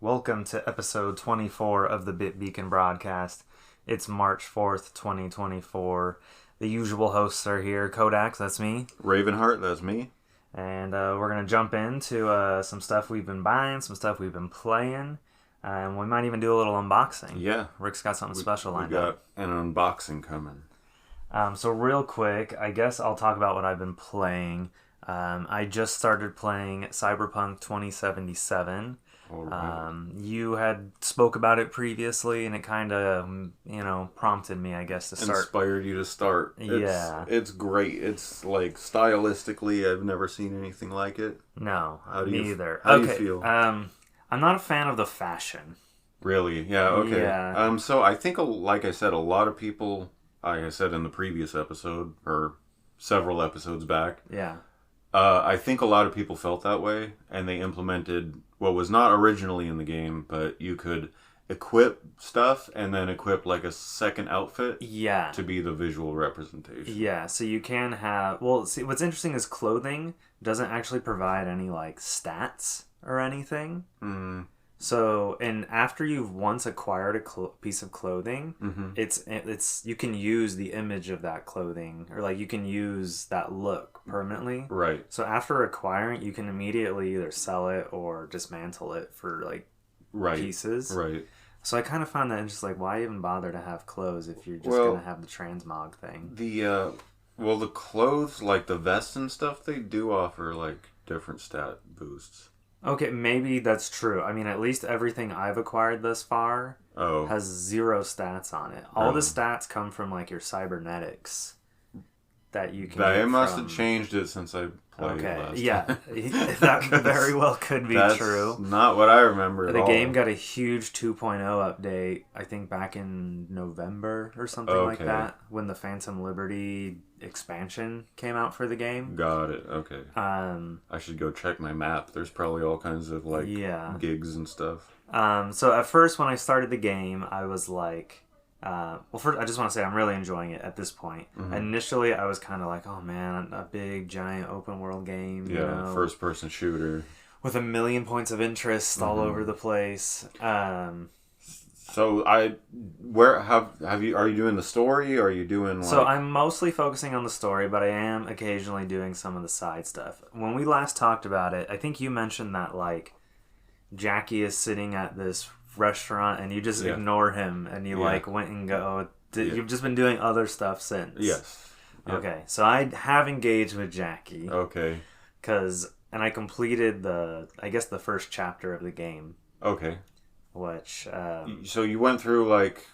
Welcome to episode 24 of the Bit Beacon broadcast. It's March 4th, 2024. The usual hosts are here. Kodaks, that's me. Ravenheart, that's me. And we're going to jump into some stuff we've been buying, some stuff we've been playing, and we might even do a little unboxing. Yeah. Rick's got something special lined up. We got an unboxing coming. So real quick, I guess I'll talk about what I've been playing. I just started playing Cyberpunk 2077. Right. You had spoke about it previously, and it kind of, prompted me, I guess, to start. Inspired you to start. It's great. It's like stylistically, I've never seen anything like it. No, me either. How do you feel? I'm not a fan of the fashion. Really? Yeah. Okay. Yeah. So I think, like I said, a lot of people, like I said in the previous episode or several episodes back. Yeah. I think a lot of people felt that way, and they implemented what was not originally in the game, but you could equip stuff and then equip like a second outfit to be the visual representation. Yeah, so you can have... Well, see, what's interesting is clothing doesn't actually provide any, like, stats or anything. Mm. So, and after you've once acquired a piece of clothing, it's you can use the image of that clothing, or like you can use that look permanently. Right. So after acquiring it, you can immediately either sell it or dismantle it for like pieces. Right. So I kind of found that just like, why even bother to have clothes if you're just gonna have the transmog thing? The clothes, like the vests and stuff, they do offer like different stat boosts. Okay, maybe that's true. I mean, at least everything I've acquired thus far has 0 stats on it. All the stats come from, like, your cybernetics that you can They must have changed it since I played last time. That very well could be true. That's not what I remember at all. The game got a huge 2.0 update, I think back in November or something like that, when the Phantom Liberty expansion came out for the game. Got it. Okay. I should go check my map. There's probably all kinds of like gigs and stuff. So at first when I started the game, I was like, first I just want to say I'm really enjoying it at this point. Mm-hmm. Initially, I was kind of like, oh man, a big giant open world game. Yeah, first person shooter with 1 million points of interest all over the place. So are you doing the story, or are you doing like... So I'm mostly focusing on the story, but I am occasionally doing some of the side stuff. When we last talked about it, I think you mentioned that like Jackie is sitting at this restaurant and you just ignore him and you like went and go... You've just been doing other stuff since. Yes. Yep. Okay, so I have engaged with Jackie. Okay. And I completed the first chapter of the game. Okay. Which so you went through like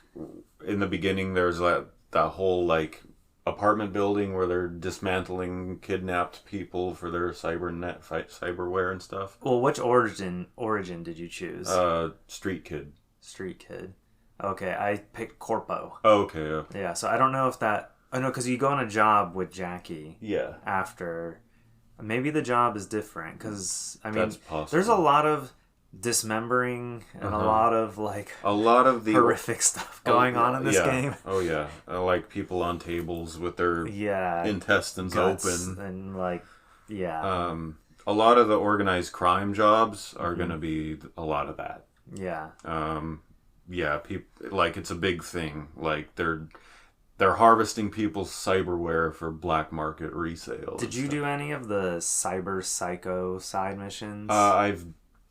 in the beginning there's that whole like apartment building where they're dismantling kidnapped people for their cyberware and stuff. Well, which origin did you choose? Street Kid. Okay, I picked Corpo. Okay. Yeah, so I don't know if that... I know because you go on a job with Jackie. Yeah. After maybe the job is different because I mean that's possible. There's a lot of dismembering and a lot of the horrific stuff going on in this game. Oh yeah, like people on tables with their intestines open and like a lot of the organized crime jobs are going to be a lot of that. People like it's a big thing. Like they're harvesting people's cyberware for black market resale. Did you do any of the Cyber Psycho side missions? I've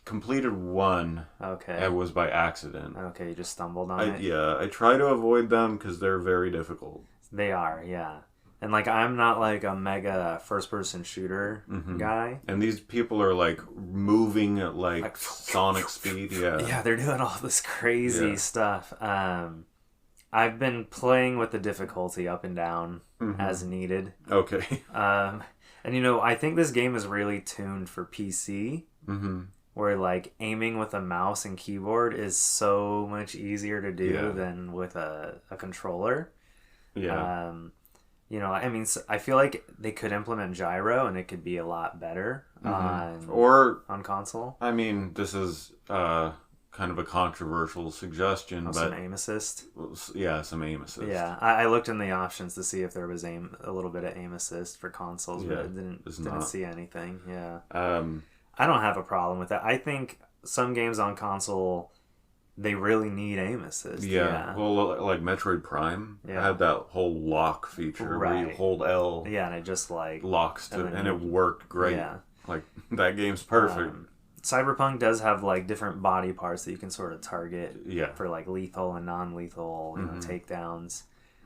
completed one. Okay. It was by accident. Okay, you just stumbled on it? Yeah, I try to avoid them because they're very difficult. They are, yeah. And, like, I'm not, like, a mega first-person shooter guy. And these people are, like, moving at, like sonic speed. Yeah. Yeah, they're doing all this crazy stuff. I've been playing with the difficulty up and down as needed. Okay. And, I think this game is really tuned for PC. Mm-hmm. Where, like, aiming with a mouse and keyboard is so much easier to do than with a controller. Yeah. You know, I mean, I feel like they could implement gyro and it could be a lot better on console. I mean, this is kind of a controversial suggestion, but some aim assist. Yeah, some aim assist. Yeah, I looked in the options to see if there was a little bit of aim assist for consoles, but I didn't see anything. Yeah. I don't have a problem with that. I think some games on console, they really need aim assist. Yeah. Well, like Metroid Prime had that whole lock feature where you hold L. Yeah, and it just like locks to, and it worked great. Yeah. Like that game's perfect. Cyberpunk does have like different body parts that you can sort of target for like lethal and non-lethal, you know, takedowns.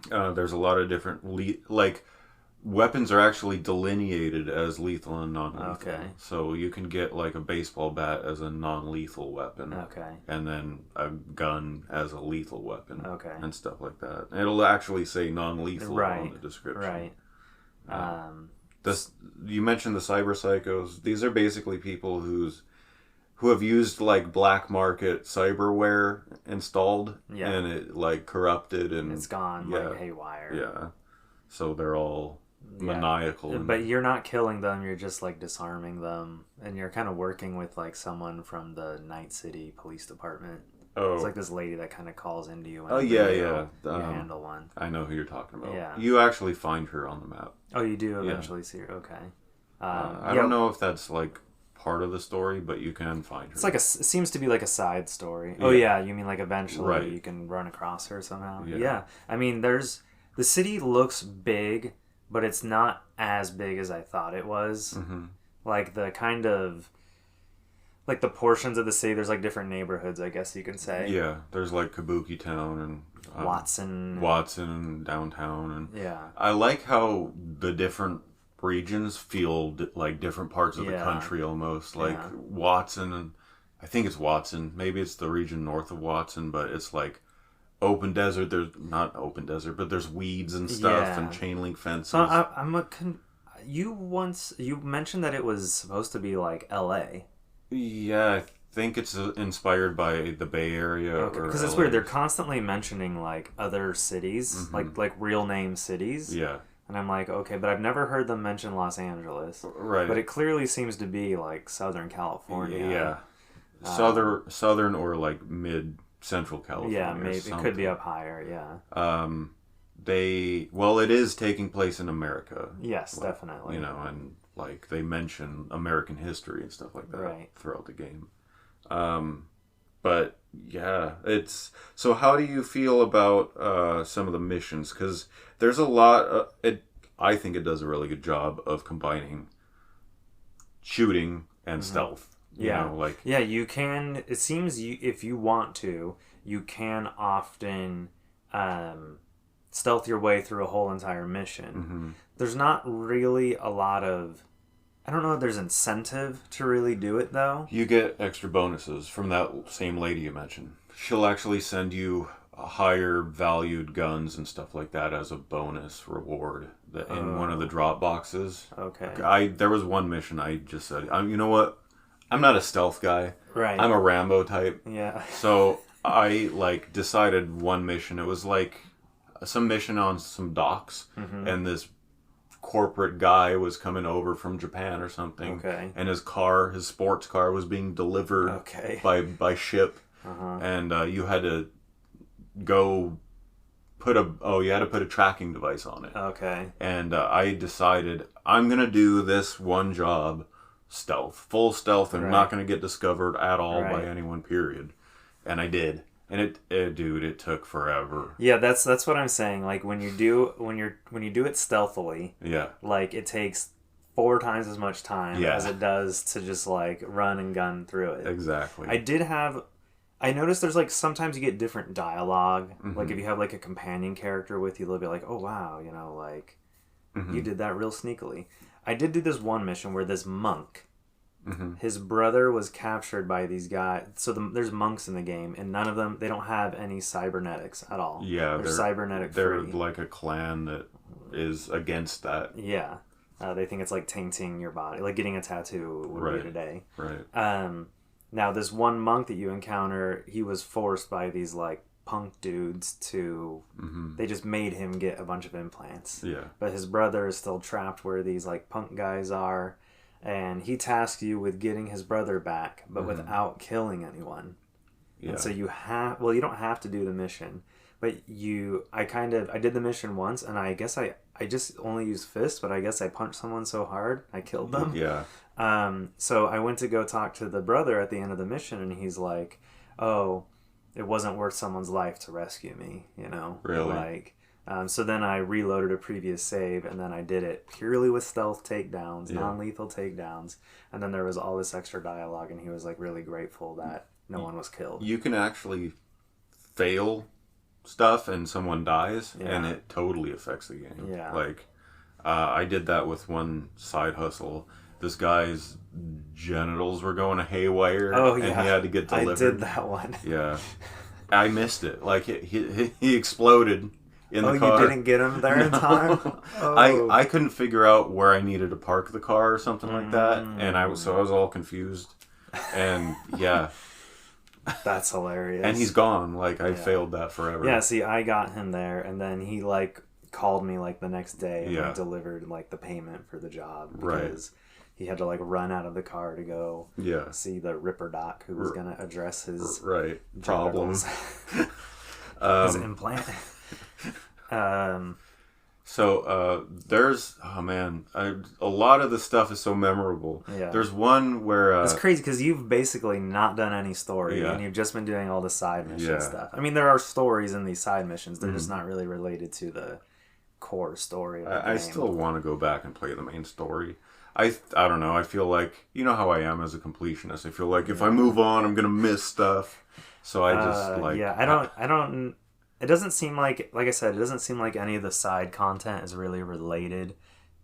There's a lot of different like weapons are actually delineated as lethal and non-lethal. Okay. So you can get like a baseball bat as a non-lethal weapon. Okay. And then a gun as a lethal weapon. Okay. And stuff like that. It'll actually say non-lethal on the description. Right. You mentioned the cyber psychos. These are basically people who have used like black market cyberware installed and it like corrupted and it's gone like haywire. Yeah. So they're all maniacal. But you're not killing them, you're just like disarming them, and you're kind of working with like someone from the Night City Police Department. Oh. It's like this lady that kind of calls into you. You handle one. I know who you're talking about. Yeah. You actually find her on the map. Oh, you do eventually see her. Okay. I don't know if that's like part of the story, but you can find her. It's like it seems to be like a side story. Yeah. Oh yeah, you mean like eventually you can run across her somehow? Yeah. I mean, the city looks big, but it's not as big as I thought it was. Mm-hmm. Like the kind of like the portions of the city, there's like different neighborhoods, I guess you can say. Yeah, there's like Kabuki Town and Watson and downtown, and I like how the different regions feel like different parts of the country almost. Like Watson, and I think it's Watson. Maybe it's the region north of Watson, but it's like open desert. There's not open desert, but there's weeds and stuff and chain link fences. So you mentioned that it was supposed to be like L.A. Yeah, I think it's inspired by the Bay Area. Okay, because it's weird. They're constantly mentioning like other cities, like real name cities. Yeah. And I'm like, okay, but I've never heard them mention Los Angeles. Right. But it clearly seems to be like Southern California. Yeah. Southern or like mid-central California. Yeah, maybe. It could be up higher, yeah. It is taking place in America. Yes, definitely. You know, and like they mention American history and stuff like that throughout the game. But yeah, it's so. How do you feel about some of the missions? Because there's a lot. I think it does a really good job of combining shooting and stealth. You know, you can. It seems if you want to, you can often stealth your way through a whole entire mission. Mm-hmm. There's not really a lot of. I don't know if there's incentive to really do it, though. You get extra bonuses from that same lady you mentioned. She'll actually send you higher valued guns and stuff like that as a bonus reward in one of the drop boxes. Okay. There was one mission I just said, you know what? I'm not a stealth guy. Right. I'm a Rambo type. Yeah. So I decided one mission. It was like some mission on some docks, and this corporate guy was coming over from Japan or something. Okay. And his sports car was being delivered by ship. And you had to go put a tracking device on it. Okay. And I decided I'm going to do this one job full stealth, and not going to get discovered at all by anyone, period. And I did. And it took forever. Yeah, that's what I'm saying. Like when you do it stealthily, like it takes 4 times as much time as it does to just like run and gun through it. Exactly. I noticed there's like sometimes you get different dialogue. Like if you have like a companion character with you, they'll be like, "Oh wow, you know, like you did that real sneakily." I did do this one mission where this monk, his brother was captured by these guys. So there's monks in the game, and none of them, they don't have any cybernetics at all. Yeah, they're cybernetic free. They're like a clan that is against that. Yeah. They think it's like tainting your body, like getting a tattoo would be today. Right. Now, this one monk that you encounter, he was forced by these like punk dudes to... They just made him get a bunch of implants. Yeah. But his brother is still trapped where these, like, punk guys are. And he tasks you with getting his brother back, but without killing anyone. Yeah. And so you have... Well, you don't have to do the mission. But I did the mission once, and I guess I just only used fists, but I guess I punched someone so hard, I killed them. Yeah. So I went to go talk to the brother at the end of the mission, and he's like, oh, it wasn't worth someone's life to rescue me, you know? Really? Like, so then I reloaded a previous save, and then I did it purely with stealth takedowns, non-lethal takedowns, and then there was all this extra dialogue, and he was, like, really grateful that no one was killed. You can actually fail stuff and someone dies, and it totally affects the game. Yeah. Like, I did that with one side hustle. This guy's genitals were going haywire, and he had to get delivered. I did that one. Yeah. I missed it. Like, he exploded in the car. Oh, you didn't get him there in time? I couldn't figure out where I needed to park the car or something like that, and I was all confused. And, yeah. That's hilarious. And he's gone. Like, I failed that forever. Yeah, see, I got him there, and then he, like, called me, like, the next day and like, delivered, like, the payment for the job. Because he had to, like, run out of the car to go see the Ripper Doc who was going to address his problems. His implant. So, there's... Oh, man. A lot of the stuff is so memorable. Yeah. There's one where... it's crazy because you've basically not done any story, and you've just been doing all the side mission stuff. I mean, there are stories in these side missions. They're just not really related to the core story of the game. I still want to go back and play the main story. I don't know. I feel like... You know how I am as a completionist. I feel like if I move on, I'm going to miss stuff. So I just, like... Yeah, I don't... It doesn't seem like I said, it doesn't seem like any of the side content is really related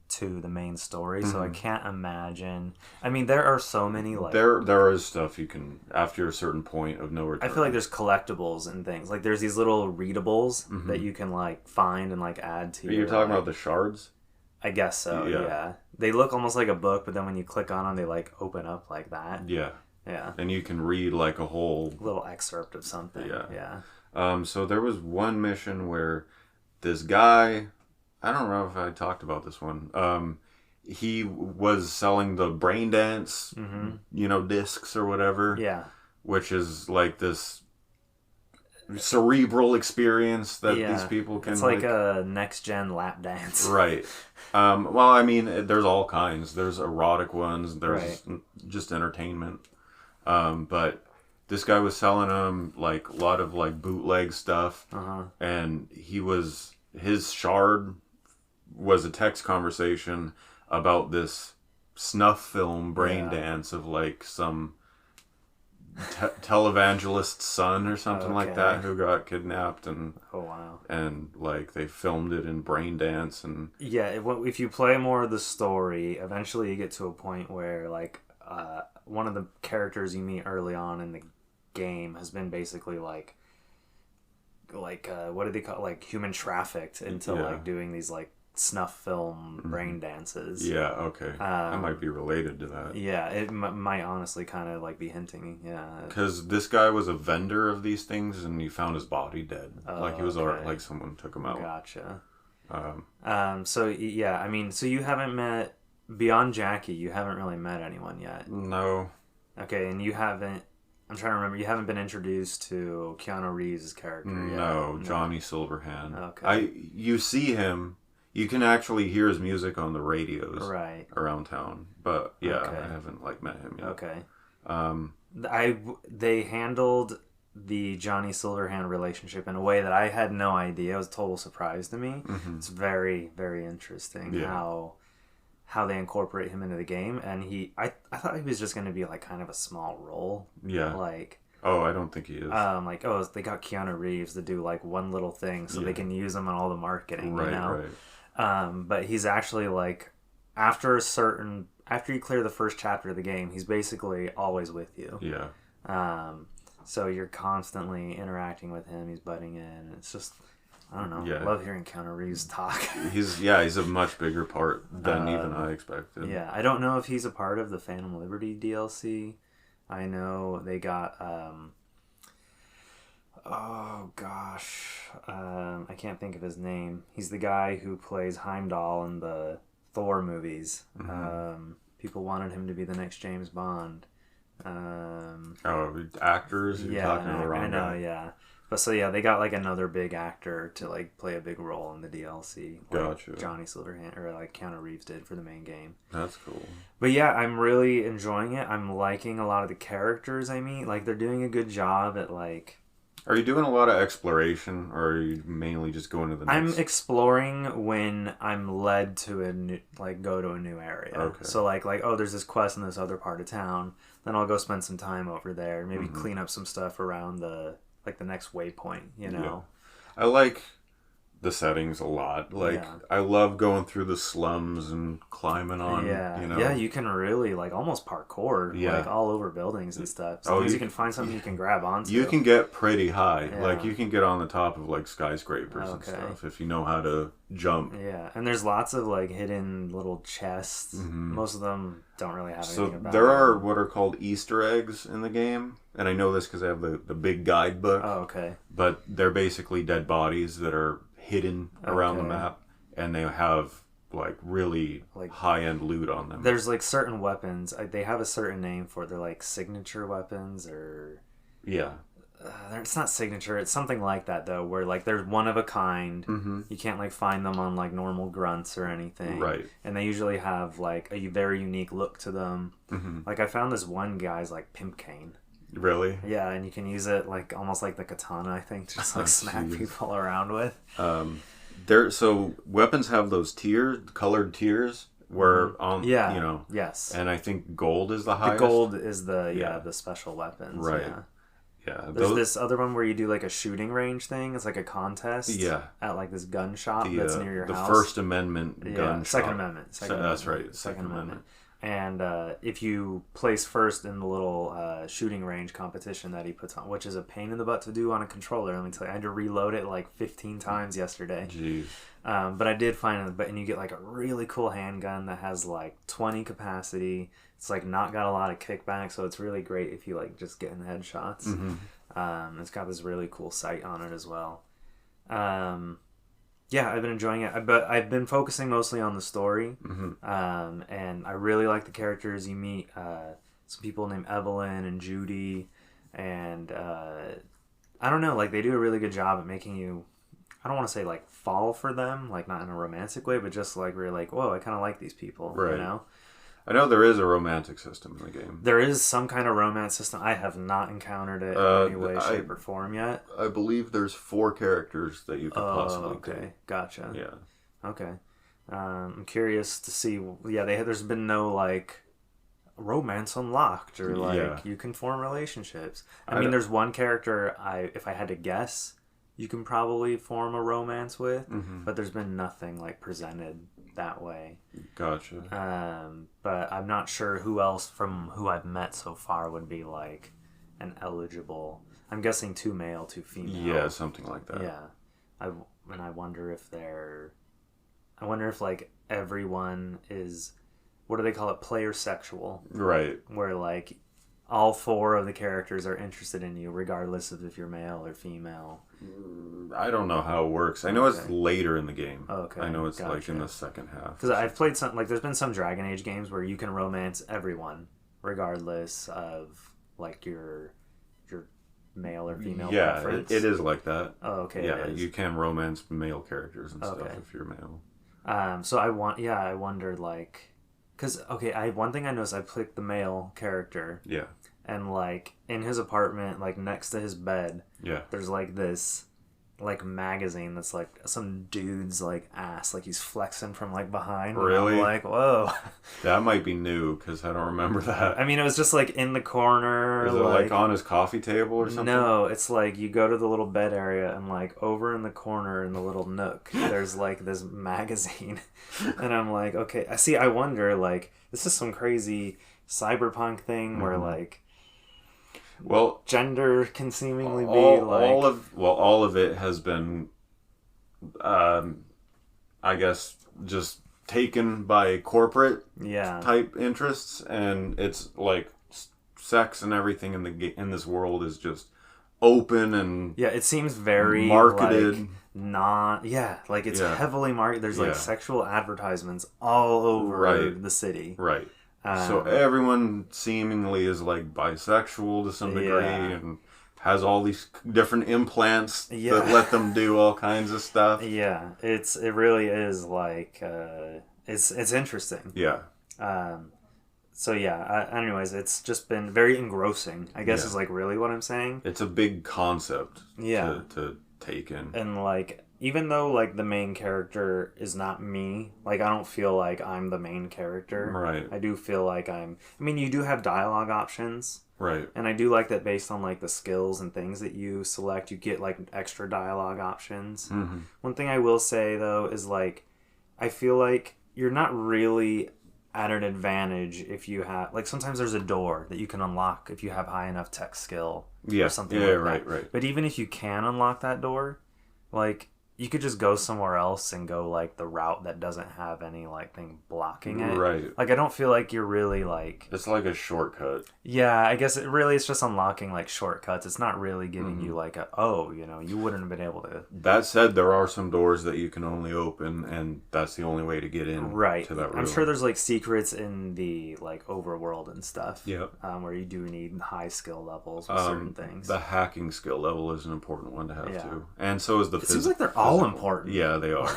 to the main story, so I can't imagine. I mean, there are so many, like... There is stuff you can, after a certain point of no return. I feel like there's collectibles and things. Like, there's these little readables that you can, like, find and, like, add to You're talking about the shards? I guess so, yeah. They look almost like a book, but then when you click on them, they, like, open up like that. Yeah. Yeah. And you can read, like, a whole... little excerpt of something. Yeah. So there was one mission where this guy, I don't know if I talked about this one. He was selling the brain dance, discs or whatever. Yeah. Which is like this cerebral experience that these people can. It's like a next gen lap dance. Right. Well, I mean, there's all kinds. There's erotic ones. There's just entertainment. But this guy was selling them, like, a lot of, like, bootleg stuff. And his shard was a text conversation about this snuff film brain dance of, like, some televangelist's son or something like that who got kidnapped. And and, like, they filmed it in brain dance. And if you play more of the story, eventually you get to a point where, like, one of the characters you meet early on in the game has been basically like what do they call, like, human trafficked into like doing these, like, snuff film brain dances. Yeah, okay. That might be related to that. Yeah, it might honestly kind of, like, be hinting. Yeah, because this guy was a vendor of these things, and he found his body dead. Like, he was like someone took him out. Gotcha. So yeah, I mean, so you haven't met beyond Jackie. You haven't really met anyone yet. No. Okay, and you haven't. I'm trying to remember. You haven't been introduced to Keanu Reeves' character yet. No, Johnny Silverhand. Okay. You see him. You can actually hear his music on the radios around town. But yeah, I haven't, like, met him yet. Okay. They handled the Johnny Silverhand relationship in a way that I had no idea. It was a total surprise to me. It's very, very interesting how they incorporate him into the game, and I thought he was just going to be, like, kind of a small role. Yeah. Like, I don't think he is. They got Keanu Reeves to do, like, one little thing so they can use him on all the marketing, you know? Right. But he's actually, like, after you clear the first chapter of the game, he's basically always with you. Yeah. So you're constantly interacting with him. He's butting in. It's just, I don't know. I love hearing Keanu Reeves talk. He's a much bigger part than even I expected. Yeah, I don't know if he's a part of the Phantom Liberty DLC. I know they got Oh gosh, I can't think of his name. He's the guy who plays Heimdall in the Thor movies. People wanted him to be the next James Bond. Actors? You're talking to the wrong know, guy. yeah. But so yeah, they got like another big actor to like play a big role in the DLC. Like Gotcha. Johnny Silverhand or like Keanu Reeves did for the main game. That's cool. But yeah, I'm really enjoying it. I'm liking a lot of the characters I meet. Like they're doing a good job at like. Are you doing a lot of exploration, or are you mainly just going to the next... I'm exploring when I'm led to go to a new area. Okay. So like, oh, there's this quest in this other part of town. Then I'll go spend some time over there. Maybe clean up some stuff around the next waypoint, you know? Yeah. I like the settings a lot. Like, I love going through the slums and climbing on, you know? Yeah, you can really, like, almost parkour, like, all over buildings and stuff. Sometimes you can find something you can grab onto. You can get pretty high. Yeah. Like, you can get on the top of, like, skyscrapers and stuff if you know how to jump. Yeah, and there's lots of, like, hidden little chests. Most of them don't really have anything about them. There are what are called Easter eggs in the game. And I know this because I have the big guidebook. Oh, okay. But they're basically dead bodies that are hidden around the map, and they have like really high-end loot on them. There's like certain weapons, they have a certain name for it. They're like signature weapons or it's not signature, it's something like that though, where like they're one of a kind. You can't like find them on like normal grunts or anything, right? And they usually have like a very unique look to them. Like I found this one guy's like pimp cane. Really? Yeah, and you can use it like almost like the katana, I think, to just like smack people around with. So weapons have those colored tiers where you know. Yes. And I think gold is the highest. The gold is the special weapons. Right. Yeah. There's this other one where you do like a shooting range thing. It's like a contest. Yeah. At like this gun shop that's near your house. The First Amendment gun shop. Second Amendment. That's right. Second Amendment. And if you place first in the little shooting range competition that he puts on, which is a pain in the butt to do on a controller, let me tell you, I had to reload it like 15 times yesterday. Jeez. But I did find it, and you get like a really cool handgun that has like 20 capacity. It's like not got a lot of kickback, so it's really great if you like just getting headshots. It's got this really cool sight on it as well. Yeah, I've been enjoying it, but I've been focusing mostly on the story, and I really like the characters. You meet some people named Evelyn and Judy, and I don't know, like they do a really good job at making you, I don't want to say like fall for them, like not in a romantic way, but just like we're like, whoa, I kind of like these people, right? You know? I know there is a romantic system in the game. There is some kind of romance system. I have not encountered it in any way, shape, or form yet. I believe there's 4 characters that you could possibly take. Gotcha. Yeah. Okay. I'm curious to see. Yeah, there's been no like romance unlocked or like you can form relationships. I mean, there's one character if I had to guess, you can probably form a romance with, but there's been nothing like presented that way. Gotcha. But I'm not sure who else from who I've met so far would be like an eligible. I'm guessing 2 male, 2 female. Yeah, something like that. Yeah. I wonder if like everyone is, what do they call it? Player sexual. Right. Where like all 4 of the characters are interested in you regardless of if you're male or female. I don't know how it works. I know it's later in the game. Okay. I know it's like in the second half. Because I've played some, like there's been some Dragon Age games where you can romance everyone regardless of like your male or female preference. It is like that. Oh, okay. Yeah, you can romance male characters and stuff if you're male. So I wondered like, because one thing I noticed, I picked the male character. Yeah. And like in his apartment, like next to his bed, there's like this like magazine that's like some dude's like ass, like he's flexing from like behind. Really? I'm like, whoa. That might be new because I don't remember that. I mean, it was just like in the corner. Is it like on his coffee table or something? No, it's like you go to the little bed area and like over in the corner in the little nook, there's like this magazine, and I'm like, okay. I wonder like this is some crazy cyberpunk thing where like. Well, gender can seemingly be like all of it has been, I guess, just taken by corporate type interests, and it's like sex and everything in this world is just open and it seems very marketed. Like it's heavily marketed. There's like sexual advertisements all over the city. Right. So everyone seemingly is like bisexual to some degree and has all these different implants that let them do all kinds of stuff. Yeah, it really is like it's interesting. Yeah. So anyways, it's just been very engrossing, I guess is like really what I'm saying. It's a big concept to take in. And like even though like the main character is not me, like I don't feel like I'm the main character. Right. I do feel like you do have dialogue options. Right. And I do like that based on like the skills and things that you select, you get like extra dialogue options. Mm-hmm. One thing I will say though is like I feel like you're not really at an advantage if you have like sometimes there's a door that you can unlock if you have high enough tech skill or something like that. Right. But even if you can unlock that door, like you could just go somewhere else and go like the route that doesn't have any like thing blocking it. Right. Like I don't feel like you're really like it's like a shortcut. Yeah, I guess it's just unlocking like shortcuts. It's not really giving you like you wouldn't have been able to. That said, there are some doors that you can only open, and that's the only way to get in. Right. To that room. I'm sure there's like secrets in the like overworld and stuff. Yeah. Where you do need high skill levels with certain things. The hacking skill level is an important one to have too, and so is the. It seems like they're all important. Yeah, they are.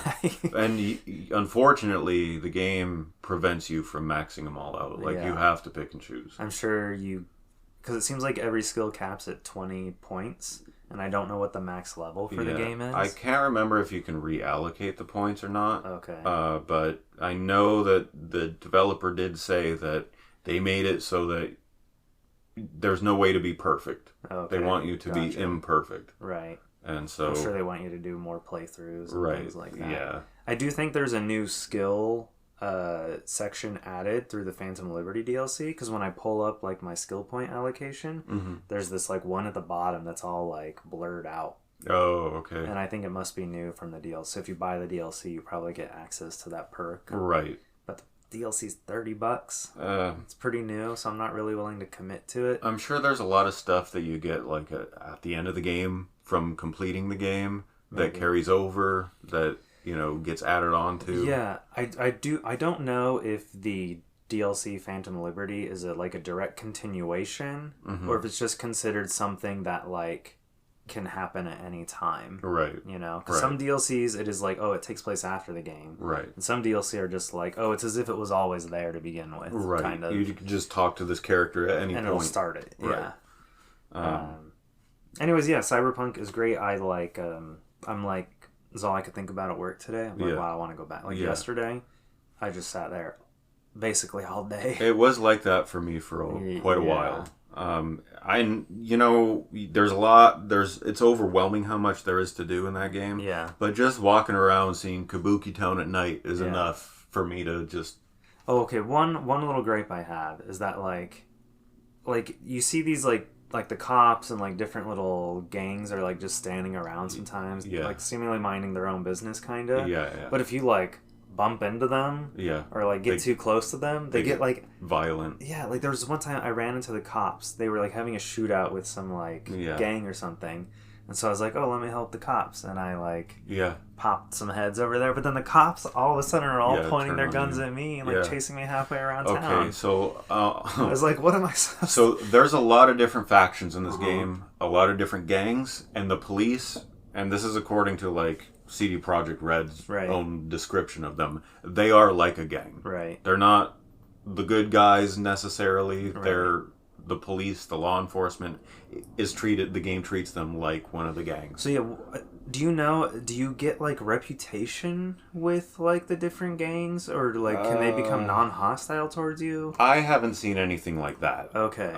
And unfortunately, the game prevents you from maxing them all out. Like you have to pick and choose. I'm sure because it seems like every skill caps at 20 points, and I don't know what the max level for the game is. I can't remember if you can reallocate the points or not. Okay. But I know that the developer did say that they made it so that there's no way to be perfect. Okay. They want you to be imperfect. Right. And so I'm sure they want you to do more playthroughs and things like that. Yeah. I do think there's a new skill section added through the Phantom Liberty DLC, because when I pull up like my skill point allocation, there's this like one at the bottom that's all like blurred out. Oh, okay. And I think it must be new from the DLC. So if you buy the DLC, you probably get access to that perk. Right. But the DLC's $30. It's pretty new, so I'm not really willing to commit to it. I'm sure there's a lot of stuff that you get like at the end of the game from completing the game that carries over, that gets added on to. Yeah, I don't know if the DLC Phantom Liberty is a direct continuation, or if it's just considered something that like can happen at any time. Right. Because some DLCs it is like, it takes place after the game. Right. And some DLC are just like, it's as if it was always there to begin with. Right. Kind of. You can just talk to this character at any point. And it'll start it. Right. Yeah. Anyways, Cyberpunk is great. I'm like, that's all I could think about at work today. I'm like, wow, I want to go back. Yesterday, I just sat there basically all day. It was like that for me for quite a while. There's a lot. It's overwhelming how much there is to do in that game. Yeah. But just walking around seeing Kabuki Town at night is enough for me to just. Oh, okay. One little gripe I have is that like you see these like the cops and like different little gangs are like just standing around sometimes, like seemingly minding their own business, kind of. Yeah. But if you like bump into them, or like get too close to them, they get like violent. Yeah, like there was one time I ran into the cops. They were like having a shootout with some like gang or something. And so I was like, let me help the cops. And I like popped some heads over there. But then the cops all of a sudden are all pointing their guns at me and like chasing me halfway around town. Okay, so... I was like, what am I supposed to... So there's a lot of different factions in this game. A lot of different gangs. And the police, and this is according to like CD Projekt Red's own description of them, they are like a gang. Right. They're not the good guys necessarily. Right. They're... The police, the law enforcement the game treats them like one of the gangs. So do you get like reputation with like the different gangs, or like can they become non-hostile towards you? I haven't seen anything like that. Okay.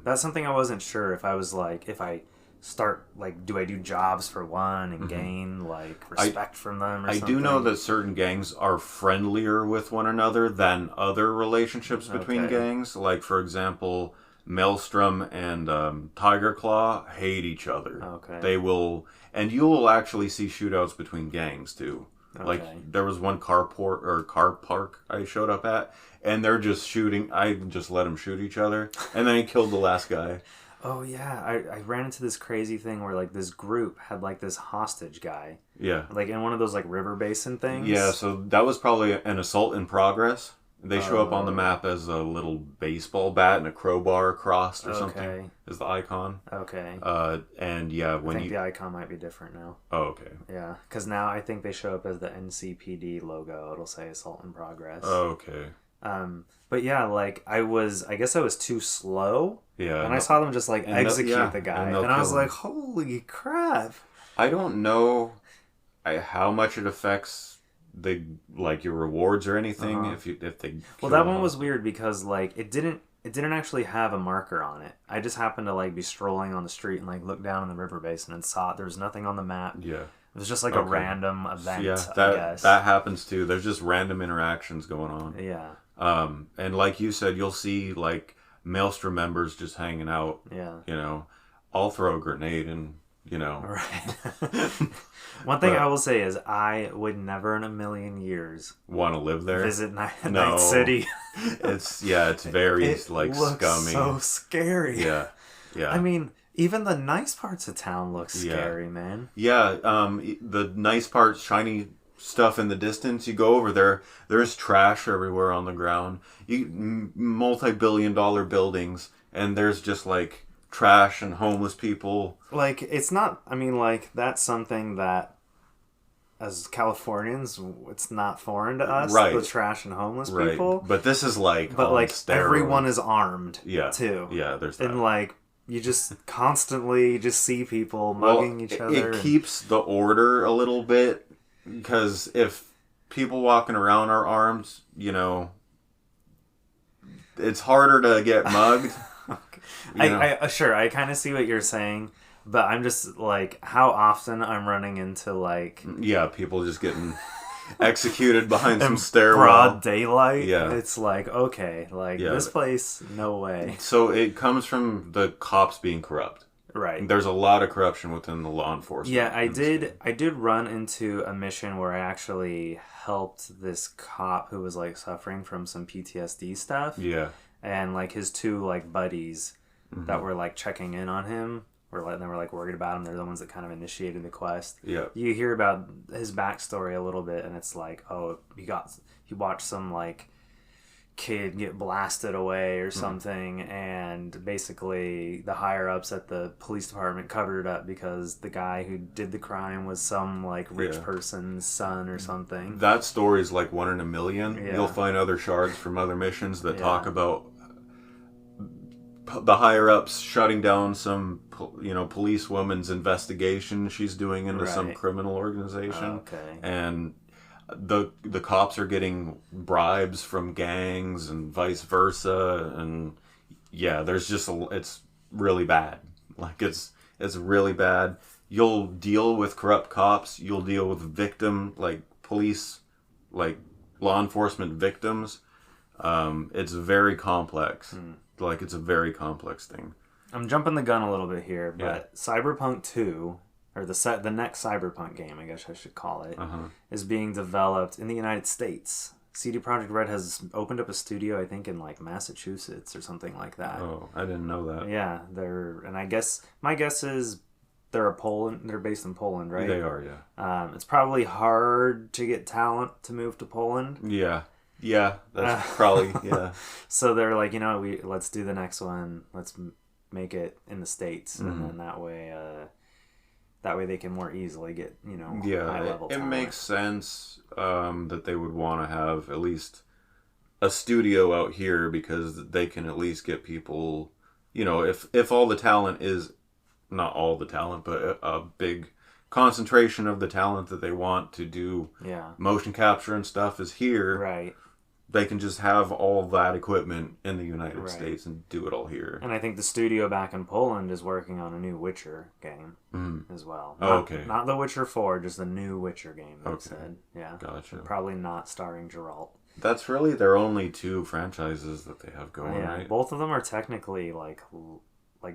That's something I wasn't sure if I start like, do I do jobs for one and gain like respect from them or something? I do know that certain gangs are friendlier with one another than other relationships between gangs. Like for example, Maelstrom and Tiger Claw hate each other. Okay. They will, and you will actually see shootouts between gangs too. Okay. Like there was one car park I showed up at, and they're just shooting. I just let them shoot each other, and then he killed the last guy. Oh yeah, I ran into this crazy thing where like this group had like this hostage guy. Yeah. Like in one of those like river basin things. Yeah, so that was probably an assault in progress. They show up on the map as a little baseball bat and a crowbar crossed or something as the icon. Okay. And yeah, when I think the icon might be different now. Oh, okay. Yeah, because now I think they show up as the NCPD logo. It'll say assault in progress. Oh, okay. But yeah, like I guess I was too slow. Yeah. And I saw them just like execute the guy, and I was like, holy crap. I don't know how much it affects your rewards or anything if they that one was weird because like it didn't actually have a marker on it. I just happened to like be strolling on the street and like look down in the river basin and saw it. There was nothing on the map. Yeah, it was just like a random event. Yeah, I guess that happens too. There's just random interactions going on. Yeah. And like you said, you'll see like Maelstrom members just hanging out. Yeah. You know, I'll throw a grenade and Right. One thing I will say is I would never in a million years want to live there. Visit Night City. It's very it like looks scummy. So scary. Yeah. Yeah. I mean, even the nice parts of town look scary, man. Yeah. The nice parts, shiny stuff in the distance. You go over there. There's trash everywhere on the ground. Multi-billion-dollar buildings, and there's just like trash and homeless people. Like, it's not, I mean, like, that's something that as Californians, it's not foreign to us, right? The trash and homeless people. But this is like, but like everyone is armed, too. Yeah, there's that. And like you just constantly just see people mugging each other. It keeps the order a little bit because if people walking around are armed, it's harder to get mugged. Sure, I kind of see what you're saying, but I'm just like, how often I'm running into like people just getting executed behind some stairwell, broad daylight. Yeah, it's like okay, like this place, no way. So it comes from the cops being corrupt. Right. There's a lot of corruption within the law enforcement. Yeah, I did run into a mission where I actually helped this cop who was like suffering from some PTSD stuff. Yeah. And like his two like buddies that were like checking in on him they were like worried about him. They're the ones that kind of initiated the quest. Yeah. You hear about his backstory a little bit, and it's like, oh, he watched some like kid get blasted away or something, and basically the higher ups at the police department covered it up because the guy who did the crime was some like rich person's son or something. That story is like 1 in a million. Yeah. You'll find other shards from other missions that talk about the higher ups shutting down some police woman's investigation she's doing into some criminal organization. Okay. And the cops are getting bribes from gangs and vice versa, and there's just it's really bad. Like it's really bad. You'll deal with corrupt cops. You'll deal with police, law enforcement victims. It's very complex. Like it's a very complex thing. I'm jumping the gun a little bit here, but Cyberpunk 2, or the next Cyberpunk game, I guess I should call it, is being developed in the United States. CD Projekt Red has opened up a studio, I think, in like Massachusetts or something like that. Oh, I didn't know that. Yeah, my guess is they're based in Poland, right? They are, yeah. It's probably hard to get talent to move to Poland. Yeah, that's probably, yeah. So they're like, let's do the next one. Let's make it in the States, and then that way they can more easily get, high level talent. It makes sense that they would want to have at least a studio out here because they can at least get people, if all the talent is, not all the talent, but a big concentration of the talent that they want to do motion capture and stuff is here. Right. They can just have all that equipment in the United States and do it all here. And I think the studio back in Poland is working on a new Witcher game as well. Okay. Not The Witcher 4, just the new Witcher game, they said. Yeah. Gotcha. Probably not starring Geralt. That's really their only two franchises that they have going, right? Both of them are technically like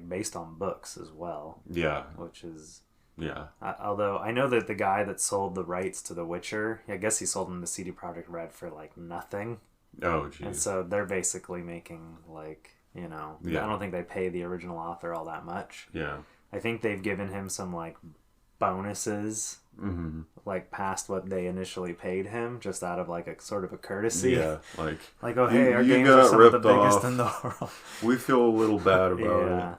based on books as well. Yeah. Which is... Yeah. Although I know that the guy that sold the rights to The Witcher, I guess he sold them to CD Projekt Red for like nothing. Oh, geez. And so they're basically making like You know, I don't think they pay the original author all that much. Yeah. I think they've given him some like bonuses, like past what they initially paid him, just out of like a sort of a courtesy. Yeah, like oh hey, our games are some of the biggest in the world. We feel a little bad about it.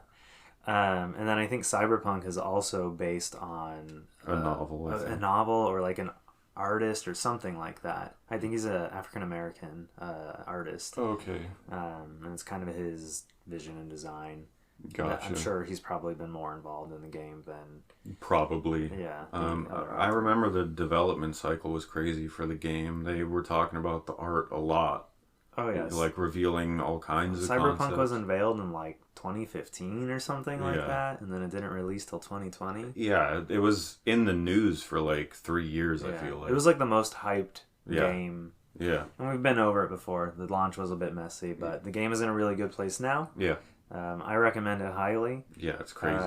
And then I think Cyberpunk is also based on a novel, a novel or like an artist or something like that. I think he's an African American artist. Okay. And it's kind of his vision and design. Gotcha. I'm sure he's probably been more involved in the game than... Probably. Yeah. I remember the development cycle was crazy for the game. They were talking about the art a lot. Oh, yes. Like revealing all kinds of Cyberpunk concepts. was unveiled in like 2015 or something like that, and then it didn't release till 2020. Yeah, it was in the news for like 3 years, I feel like. It was like the most hyped game. Yeah. And we've been over it before. The launch was a bit messy, but the game is in a really good place now. Yeah. I recommend it highly. Yeah, it's crazy.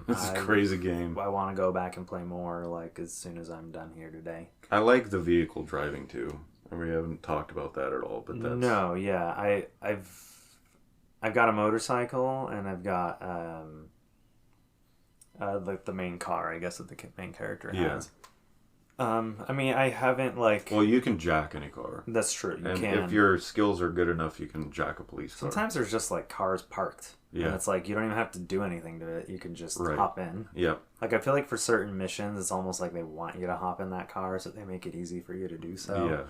It's a crazy game. I want to go back and play more like as soon as I'm done here today. I like the vehicle driving too. We haven't talked about that at all, but that's... No, yeah. I've got a motorcycle and I've got like the main car, I guess, that the main character has. I mean, I haven't like... Well, you can jack any car. That's true. You and can. if your skills are good enough, you can jack a police car. Sometimes there's just like cars parked. Yeah. And it's like you don't even have to do anything to it. You can just hop in. Yeah. Like I feel like for certain missions, it's almost like they want you to hop in that car so they make it easy for you to do so. Yeah.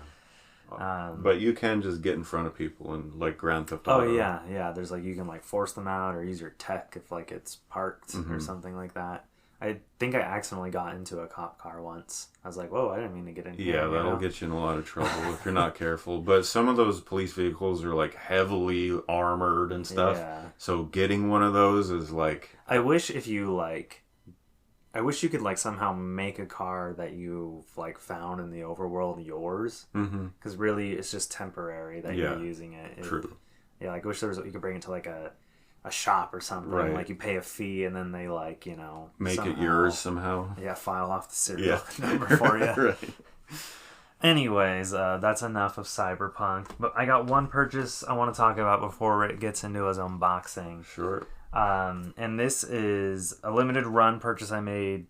But you can just get in front of people and like Grand Theft Auto. Oh yeah. There's like you can like force them out or use your tech if like it's parked or something like that. I think I accidentally got into a cop car once. I was like, whoa, I didn't mean to get in here. Yeah, that'll get you in a lot of trouble if you're not careful. But some of those police vehicles are like heavily armored and stuff. Yeah. So getting one of those is like... I wish you could like somehow make a car that you've like found in the overworld yours. Because really it's just temporary that you're using it. True. Yeah, like I wish you could bring it to like a shop or something. Right. Like you pay a fee and then they like, you know... Make it yours somehow. Yeah, file off the serial number for you. Right. Anyways, that's enough of Cyberpunk. But I got one purchase I want to talk about before it gets into his unboxing. Sure. And this is a limited run purchase I made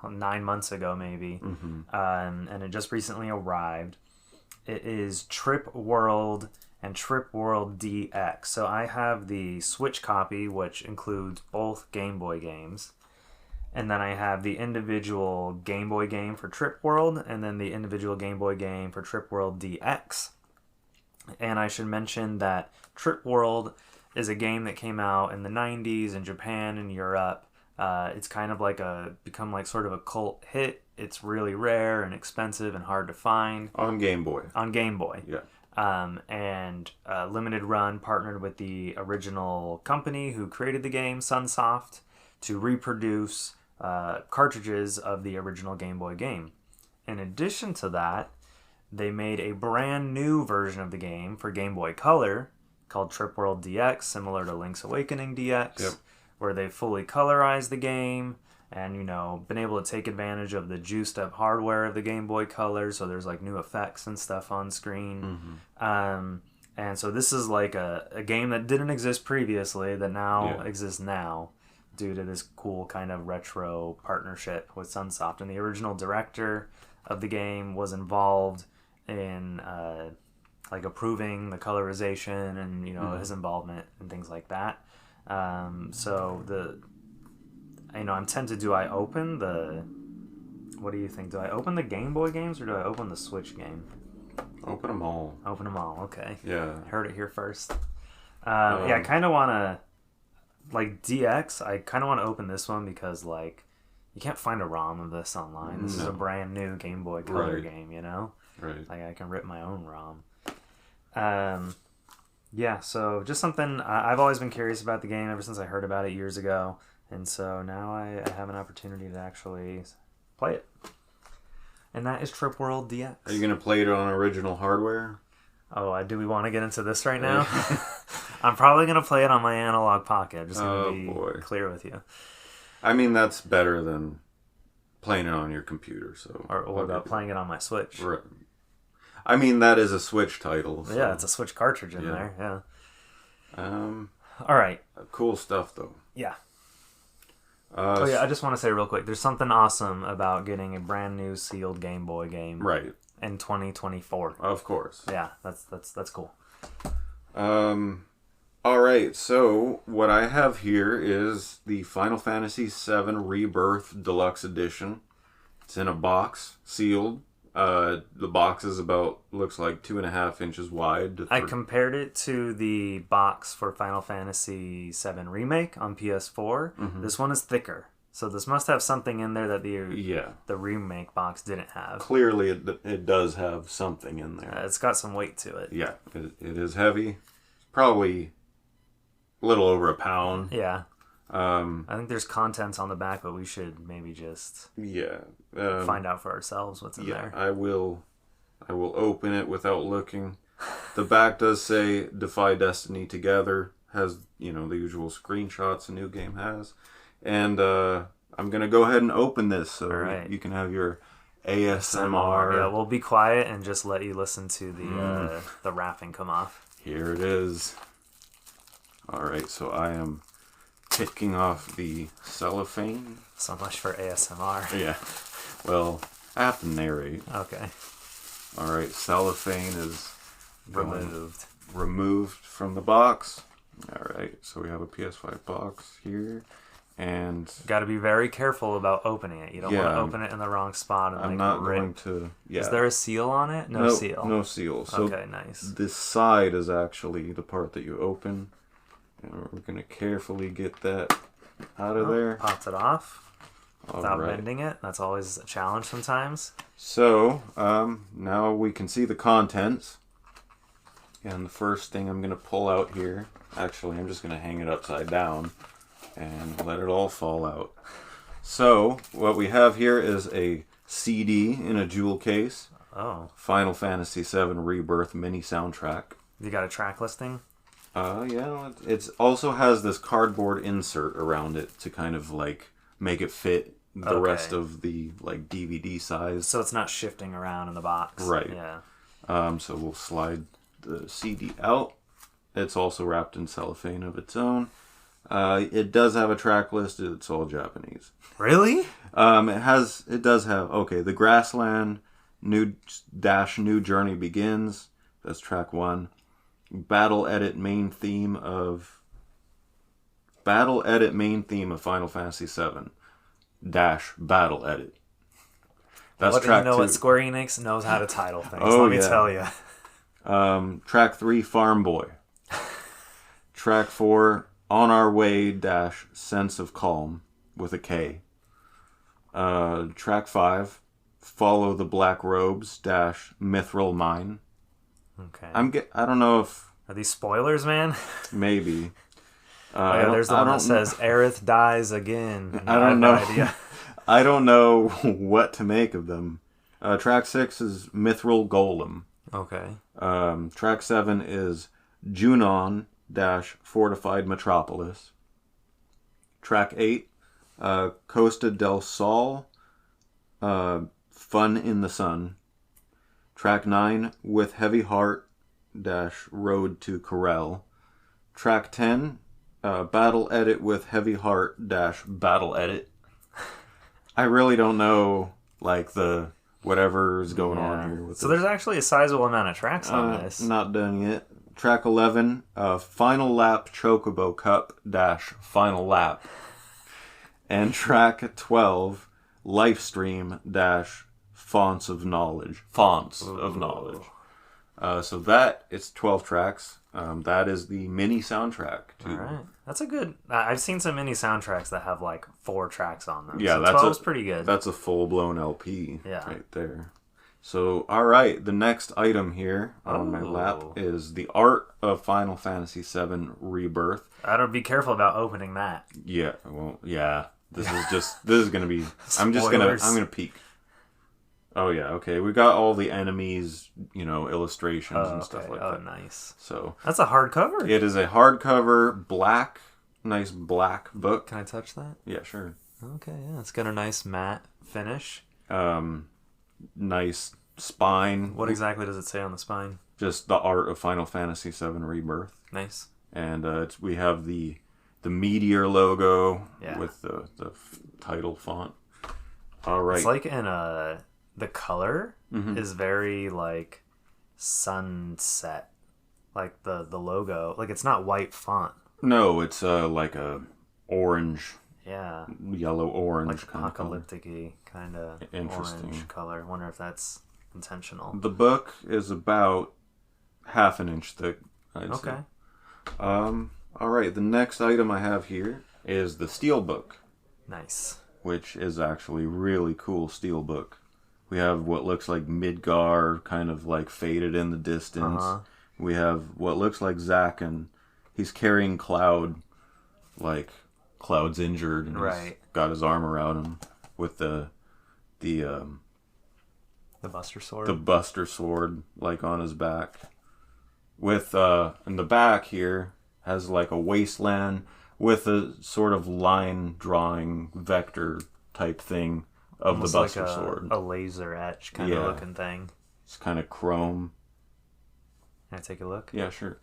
9 months ago maybe. And it just recently arrived. It is Trip World and Trip World DX. So I have the Switch copy, which includes both Game Boy games. And then I have the individual Game Boy game for Trip World, and then the individual Game Boy game for Trip World DX. And I should mention that Trip World is a game that came out in the 90s in Japan and Europe. It's kind of like become like sort of a cult hit. It's really rare and expensive and hard to find. On Game Boy. On Game Boy. Yeah. And Limited Run partnered with the original company who created the game, Sunsoft, to reproduce cartridges of the original Game Boy game. In addition to that, they made a brand new version of the game for Game Boy Color called Trip World DX, similar to Link's Awakening DX, where they fully colorized the game and, you know, been able to take advantage of the juiced up hardware of the Game Boy Color, so there's like new effects and stuff on screen. And so this is like a game that didn't exist previously that now exists now due to this cool kind of retro partnership with Sunsoft. And the original director of the game was involved in like approving the colorization and, you know, his involvement and things like that. I'm tempted. Do I open the... What do you think? Do I open the Game Boy games or do I open the Switch game? Open them all. Open them all, okay. Yeah. Heard it here first. I kind of want to... Like, DX, I kind of want to open this one because, like, you can't find a ROM of this online. This is a brand new Game Boy Color game, you know? Right. Like, I can rip my own ROM. So just something... I've always been curious about the game ever since I heard about it years ago. And so now I have an opportunity to actually play it. And that is Trip World DX. Are you going to play it on original hardware? Oh, do we want to get into this right now? I'm probably going to play it on my analog pocket. I'm just going to be clear with you. I mean, that's better than playing it on your computer. So, or what about playing it on my Switch? Right. I mean, that is a Switch title. So. Yeah, it's a Switch cartridge in there. Yeah. All right. Cool stuff, though. Yeah. I just want to say real quick, there's something awesome about getting a brand new sealed Game Boy game. Right. In 2024. Of course. Yeah, that's cool. All right, so what I have here is the Final Fantasy VII Rebirth Deluxe Edition. It's in a box, sealed. The box is looks like 2.5 inches wide. I compared it to the box for Final Fantasy VII Remake on PS4. Mm-hmm. This one is thicker. So this must have something in there that the remake box didn't have. Clearly it does have something in there. It's got some weight to it. Yeah, it is heavy. Probably a little over a pound. Yeah. I think there's contents on the back, but we should maybe just find out for ourselves what's in there. I will open it without looking. The back does say Defy Destiny Together. Has, the usual screenshots a new game has. And I'm going to go ahead and open this so you can have your ASMR. Yeah, we'll be quiet and just let you listen to the wrapping come off. Here it is. All right, so I am picking off the cellophane. So much for ASMR. Yeah. Well, I have to narrate. Okay. All right, cellophane is removed from the box. All right, so we have a PS5 box here. And got to be very careful about opening it. You don't want to open it in the wrong spot. And I'm not going to. Yeah. Is there a seal on it? No seal. No seal. So okay, nice. This side is actually the part that you open, and we're going to carefully get that out of there. Pops it off without bending it. That's always a challenge sometimes. So now we can see the contents. And the first thing I'm going to pull out here. Actually, I'm just going to hang it upside down and let it all fall out. So, what we have here is a CD in a jewel case. Oh. Final Fantasy VII Rebirth mini soundtrack. You got a track listing? Yeah. It also has this cardboard insert around it to kind of make it fit the rest of the DVD size. So it's not shifting around in the box. Right. Yeah. So we'll slide the CD out. It's also wrapped in cellophane of its own. It does have a track list. It's all Japanese. Really? It does have the Grassland New Journey Begins. That's track 1. Battle edit main theme of Final Fantasy VII - Battle edit. That's track 2. What Square Enix knows how to title things. Let me tell you. Track 3 Farm Boy. Track 4 On Our Way - Sense of Calm with a K. Track 5 Follow the Black Robes - Mithril Mine. Okay. I don't know if... Are these spoilers, man? Maybe. There's the one that says Aerith dies again. I don't know. No idea. I don't know what to make of them. Track 6 is Mithril Golem. Okay. Track 7 is Junon - Fortified Metropolis. Track 8, Costa del Sol, Fun in the Sun. Track 9, With Heavy Heart - Road to Corel. Track 10, Battle Edit with Heavy Heart - Battle Edit. I really don't know, the whatever's going on here. So there's actually a sizable amount of tracks on this. Not done yet. Track 11, Final Lap Chocobo Cup - Final Lap. And track 12, Lifestream - Fonts of Knowledge. So it's 12 tracks. That is the mini soundtrack. All right. That's a good... I've seen some mini soundtracks that have 4 tracks on them. Yeah, so that's 12's pretty good. That's a full-blown LP right there. So, all right, the next item here on my lap is the art of Final Fantasy VII Rebirth. I'd be careful about opening that. Yeah, well, yeah. This is going to be... I'm going to peek. Oh, yeah, okay. We got all the enemies, illustrations and stuff like that. Oh, nice. So that's a hardcover? It is a hardcover, nice black book. Can I touch that? Yeah, sure. Okay, yeah. It's got a nice matte finish. Nice spine. What exactly does it say on the spine? Just the art of Final Fantasy VII Rebirth. Nice. And we have the meteor logo with the title font. All right. It's like in the color is very like sunset, like the logo. Like it's not white font. No, it's like a orange. Yeah. Yellow orange like kind of apocalyptic-y kind of orange color. I wonder if that's intentional. The book is about half an inch thick, I'd say. All right, the next item I have here is the Steelbook. Nice. Which is actually really cool Steelbook. We have what looks like Midgar kind of like faded in the distance. We have what looks like Zack, and he's carrying Cloud, like Cloud's injured and he's got his arm around him with the Buster Sword. The Buster Sword like on his back. With in the back here has like a wasteland with a sort of line drawing vector type thing of almost the Buster Sword. A laser etch kind of looking thing. It's kind of chrome. Can I take a look? Yeah, sure.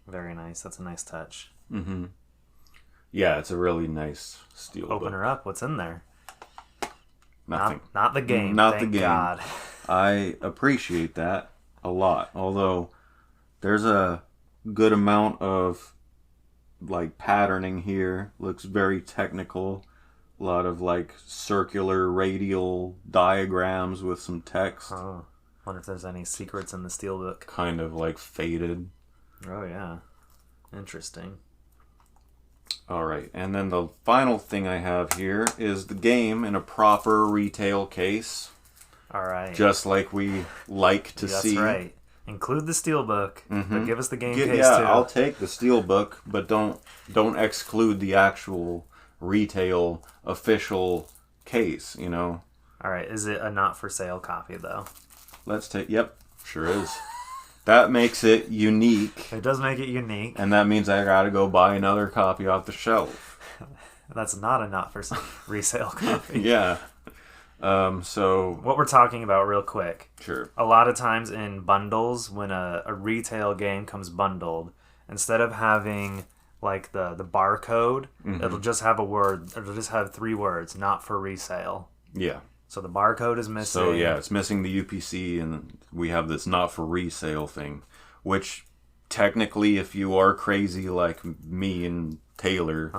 Very nice. That's a nice touch. Mm-hmm. Yeah, it's a really nice Steelbook. Open her up. What's in there? Nothing. Not the game. Not Thank the game. God. I appreciate that a lot. Although there's a good amount of like patterning here. Looks very technical. A lot of like circular radial diagrams with some text. Oh, wonder if there's any secrets in the Steelbook. Kind of like faded. Oh yeah, interesting. All right, and then the final thing I have here is the game in a proper retail case. All right. Just like we like to see. That's right. Include the Steelbook, but give us the game case too. Yeah, I'll take the Steelbook, but don't exclude the actual retail official case, you know. All right, is it a not for sale copy though? Let's take. Yep, sure is. That makes it unique. It does make it unique. And that means I gotta go buy another copy off the shelf. That's not a not for resale copy. Yeah. So what we're talking about real quick. Sure. A lot of times in bundles, when a retail game comes bundled, instead of having like the barcode, it'll just have a word. It'll just have 3 words, not for resale. Yeah. So the barcode is missing. So yeah, it's missing the UPC, and we have this not for resale thing, which technically, if you are crazy like me and Taylor,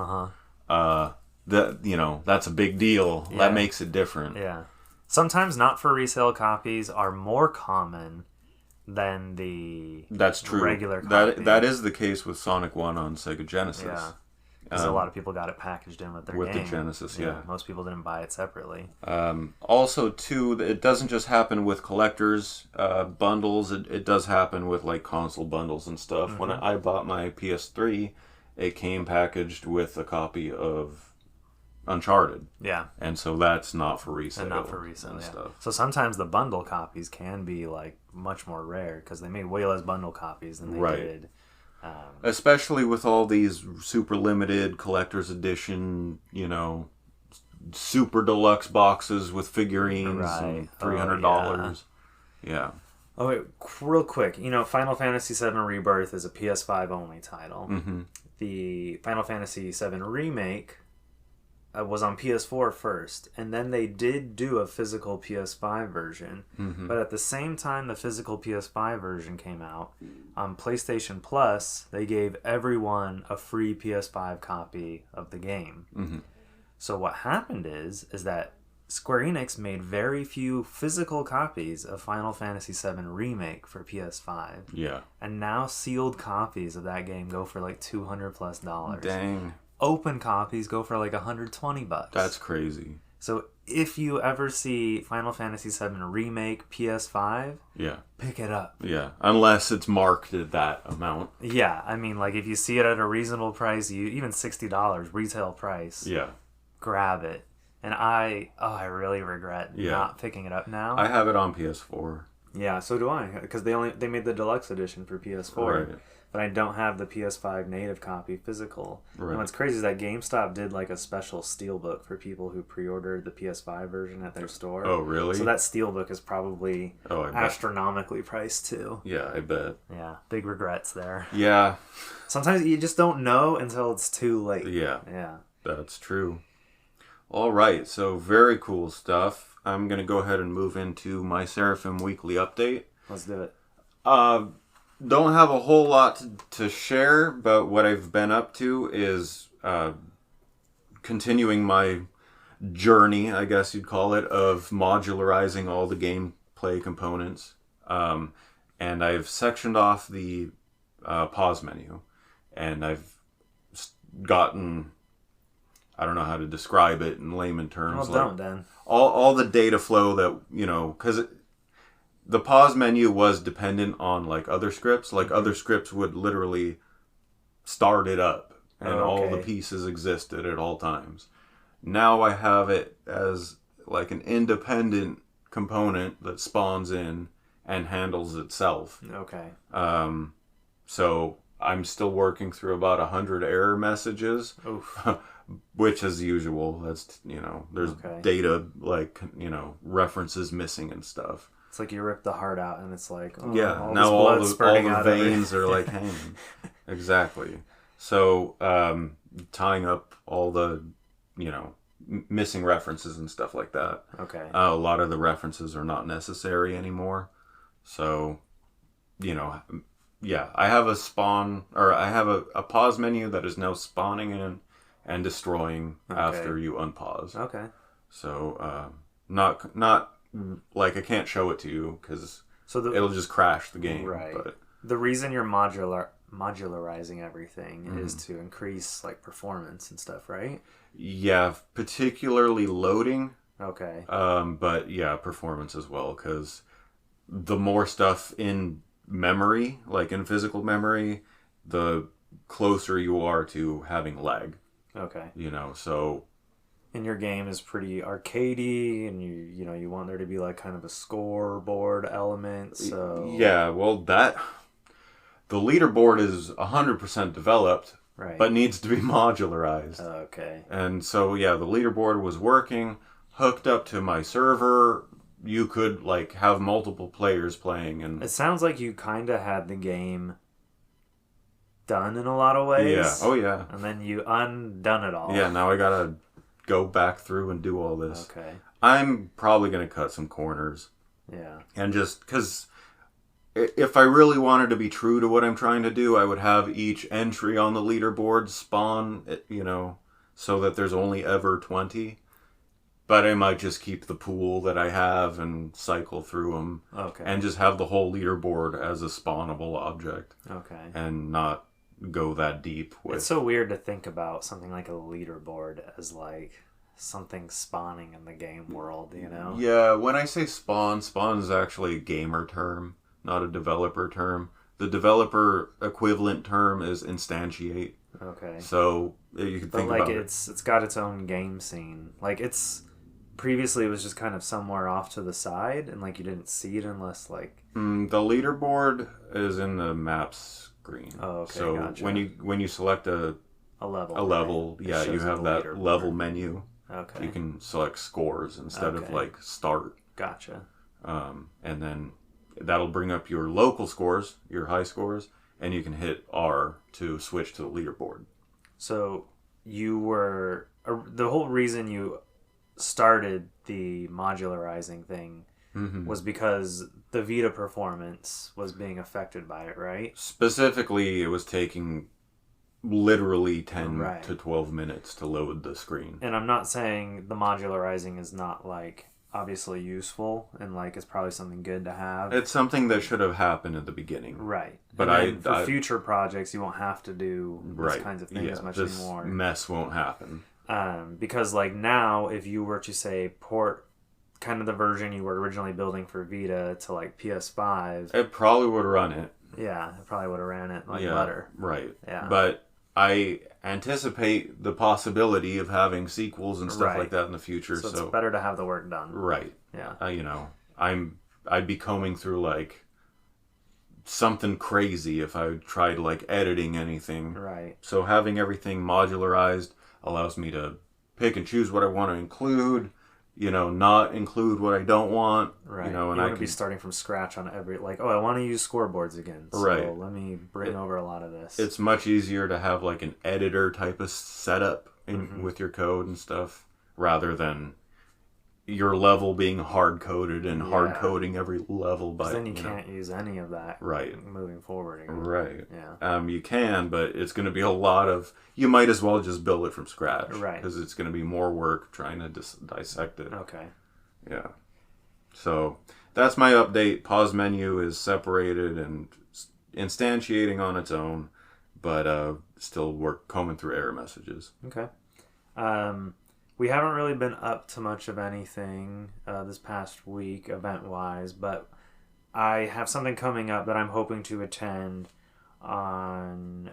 that's a big deal. Yeah. That makes it different. Yeah. Sometimes not for resale copies are more common than the regular copy. That is the case with Sonic 1 on Sega Genesis. Yeah. Because a lot of people got it packaged in with their game. With the Genesis, yeah. Most people didn't buy it separately. Also, too, it doesn't just happen with collectors bundles. It does happen with like console bundles and stuff. When I bought my PS3, it came packaged with a copy of Uncharted. Yeah. And so that's not for resale. And not for resale, and stuff. So sometimes the bundle copies can be like much more rare because they made way less bundle copies than they did. Especially with all these super limited collector's edition, super deluxe boxes with figurines and $300. Yeah. Oh, wait, real quick. Final Fantasy VII Rebirth is a PS5 only title. The Final Fantasy VII Remake was on PS4 first, and then they did do a physical PS5 version. But at the same time the physical PS5 version came out, on PlayStation Plus, they gave everyone a free PS5 copy of the game. So what happened is that Square Enix made very few physical copies of Final Fantasy VII Remake for PS5. Yeah. And now sealed copies of that game go for like $200+. Dang. Open copies go for like $120. That's crazy. So if you ever see Final Fantasy VII Remake PS5, pick it up. Yeah, unless it's marked at that amount. Yeah, I mean, like if you see it at a reasonable price, even $60 retail price, grab it. And I really regret not picking it up now. I have it on PS4. Yeah, so do I, because they made the deluxe edition for PS4, Right. but I don't have the PS5 native copy physical. Right. And what's crazy is that GameStop did like a special steelbook for people who pre-ordered the PS5 version at their store. Oh, really? So that steelbook is probably astronomically priced too. Yeah, I bet. Yeah, big regrets there. Yeah. Sometimes you just don't know until it's too late. Yeah. Yeah. That's true. All right, so very cool stuff. I'm going to go ahead and move into my Seraphim Weekly Update. Let's do it. Don't have a whole lot to share, but what I've been up to is continuing my journey, I guess you'd call it, of modularizing all the gameplay components. And I've sectioned off the pause menu, and I've gotten... I don't know how to describe it in layman terms. Well, don't, Dan. All the data flow that, because the pause menu was dependent on, like, other scripts. Like, other scripts would literally start it up, and all the pieces existed at all times. Now I have it as, like, an independent component that spawns in and handles itself. Okay. So I'm still working through about 100 error messages. Oof. Which, as usual, that's, there's data, like, references missing and stuff. It's like you rip the heart out and it's like, now all the veins are, like, hanging. Exactly. So, tying up all the, missing references and stuff like that. Okay. A lot of the references are not necessary anymore. So, yeah, I have a pause menu that is now spawning in and destroying after you unpause. Okay. So, not like I can't show it to you because it'll just crash the game. Right. But the reason you're modularizing everything is to increase like performance and stuff, right? Yeah, particularly loading. Okay. But yeah, performance as well, because the more stuff in memory, like in physical memory, the closer you are to having lag. Okay. So... And your game is pretty arcadey, and you want there to be like kind of a scoreboard element, so... Yeah, well, the leaderboard is 100% developed, right, but needs to be modularized. Okay. And so, yeah, the leaderboard was working, hooked up to my server. You could, like, have multiple players playing, and... It sounds like you kind of had the game... done in a lot of ways. Yeah. Oh, yeah. And then you undone it all. Yeah, now I gotta go back through and do all this. Okay. I'm probably gonna cut some corners. Yeah. And just, because if I really wanted to be true to what I'm trying to do, I would have each entry on the leaderboard spawn, so that there's only ever 20. But I might just keep the pool that I have and cycle through them. Okay. And just have the whole leaderboard as a spawnable object. Okay. And not go that deep with... It's so weird to think about something like a leaderboard as like something spawning in the game world, Yeah, when I say spawn is actually a gamer term, not a developer term. The developer equivalent term is instantiate. Okay. So you can think about it. It's got its own game scene. Like previously it was just kind of somewhere off to the side, and like you didn't see it unless like... the leaderboard is in the maps screen. Oh, okay, so gotcha. when you select a level, right? Yeah, you have that level menu. Okay. You can select scores instead of like start. Gotcha. And then that'll bring up your local scores, your high scores, and you can hit R to switch to the leaderboard. So the whole reason you started the modularizing thing was because the Vita performance was being affected by it, right? Specifically, it was taking literally 10 to 12 minutes to load the screen. And I'm not saying the modularizing is not, like, obviously useful, and, like, it's probably something good to have. It's something that should have happened at the beginning. Right. But for future projects, you won't have to do these kinds of things much this anymore. Mess won't happen. Because, like, now, if you were to, say, port kind of the version you were originally building for Vita to, like, PS5... It probably would run it. Yeah, it probably would have ran it, like, better. Right. Yeah. But I anticipate the possibility of having sequels and stuff like that in the future. So it's better to have the work done. Right. Yeah. I'm I'd be combing through like something crazy if I tried like editing anything. Right. So having everything modularized allows me to pick and choose what I want to include, not include what I don't want. Right. And I want to be starting from scratch on every, like, I want to use scoreboards again. So right. let me bring over a lot of this. It's much easier to have like an editor type of setup with your code and stuff rather than your level being hard-coded and hard-coding every level. But then you can't use any of that moving forward again. Right. Yeah. You can, but it's going to be a lot of... You might as well just build it from scratch. Right. Because it's going to be more work trying to dissect it. Okay. Yeah. So, that's my update. Pause menu is separated and instantiating on its own, but still combing through error messages. Okay. We haven't really been up to much of anything this past week, event-wise, but I have something coming up that I'm hoping to attend on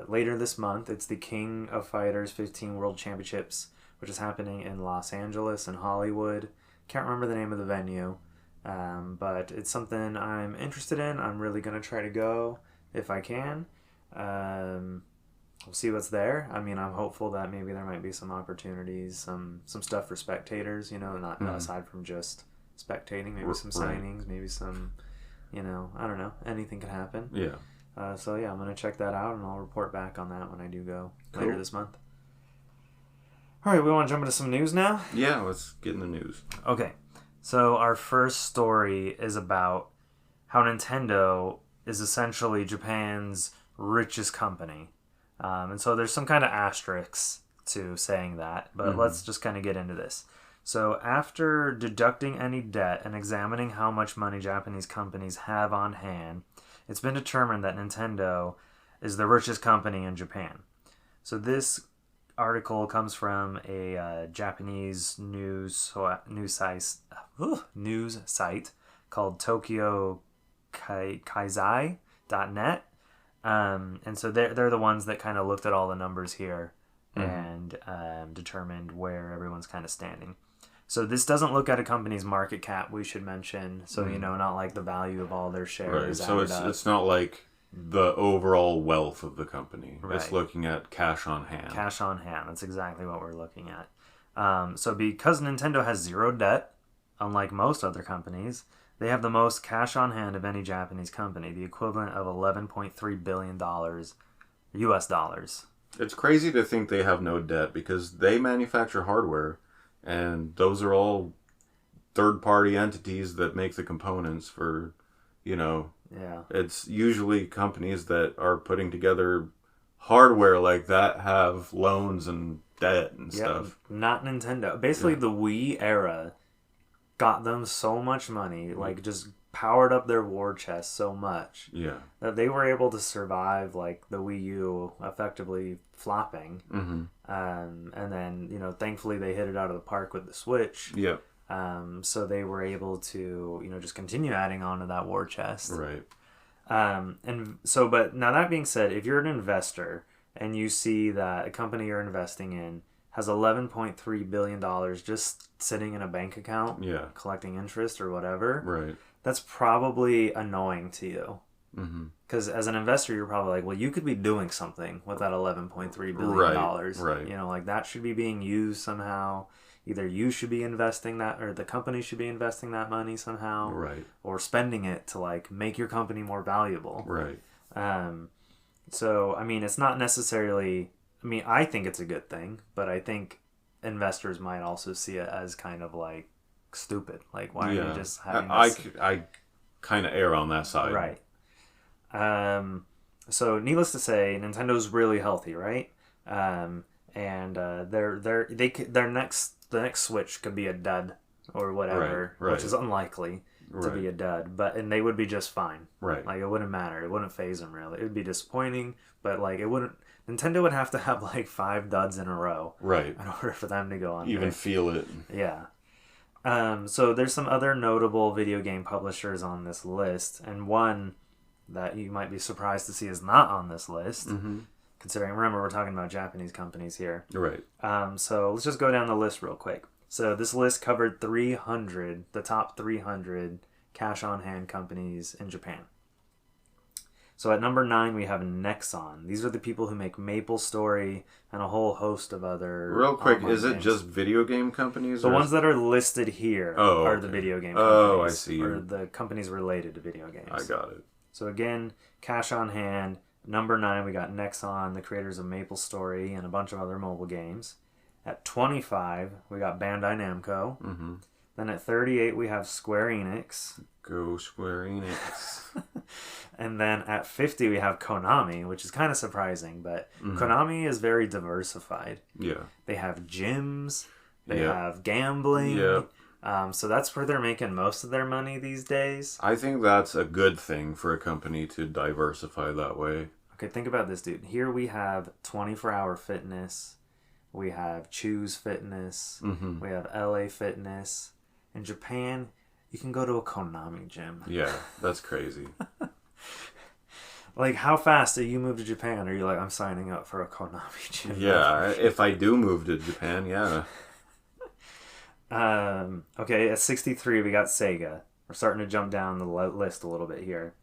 later this month. It's the King of Fighters 15 World Championships, which is happening in Los Angeles and Hollywood. Can't remember the name of the venue, but it's something I'm interested in. I'm really going to try to go if I can. We'll see what's there. I mean, I'm hopeful that maybe there might be some opportunities, some stuff for spectators, not aside from just spectating, maybe some signings, maybe some, I don't know, anything could happen. Yeah. So yeah, I'm going to check that out and I'll report back on that when I do go later this month. All right, we want to jump into some news now? Yeah, let's get in the news. Okay. So our first story is about how Nintendo is essentially Japan's richest company. And so there's some kind of asterisks to saying that, but let's just kind of get into this. So after deducting any debt and examining how much money Japanese companies have on hand, it's been determined that Nintendo is the richest company in Japan. So this article comes from a Japanese news site called Tokyo Kaizai.net. And so they're the ones that kind of looked at all the numbers here and determined where everyone's kind of standing. So this doesn't look at a company's market cap, we should mention. So, not like the value of all their shares. Right. So it's not like the overall wealth of the company. Right. It's looking at cash on hand. Cash on hand. That's exactly what we're looking at. So because Nintendo has zero debt, unlike most other companies, they have the most cash on hand of any Japanese company, the equivalent of $11.3 billion US dollars. It's crazy to think they have no debt because they manufacture hardware, and those are all third-party entities that make the components for, Yeah. It's usually companies that are putting together hardware like that have loans and debt and stuff. Not Nintendo. Basically, the Wii era got them so much money, like just powered up their war chest so much that they were able to survive like the Wii U effectively flopping. And then, thankfully they hit it out of the park with the Switch. So they were able to, just continue adding on to that war chest. Right. But now that being said, if you're an investor and you see that a company you're investing in has $11.3 billion just sitting in a bank account, collecting interest or whatever, right, that's probably annoying to you. Because as an investor, you're probably like, well, you could be doing something with that $11.3 billion. Right. Like that should be being used somehow. Either you should be investing that, or the company should be investing that money somehow, right, or spending it to like make your company more valuable. Right. So, I mean, it's not necessarily... I mean, I think it's a good thing, but I think investors might also see it as kind of like stupid. Like, why are you just having this? I kind of err on that side. Right. So, needless to say, Nintendo's really healthy, right? And the next Switch could be a dud or whatever, right. Which is unlikely to be a dud. And they would be just fine. Right. Like, it wouldn't matter. It wouldn't faze them really. It would be disappointing, but like it wouldn't. Nintendo would have to have like 5 duds in a row, right, in order for them to go on. Even feel it. Yeah. So there's some other notable video game publishers on this list, and one that you might be surprised to see is not on this list. Considering, remember, we're talking about Japanese companies here. Right. So let's just go down the list real quick. So this list covered the top 300 cash-on-hand companies in Japan. So at number 9, we have Nexon. These are the people who make MapleStory and a whole host of other. Real quick, is it games. just video game companies? The ones that are listed here are the video game companies. Oh, I see. Or the companies related to video games. I got it. So again, cash on hand. Number 9, we got Nexon, the creators of MapleStory and a bunch of other mobile games. At 25, we got Bandai Namco. Mm-hmm. Then at 38, we have Square Enix. Go Square Enix. And then at 50, we have Konami, which is kind of surprising, but Konami is very diversified. Yeah. They have gyms, they have gambling. Yeah. So that's where they're making most of their money these days. I think that's a good thing for a company to diversify that way. Okay, think about this, dude. Here we have 24-Hour Fitness. We have Choose Fitness. Mm-hmm. We have LA Fitness. In Japan, you can go to a Konami gym. Yeah, that's crazy. Like, how fast do you move to Japan? Are you like, I'm signing up for a Konami gym? Yeah, if I do move to Japan, yeah. Okay, at 63, we got Sega. We're starting to jump down the list a little bit here.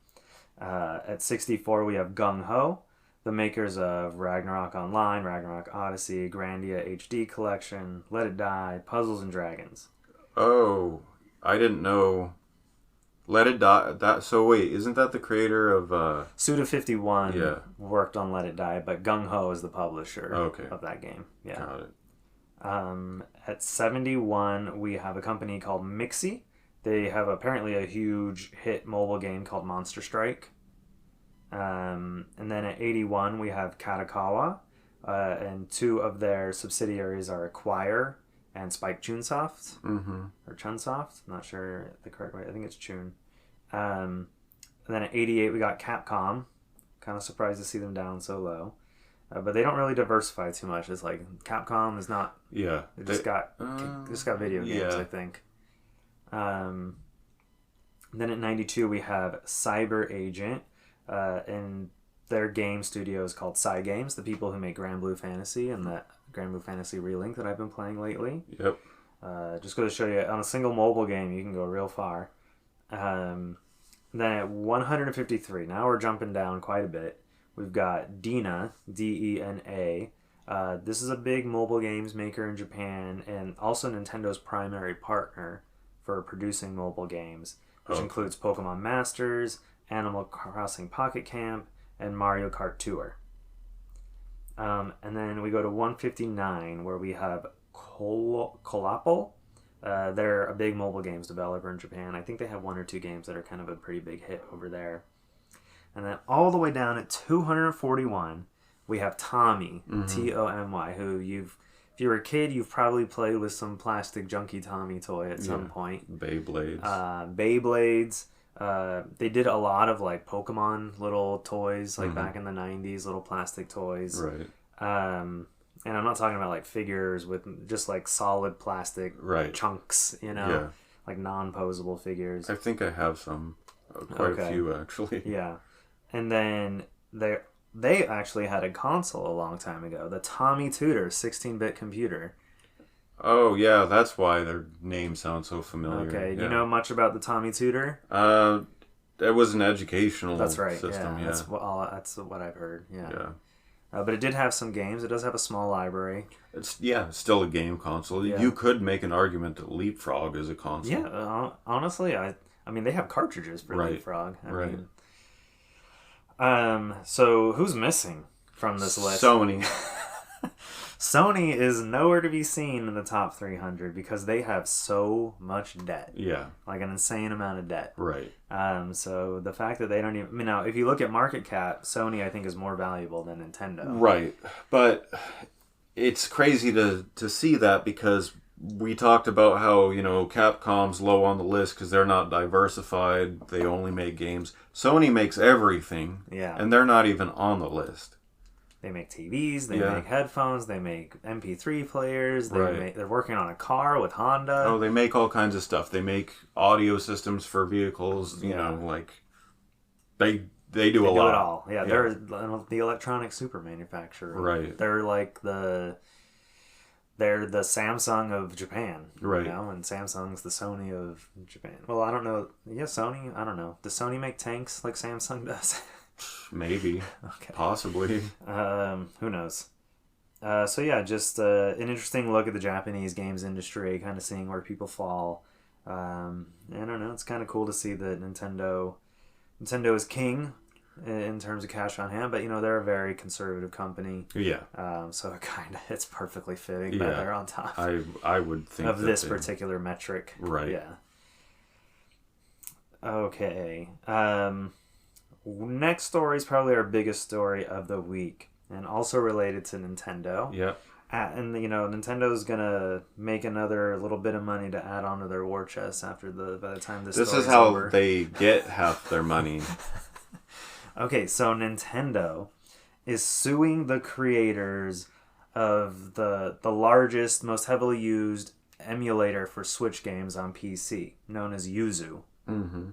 At 64, we have Gung Ho, the makers of Ragnarok Online, Ragnarok Odyssey, Grandia HD Collection, Let It Die, Puzzles and Dragons. Oh, I didn't know. Let It Die. So wait, isn't that the creator of Suda51 worked on Let It Die, but Gung Ho is the publisher of that game. Yeah. Got it. At 71, we have a company called Mixi. They have apparently a huge hit mobile game called Monster Strike. And then at 81, we have Katakawa. And 2 of their subsidiaries are Acquire and Spike Chunsoft. Mm-hmm. Or Chunsoft. I'm not sure the correct way. I think it's Chun. And then at 88, we got Capcom. Kind of surprised to see them down so low. But they don't really diversify too much. It's like Capcom is not. Yeah. They just got video games, I think. Then at 92, we have Cyber Agent. And their game studio is called Cygames, the people who make Grand Blue Fantasy and the Grand Blue Fantasy Relink that I've been playing lately. Yep. Just going to show you, on a single mobile game, you can go real far. Then at 153, now we're jumping down quite a bit. We've got Dena, D-E-N-A. This is a big mobile games maker in Japan and also Nintendo's primary partner for producing mobile games, which includes Pokemon Masters, Animal Crossing Pocket Camp, and Mario Kart Tour. And then we go to 159, where we have Kolapel. They're a big mobile games developer in Japan. I think they have 1 or 2 games that are kind of a pretty big hit over there. And then all the way down at 241, we have Tommy, T-O-M-Y, who if you were a kid, you've probably played with some plastic junky Tommy toy at some point. Beyblades. Beyblades. They did a lot of like Pokemon little toys, like back in the 90s, little plastic toys. Right. And I'm not talking about like figures with just like solid plastic chunks, like non-posable figures. I think I have some, quite a few actually. Yeah. And then they actually had a console a long time ago, the Tommy Tutor 16-bit computer. Oh, yeah, that's why their name sounds so familiar. Okay, you know much about the Tommy Tutor? It was an educational system, yeah. That's what I've heard, yeah. But it did have some games. It does have a small library. It's still a game console. Yeah. You could make an argument that Leapfrog is a console. Yeah, honestly, I mean, they have cartridges for Leapfrog. I mean, so who's missing from this list? Sony. Sony is nowhere to be seen in the top 300 because they have so much debt. Yeah. Like an insane amount of debt. Right. So the fact that they don't even... I mean, now, if you look at market cap, Sony, I think, is more valuable than Nintendo. Right. But it's crazy to see that because we talked about how, Capcom's low on the list because they're not diversified. They only make games. Sony makes everything. Yeah. And they're not even on the list. They make TVs, they make headphones, they make MP3 players, they're working on a car with Honda. Oh, they make all kinds of stuff. They make audio systems for vehicles, they do a lot. They do it all. Yeah, they're the electronic super manufacturer. Right. They're like they're the Samsung of Japan, right? And Samsung's the Sony of Japan. Well, I don't know. Yeah, Sony. I don't know. Does Sony make tanks like Samsung does? Maybe. Okay. Possibly. Who knows? So yeah, just an interesting look at the Japanese games industry, kind of seeing where people fall. I don't know. It's kind of cool to see that Nintendo is king in terms of cash on hand, but they're a very conservative company. Yeah. So it's perfectly fitting that they're on top. I would think of this particular metric. Right. Yeah. Okay. Next story is probably our biggest story of the week, and also related to Nintendo. Yep. And Nintendo's gonna make another little bit of money to add on to their war chest by the time this is how over. They get half their money. Okay, so Nintendo is suing the creators of the largest, most heavily used emulator for Switch games on PC, known as Yuzu. Mm-hmm.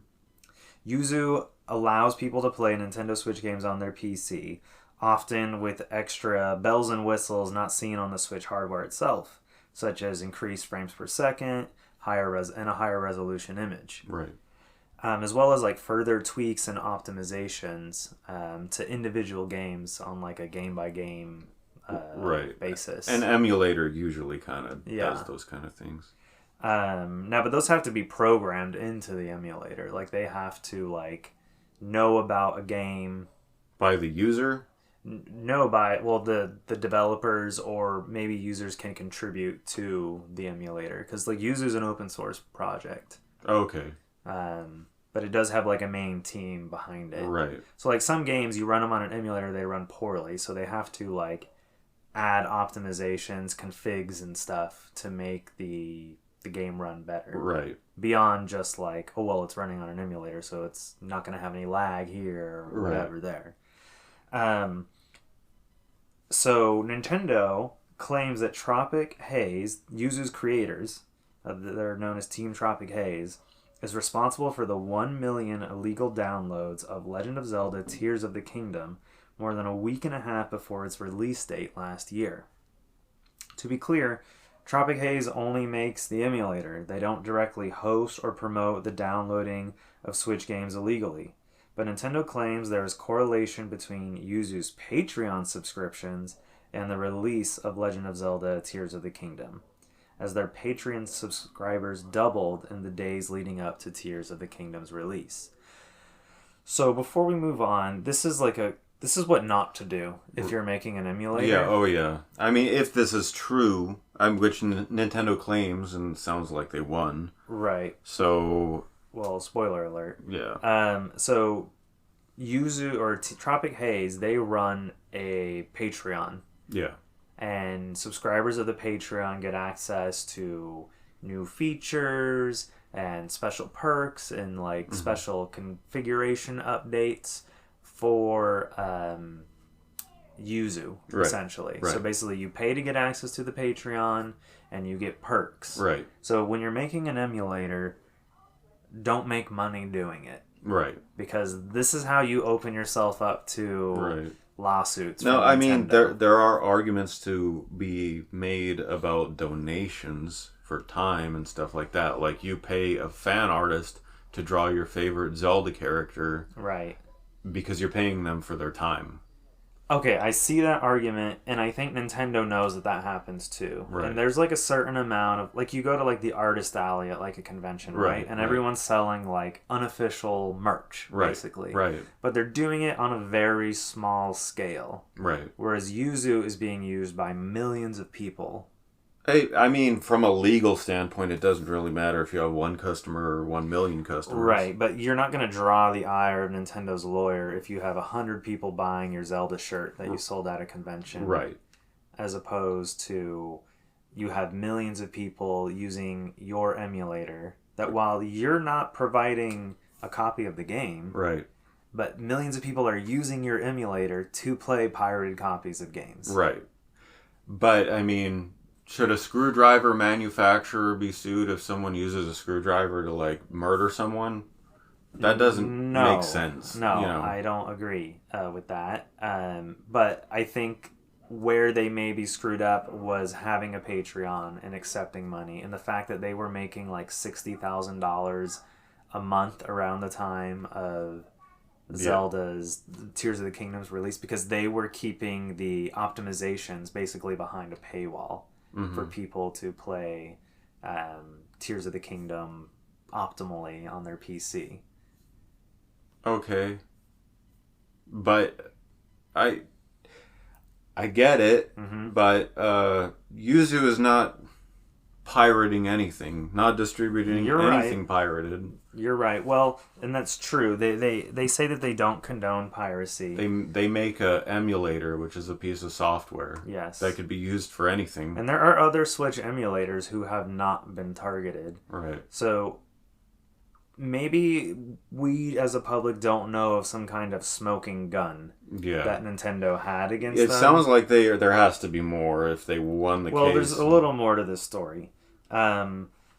Yuzu allows people to play Nintendo Switch games on their PC, often with extra bells and whistles not seen on the Switch hardware itself, such as increased frames per second, and a higher resolution image. Right. As well as further tweaks and optimizations to individual games on a game-by-game basis. An emulator usually kind of does those kind of things. But those have to be programmed into the emulator. They have to know about a game by the user. The developers, or maybe users can contribute to the emulator, because Yuzu's an open source project. Okay. But it does have a main team behind it. Right. So some games, you run them on an emulator, they run poorly, so they have to add optimizations, configs and stuff to make the game run better. Right. Beyond just it's running on an emulator, so it's not going to have any lag here or whatever there. So Nintendo claims that Tropic Haze, Yuzu's creators, they're known as Team Tropic Haze, is responsible for the 1 million illegal downloads of Legend of Zelda Tears of the Kingdom more than a week and a half before its release date last year. To be clear, Tropic Haze only makes the emulator. They don't directly host or promote the downloading of Switch games illegally. But Nintendo claims there is correlation between Yuzu's Patreon subscriptions and the release of Legend of Zelda Tears of the Kingdom, as their Patreon subscribers doubled in the days leading up to Tears of the Kingdom's release. So before we move on, this is what not to do if you're making an emulator. Yeah, oh yeah. I mean, if this is true, which Nintendo claims, and sounds like they won. Right. So... Well, spoiler alert. Yeah. So Yuzu, or Tropic Haze, they run a Patreon. Yeah. And subscribers of the Patreon get access to new features and special perks and special configuration updates for Yuzu, essentially. Right. So basically you pay to get access to the Patreon and you get perks. Right. So when you're making an emulator, don't make money doing it. Right. Because this is how you open yourself up to lawsuits. No, I mean, there are arguments to be made about donations for time and stuff like that. You pay a fan artist to draw your favorite Zelda character. Right. Because you're paying them for their time. Okay, I see that argument, and I think Nintendo knows that happens too. Right. And there's a certain amount of you go to the artist alley at a convention, right? And everyone's selling unofficial merch, basically. Right. But they're doing it on a very small scale. Right. Whereas Yuzu is being used by millions of people. I mean, from a legal standpoint, it doesn't really matter if you have one customer or 1 million customers. Right, but you're not going to draw the ire of Nintendo's lawyer if you have 100 people buying your Zelda shirt that you sold at a convention. Right. As opposed to you have millions of people using your emulator that while you're not providing a copy of the game... Right. But millions of people are using your emulator to play pirated copies of games. Right. But, I mean... Should a screwdriver manufacturer be sued if someone uses a screwdriver to murder someone? That doesn't make sense. No, I don't agree with that. But I think where they maybe screwed up was having a Patreon and accepting money, and the fact that they were making like $60,000 a month around the time of Zelda's Tears of the Kingdom's release, because they were keeping the optimizations basically behind a paywall for people to play Tears of the Kingdom optimally on their PC. Okay. But I get it, but Yuzu is not pirating anything, not distributing anything pirated. You're right. Well, and that's true. They say that they don't condone piracy. They make a emulator, which is a piece of software. Yes. That could be used for anything. And there are other Switch emulators who have not been targeted. Right. So maybe we as a public don't know of some kind of smoking gun that Nintendo had against them. It sounds like there has to be more if they won the case. Well, there's a little more to this story.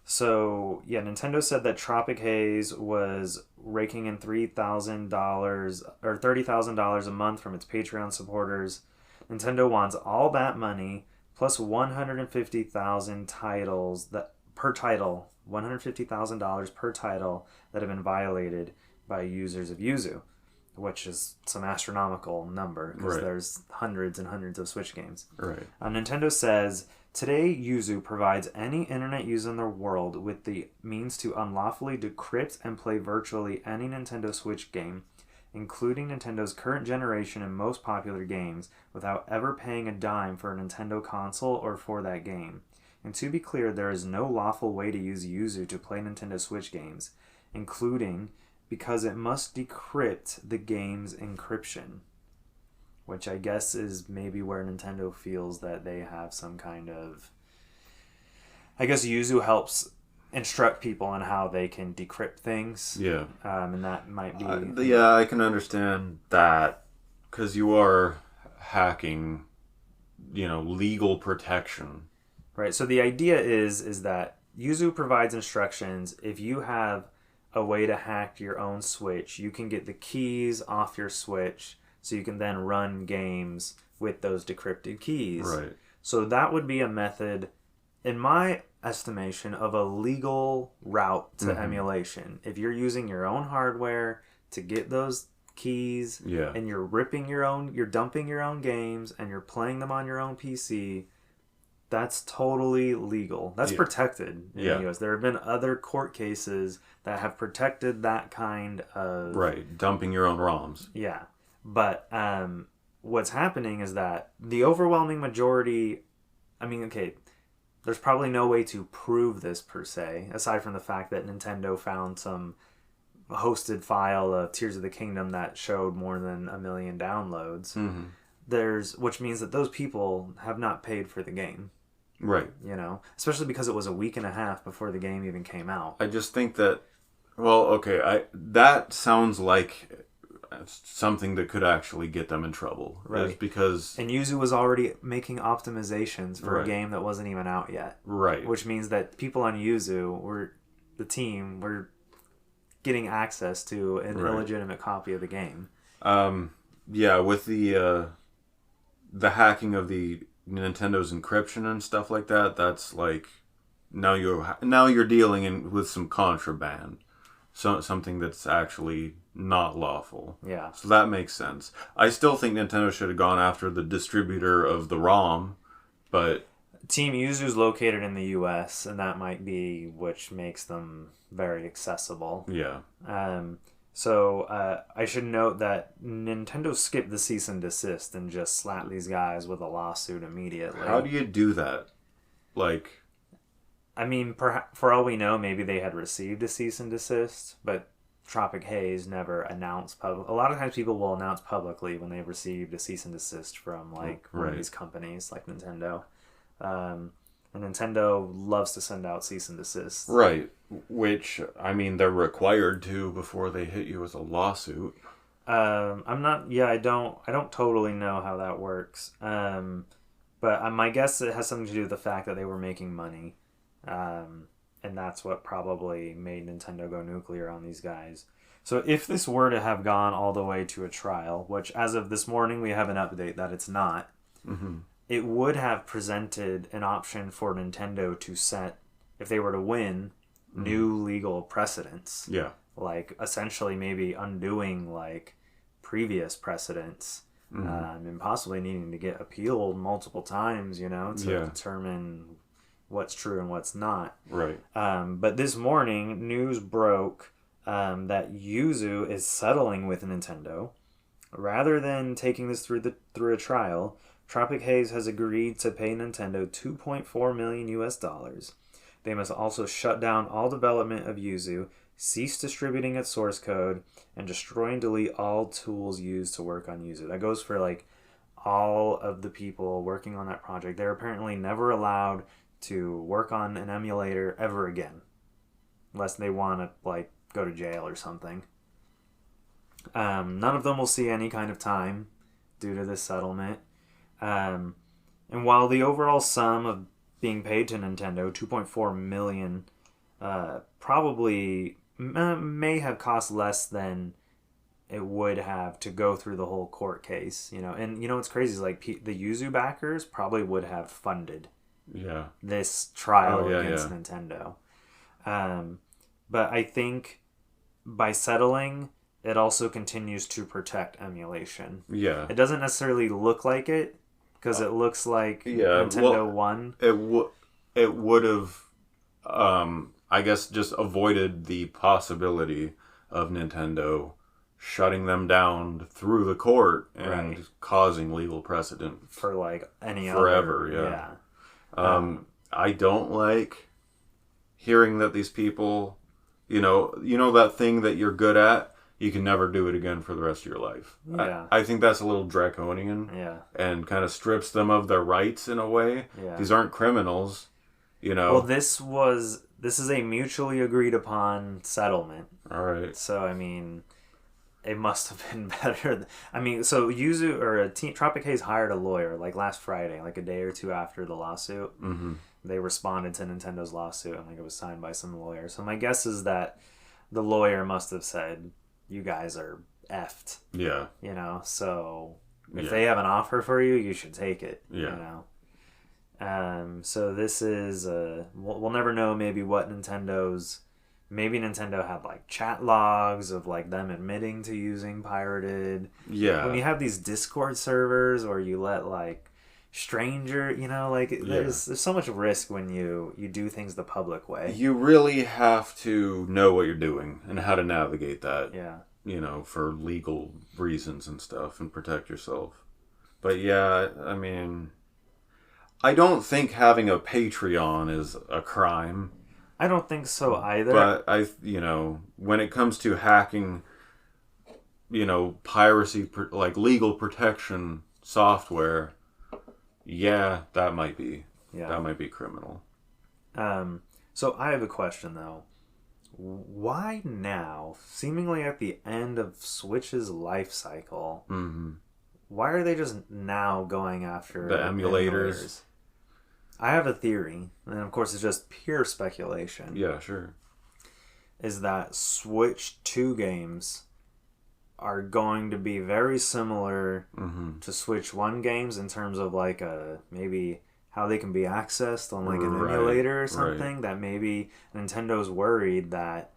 So, Nintendo said that Tropic Haze was raking in $3,000 or $30,000 a month from its Patreon supporters. Nintendo wants all that money plus 150,000 titles per title, $150,000 per title that have been violated by users of Yuzu, which is some astronomical number because there's hundreds and hundreds of Switch games. Right. Nintendo says, today Yuzu provides any internet user in the world with the means to unlawfully decrypt and play virtually any Nintendo Switch game, including Nintendo's current generation and most popular games, without ever paying a dime for a Nintendo console or for that game. And to be clear, there is no lawful way to use Yuzu to play Nintendo Switch games, including because it must decrypt the game's encryption. Which I guess is maybe where Nintendo feels that they have some kind of... I guess Yuzu helps instruct people on how they can decrypt things. Yeah. And that might be... I can understand that. Because you are hacking, legal protection. Right, so the idea is that Yuzu provides instructions. If you have a way to hack your own Switch, you can get the keys off your Switch, so you can then run games with those decrypted keys. Right. So that would be a method, in my estimation, of a legal route to emulation. If you're using your own hardware to get those keys, and you're dumping your own games, and you're playing them on your own PC, that's totally legal. That's protected in the US. There have been other court cases that have protected that kind of... Right, dumping your own ROMs. Yeah. But what's happening is that the overwhelming majority... there's probably no way to prove this per se, aside from the fact that Nintendo found some hosted file of Tears of the Kingdom that showed more than 1 million downloads. Which means that those people have not paid for the game. Right. Especially because it was a week and a half before the game even came out. I just think that... Well, okay, that sounds like something that could actually get them in trouble. Right. Because... And Yuzu was already making optimizations for a game that wasn't even out yet. Right. Which means that people on Yuzu, were getting access to an illegitimate copy of the game. With the hacking of the Nintendo's encryption and stuff like that, that's like now you're dealing with some contraband, something that's actually not lawful. Yeah. So that makes sense. I still think Nintendo should have gone after the distributor of the ROM, but Team Yuzu is located in the U.S., and that might be which makes them very accessible. Yeah. So I should note that Nintendo skipped the cease and desist and just slapped these guys with a lawsuit immediately. How do you do that? For all we know, maybe they had received a cease and desist, but Tropic Haze never announced public. A lot of times people will announce publicly when they've received a cease and desist from one of these companies like Nintendo. And Nintendo loves to send out cease and desist. Right. Which, they're required to before they hit you with a lawsuit. I don't totally know how that works. But my guess it has something to do with the fact that they were making money. And that's what probably made Nintendo go nuclear on these guys. So if this were to have gone all the way to a trial, which as of this morning we have an update that it's not, it would have presented an option for Nintendo to set, if they were to win, new legal precedents. Yeah. Like, essentially maybe undoing, like, previous precedents. And possibly needing to get appealed multiple times, you know, to determine what's true and what's not. Right. But this morning, news broke that Yuzu is settling with Nintendo. Rather than taking this through a trial, Tropic Haze has agreed to pay Nintendo $2.4 million US. They must also shut down all development of Yuzu, cease distributing its source code, and destroy and delete all tools used to work on Yuzu. That goes for like all of the people working on that project. They're apparently never allowed to work on an emulator ever again, unless they want to like go to jail or something. None of them will see any kind of time due to this settlement. And while the overall sum of being paid to Nintendo, $2.4 million, probably may have cost less than it would have to go through the whole court case, you know. And you know what's crazy is like the Yuzu backers probably would have funded this trial against Nintendo. But I think by settling, it also continues to protect emulation. Yeah. It doesn't necessarily look like it, because it looks like Nintendo won. It would have, I guess, just avoided the possibility of Nintendo shutting them down through the court and causing legal precedent for like any forever. I don't like hearing that these people, you know that thing that you're good at, you can never do it again for the rest of your life. Yeah. I think that's a little draconian. Yeah. And kind of strips them of their rights in a way. Yeah. These aren't criminals, you know. Well, this is a mutually agreed upon settlement. All right. So, I mean, it must have been better. I mean, so Yuzu or Tropic Haze hired a lawyer like last Friday, like a day or two after the lawsuit. Mm-hmm. They responded to Nintendo's lawsuit and like it was signed by some lawyer. So my guess is that the lawyer must have said, you guys are effed. Yeah. You know, so if they have an offer for you, you should take it. Yeah. You know? So this is, we'll never know maybe what maybe Nintendo had like chat logs of like them admitting to using pirated. Yeah. When you have these Discord servers or you let like stranger, you know, like there's so much risk when you do things the public way. You really have to know what you're doing and how to navigate that. Yeah. You know, for legal reasons and stuff and protect yourself. But yeah, I mean, I don't think having a Patreon is a crime. I don't think so either. But when it comes to hacking, piracy, like legal protection software, that might be criminal. So I have a question though. Why now, seemingly at the end of Switch's life cycle, why are they just now going after the emulators? I have a theory, and of course it's just pure speculation. Yeah, sure. Is that Switch 2 games are going to be very similar to Switch 1 games in terms of like maybe how they can be accessed on like an emulator or something, that maybe Nintendo's worried that,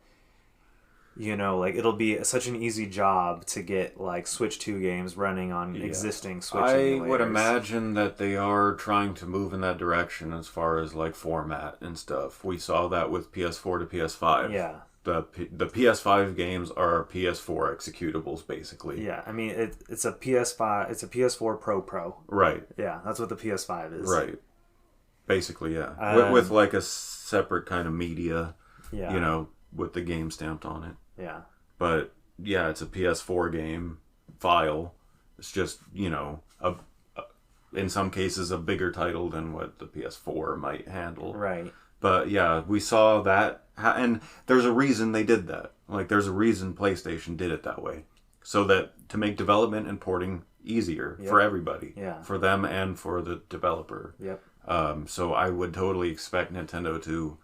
like it'll be such an easy job to get like Switch 2 games running on existing Switch emulators. I would imagine that they are trying to move in that direction as far as like format and stuff. We saw that with PS4 to PS5. Yeah. The PS5 games are PS4 executables, basically. Yeah, I mean it's a PS5. It's a PS4 Pro. Right. Yeah, that's what the PS5 is. Right. Basically, yeah. With like a separate kind of media. Yeah. With the game stamped on it. Yeah. But yeah, it's a PS4 game file. It's just in some cases a bigger title than what the PS4 might handle. Right. But yeah, we saw that, and there's a reason they did that. Like, there's a reason PlayStation did it that way. So that, to make development and porting easier for everybody. Yeah. For them and for the developer. Yep. So I would totally expect Nintendo to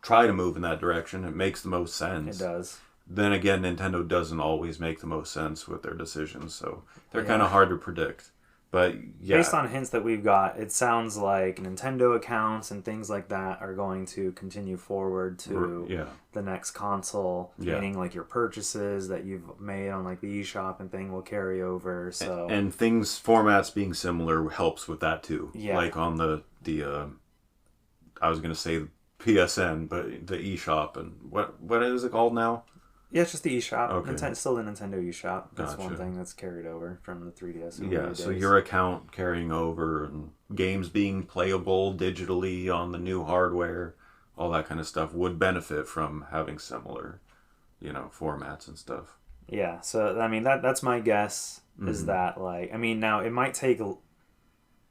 try to move in that direction. It makes the most sense. It does. Then again, Nintendo doesn't always make the most sense with their decisions, so they're kind of hard to predict. But yeah, based on hints that we've got, it sounds like Nintendo accounts and things like that are going to continue forward to the next console. Meaning like your purchases that you've made on like the eShop and thing will carry over. So and things formats being similar helps with that too. Yeah. Like on the I was gonna say PSN, but the eShop and what is it called now? Yeah, it's just the eShop. Okay. Still the Nintendo eShop. That's Gotcha. one thing that's carried over from the 3DS. Yeah, so your account carrying over and games being playable digitally on the new hardware, all that kind of stuff would benefit from having similar, formats and stuff. Yeah, so I mean that's my guess is that like now it might take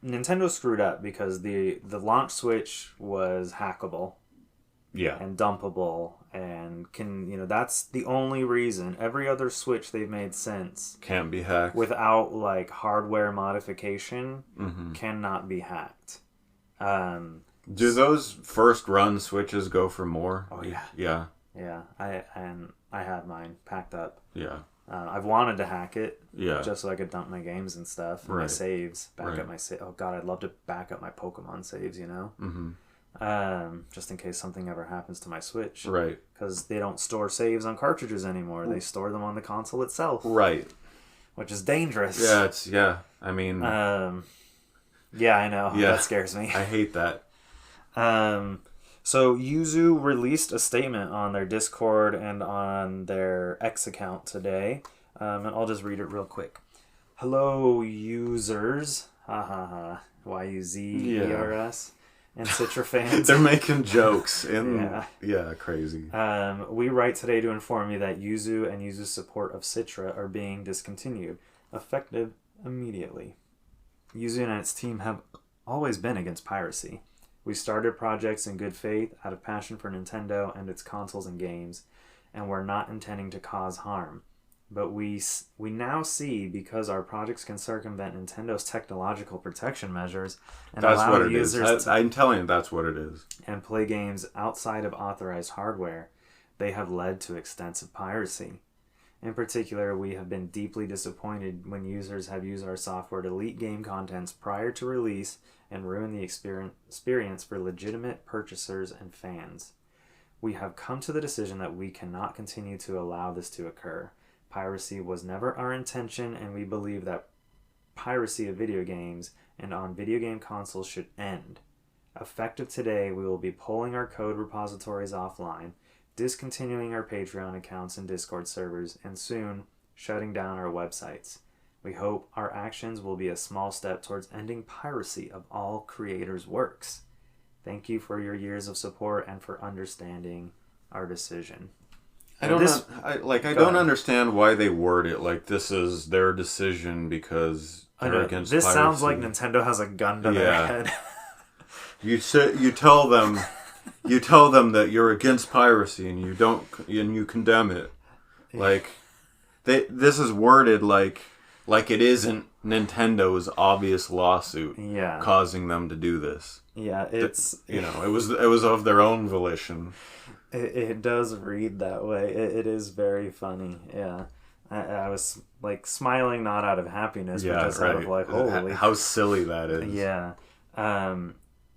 Nintendo screwed up because the launch Switch was hackable. Yeah. And dumpable and that's the only reason. Every other Switch they've made since can't be hacked without like hardware modification cannot be hacked. Do those first run Switches go for more? Oh yeah. Yeah. Yeah. I have mine packed up. Yeah. I've wanted to hack it. Yeah. Just so I could dump my games and stuff. And my saves. Back up my oh god, I'd love to back up my Pokemon saves, Mm-hmm. Just in case something ever happens to my Switch. Right. Because they don't store saves on cartridges anymore. They store them on the console itself. Right. Which is dangerous. Yeah, I mean... yeah, I know. Yeah. That scares me. I hate that. So Yuzu released a statement on their Discord and on their X account today. And I'll just read it real quick. Hello, users. Ha ha ha. Y-U-Z-E-R-S. And Citra fans. They're making jokes. Crazy. We write today to inform you that Yuzu and Yuzu's support of Citra are being discontinued, effective immediately. Yuzu and its team have always been against piracy. We started projects in good faith, out of passion for Nintendo and its consoles and games, and we're not intending to cause harm. But we now see, because our projects can circumvent Nintendo's technological protection measures and allow users I'm telling you, that's what it is. And play games outside of authorized hardware, they have led to extensive piracy. In particular, we have been deeply disappointed when users have used our software to leak game contents prior to release and ruin the experience for legitimate purchasers and fans. We have come to the decision that we cannot continue to allow this to occur. Piracy was never our intention, and we believe that piracy of video games and on video game consoles should end. Effective today, we will be pulling our code repositories offline, discontinuing our Patreon accounts and Discord servers, and soon shutting down our websites. We hope our actions will be a small step towards ending piracy of all creators' works. Thank you for your years of support and for understanding our decision. I don't understand why they word it like this is their decision because they're against this piracy. Sounds like Nintendo has a gun to their head. You tell them that you're against piracy and you condemn it. Like this is worded like it isn't Nintendo's obvious lawsuit causing them to do this. Yeah, it's it was of their own volition. It does read that way. It is very funny. Yeah, I was like smiling not out of happiness, but just out of like, holy, how silly that is. Yeah.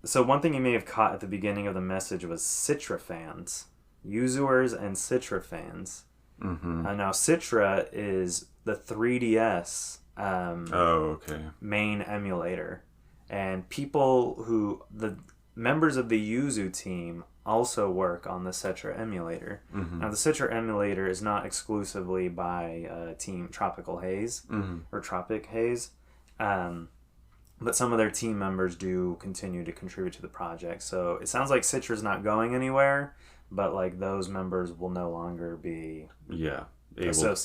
So one thing you may have caught at the beginning of the message was Citra fans, Yuzuers and Citra fans. Mm-hmm. Now Citra is the 3DS main emulator, and the members of the Yuzu team also work on the Citra emulator. Mm-hmm. Now the Citra emulator is not exclusively by Team Tropical Haze or Tropic Haze, but some of their team members do continue to contribute to the project. So it sounds like Citra's not going anywhere, but like those members will no longer be able to.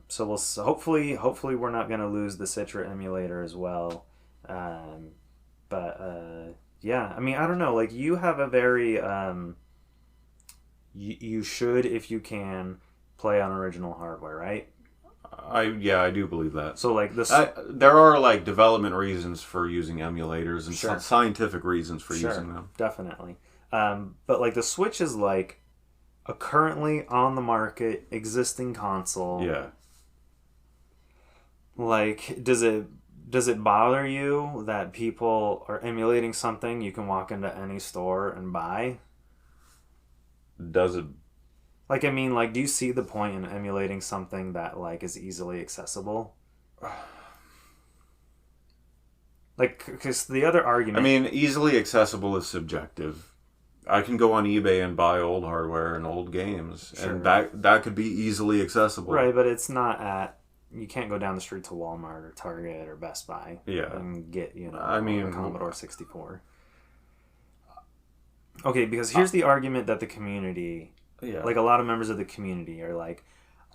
So we'll hopefully we're not going to lose the Citra emulator as well. Yeah, I mean, I don't know. Like, you have a very you should, if you can, play on original hardware, right? I do believe that. So like this, there are like development reasons for using emulators and scientific reasons for using them. Definitely. But like the Switch is like a currently on the market existing console. Yeah. Like, does it bother you that people are emulating something you can walk into any store and buy? Does it? Like, I mean, like, do you see the point in emulating something that, like, is easily accessible? Like, because the other argument... I mean, easily accessible is subjective. I can go on eBay and buy old hardware and old games, sure. And that could be easily accessible. Right, but it's not at... You can't go down the street to Walmart or Target or Best Buy and get, a Commodore 64. Okay, because here's the argument that the community... Yeah. Like, a lot of members of the community are like,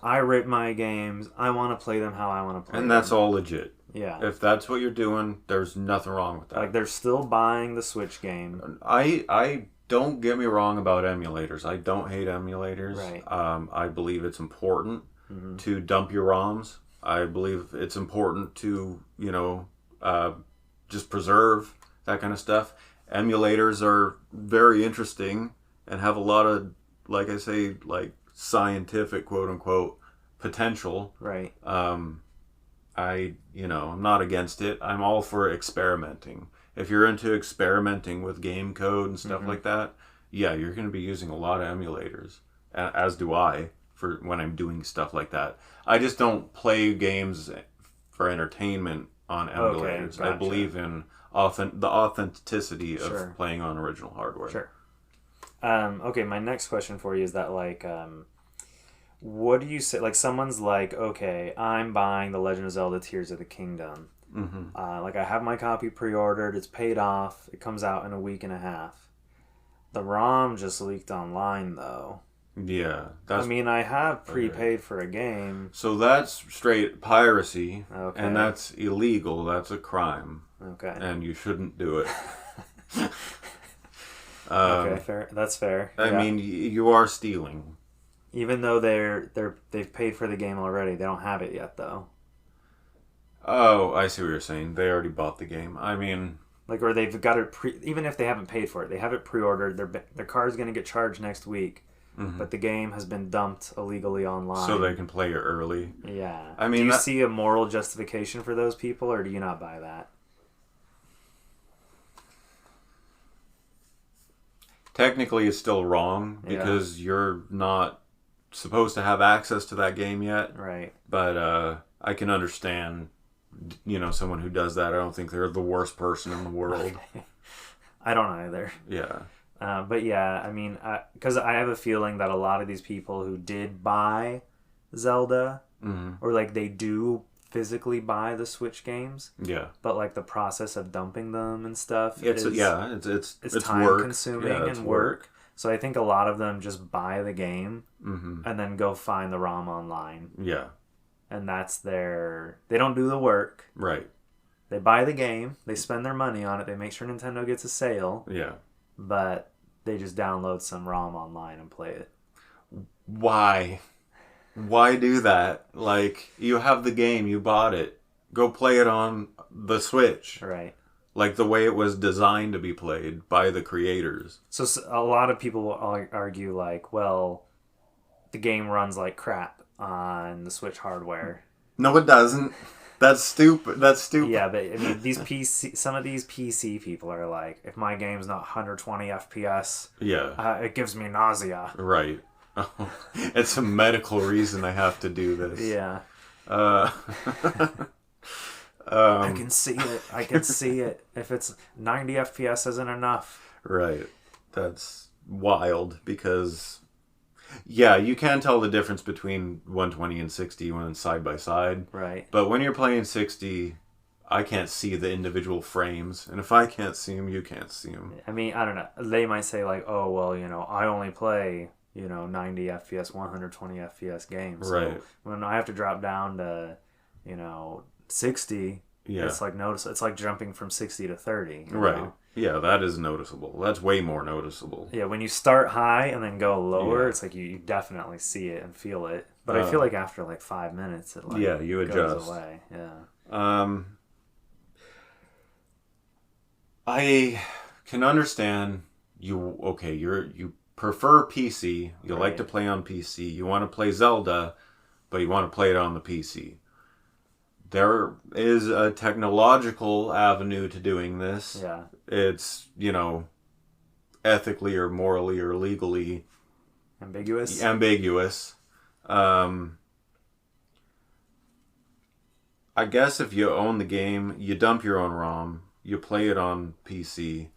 I rip my games, I want to play them how I want to play them. And that's all legit. Yeah. If that's what you're doing, there's nothing wrong with that. Like, they're still buying the Switch game. I don't get me wrong about emulators. I don't hate emulators. Right. I believe it's important to dump your ROMs. I believe it's important to, just preserve that kind of stuff. Emulators are very interesting and have a lot of, like I say, like scientific, quote unquote, potential. Right. I'm not against it. I'm all for experimenting. If you're into experimenting with game code and stuff like that, yeah, you're going to be using a lot of emulators, as do I, for when I'm doing stuff like that. I just don't play games for entertainment on emulators. Okay, gotcha. I believe in the authenticity of playing on original hardware. Sure. Okay, my next question for you is that, like, what do you say? Like, someone's like, okay, I'm buying The Legend of Zelda Tears of the Kingdom. Like, I have my copy pre-ordered. It's paid off. It comes out in a week and a half. The ROM just leaked online, though. Yeah. I have prepaid for a game. So that's straight piracy. Okay. And that's illegal. That's a crime. Okay. And you shouldn't do it. Okay, fair. That's fair. I mean, you are stealing. Even though they've paid for the game already, they don't have it yet, though. Oh, I see what you're saying. They already bought the game. I mean, like, or they've got it even if they haven't paid for it, they have it pre-ordered. Their card's going to get charged next week, but the game has been dumped illegally online, so they can play it early. Yeah. I mean, do you see a moral justification for those people, or do you not buy that? Technically, it's still wrong because you're not supposed to have access to that game yet. Right. But I can understand, someone who does that. I don't think they're the worst person in the world. I don't either. Yeah. But yeah, I mean, because I have a feeling that a lot of these people who did buy Zelda, or like they do physically buy the Switch games. Yeah. But like the process of dumping them and stuff it's time work. Consuming and work. So I think a lot of them just buy the game and then go find the ROM online. Yeah. And that's they don't do the work. Right. They buy the game, they spend their money on it, they make sure Nintendo gets a sale. Yeah. But they just download some ROM online and play it. Why? Why do that? Like, you have the game, you bought it. Go play it on the Switch. Right. Like the way it was designed to be played by the creators. So a lot of people will argue, like, well, the game runs like crap on the Switch hardware. No, it doesn't. That's stupid. Yeah, but I mean, some of these PC people are like, if my game's not 120 FPS, it gives me nausea. Right. It's a medical reason I have to do this. Yeah. I can see it. I can see it. If it's 90 FPS isn't enough. Right. That's wild because, yeah, you can tell the difference between 120 and 60 when it's side by side. Right. But when you're playing 60, I can't see the individual frames. And if I can't see them, you can't see them. I mean, I don't know. They might say like, oh, well, I only play 90 FPS, 120 FPS games. Right. So when I have to drop down to, 60, it's like it's like jumping from 60 to 30. Right. Yeah, that is noticeable. That's way more noticeable. Yeah, when you start high and then go lower, it's like you definitely see it and feel it. But I feel like after like 5 minutes, it you goes away. Yeah. I can understand you prefer PC. You like to play on PC. You want to play Zelda, but you want to play it on the PC. there is a technological avenue to doing this. Yeah. It's, ethically or morally or legally ambiguous. I guess if you own the game, you dump your own ROM, you play it on PC,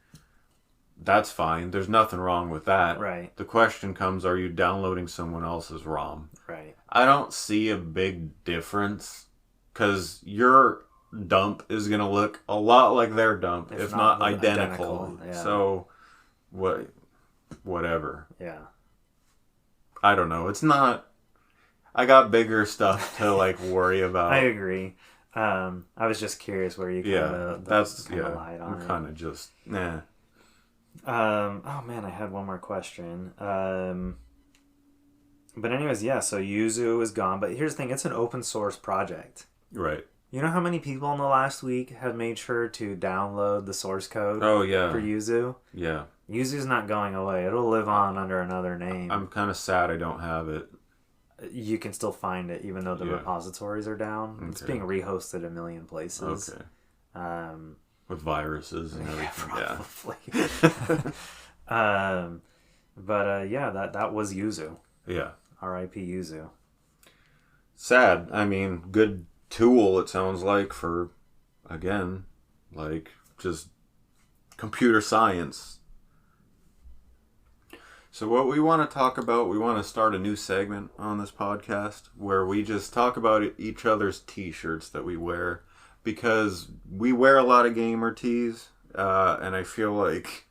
that's fine. There's nothing wrong with that. Right. The question comes, are you downloading someone else's ROM? Right. I don't see a big difference, because your dump is going to look a lot like their dump, if not identical. Yeah. So, whatever. Yeah. I don't know. It's not... I got bigger stuff to worry about. I agree. I was just curious where you lied on it. Kind of just nah. Oh man, I had one more question. But anyways, so Yuzu is gone. But here's the thing: it's an open source project. Right. You know how many people in the last week have made sure to download the source code? Oh yeah. For Yuzu. Yeah. Yuzu's not going away. It'll live on under another name. I'm kind of sad I don't have it. You can still find it even though the repositories are down. Okay. It's being rehosted a million places. Okay. With viruses and everything. Probably. That was Yuzu. Yeah. R.I.P. Yuzu. Sad. I mean, good tool, it sounds like, for, again, just computer science. So what we want to talk about, we want to start a new segment on this podcast where we just talk about each other's t-shirts that we wear, because we wear a lot of gamer tees, and I feel like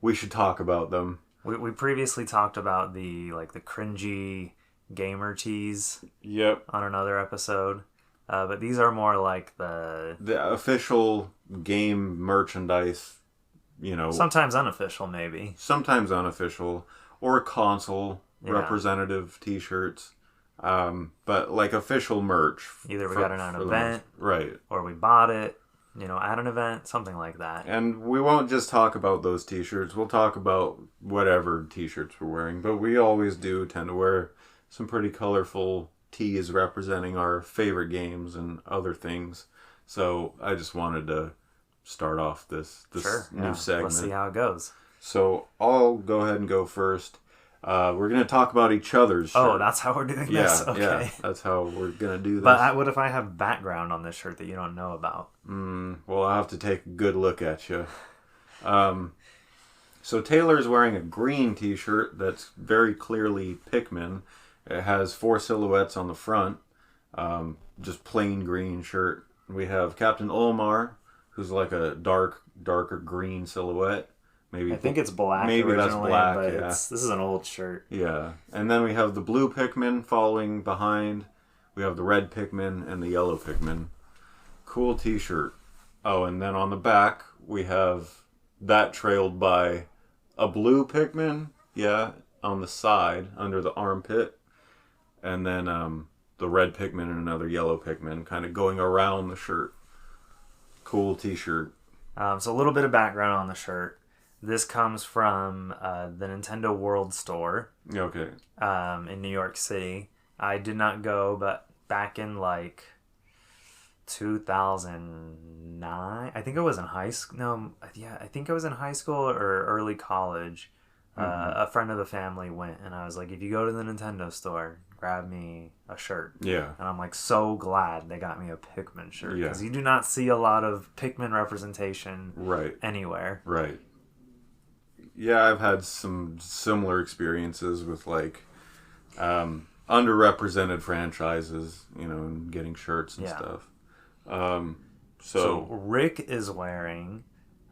we should talk about them. We previously talked about the cringy gamer tees. Yep. On another episode. But these are more like the official game merchandise, Sometimes unofficial, maybe. Sometimes unofficial. Or console representative t-shirts. But official merch. Either we got it at an event. Right. Or we bought it, at an event. Something like that. And we won't just talk about those t-shirts. We'll talk about whatever t-shirts we're wearing. But we always do tend to wear some pretty colorful tees representing our favorite games and other things. So I just wanted to start off this new segment. Let's see how it goes. So I'll go ahead and go first. We're going to talk about each other's shirt. Oh, that's how we're doing this? Okay. Yeah, that's how we're going to do this. But what if I have background on this shirt that you don't know about? Well, I'll have to take a good look at you. So Taylor's wearing a green t-shirt that's very clearly Pikmin. It has 4 silhouettes on the front. Just plain green shirt. We have Captain Olmar, who's like a darker green silhouette. I think it's black. Maybe that's black. But this is an old shirt. Yeah, and then we have the blue Pikmin following behind. We have the red Pikmin and the yellow Pikmin. Cool T-shirt. Oh, and then on the back we have that trailed by a blue Pikmin. Yeah, on the side under the armpit, and then the red Pikmin and another yellow Pikmin kind of going around the shirt. Cool T-shirt. So a little bit of background on the shirt. This comes from the Nintendo World Store. Okay. In New York City. I did not go, but back in 2009, I think I was in high school. No, yeah, I think I was in high school or early college. A friend of the family went, and I was like, if you go to the Nintendo store, grab me a shirt. Yeah. And I'm so glad they got me a Pikmin shirt. Because you do not see a lot of Pikmin representation anywhere. Right. Yeah, I've had some similar experiences with underrepresented franchises, and getting shirts and stuff. So Rick is wearing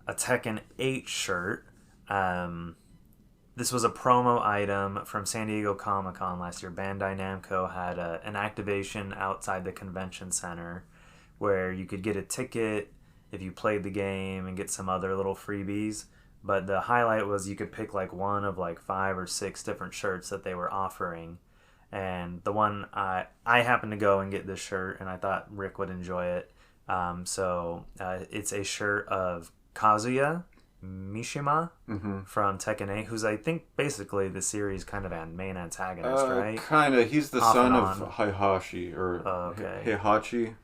a Tekken 8 shirt. This was a promo item from San Diego Comic-Con last year. Bandai Namco had an activation outside the convention center where you could get a ticket if you played the game and get some other little freebies. But the highlight was you could pick one of 5 or 6 different shirts that they were offering. And the one I happened to go and get this shirt, and I thought Rick would enjoy it. So it's a shirt of Kazuya Mishima from Tekken 8, who's I think basically the series kind of main antagonist, right? Kind of. He's the son of Heihachi or Heihachi.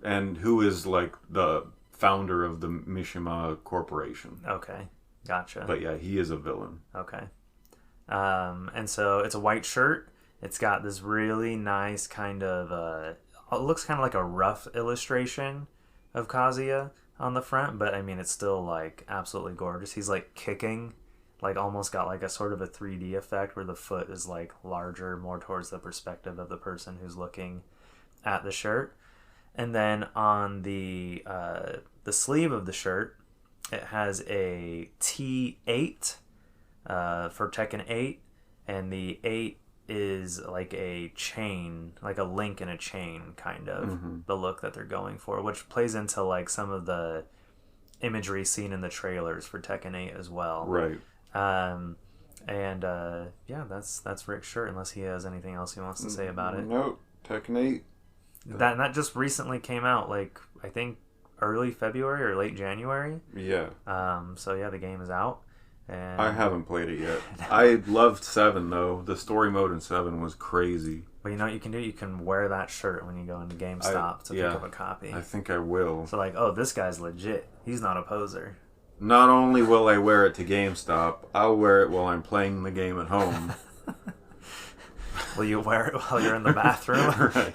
and who is like the founder of the Mishima Corporation. Okay, gotcha. But yeah, he is a villain. Okay. And so it's a white shirt. It's got this really nice kind of, it looks kind of like a rough illustration of Kazuya on the front, but I mean, it's still like absolutely gorgeous. He's like kicking, like almost got like a sort of a 3D effect where the foot is like larger, more towards the perspective of the person who's looking at the shirt. And then on the sleeve of the shirt, it has a T8 for Tekken 8, and the 8 is like a chain, like a link in a chain, kind of the look that they're going for, which plays into like some of the imagery seen in the trailers for Tekken 8 as well. Right. Yeah, that's Rick's shirt, unless he has anything else he wants to say about it. No, Tekken 8. That just recently came out, like I think early February or late January. Yeah. So yeah, the game is out. And I haven't played it yet. I loved 7 though. The story mode in 7 was crazy. But you know what you can do? You can wear that shirt when you go into GameStop to pick up a copy. I think I will. So like, oh, this guy's legit. He's not a poser. Not only will I wear it to GameStop, I'll wear it while I'm playing the game at home. Will you wear it while you're in the bathroom? Right.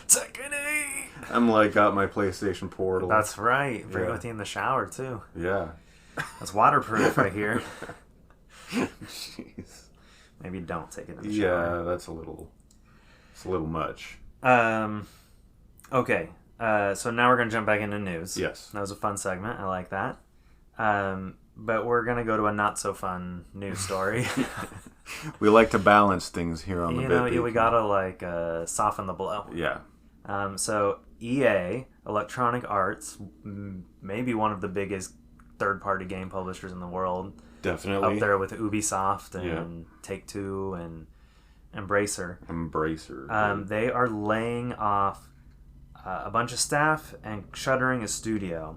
Tekken 8! I'm like, got my PlayStation Portal. That's right. Bring it with you in the shower too. Yeah. That's waterproof right here. Jeez. Maybe don't take it in the shower. Yeah, that's a little much. Okay. So now we're going to jump back into news. Yes. That was a fun segment. I like that. But we're going to go to a not so fun news story. We like to balance things here on the bit. We got to like soften the blow. Yeah. So EA, Electronic Arts, maybe one of the biggest third-party game publishers in the world. Definitely. Up there with Ubisoft and Take-Two and Embracer. They are laying off a bunch of staff and shuttering a studio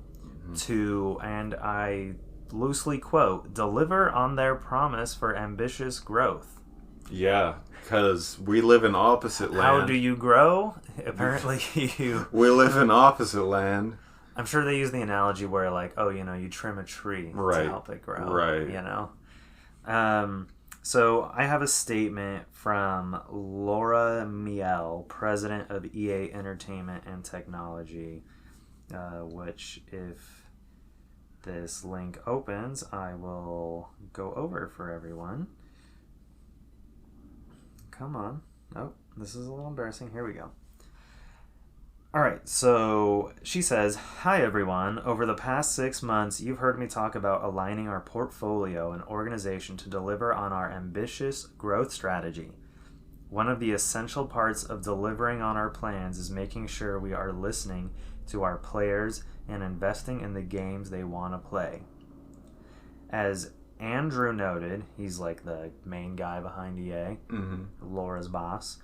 to, and I loosely quote, deliver on their promise for ambitious growth. Yeah, because we live in opposite land. How do you grow? Apparently you... We live in opposite land. I'm sure they use the analogy where, like, oh, you trim a tree to help it grow. Right. So I have a statement from Laura Miele, president of EA Entertainment and Technology, which, if this link opens, I will go over for everyone. Come on. Oh, this is a little embarrassing. Here we go. Alright, so she says, hi everyone. Over the past 6 months, you've heard me talk about aligning our portfolio and organization to deliver on our ambitious growth strategy. One of the essential parts of delivering on our plans is making sure we are listening to our players and investing in the games they want to play. As Andrew noted, he's like the main guy behind EA, Laura's boss.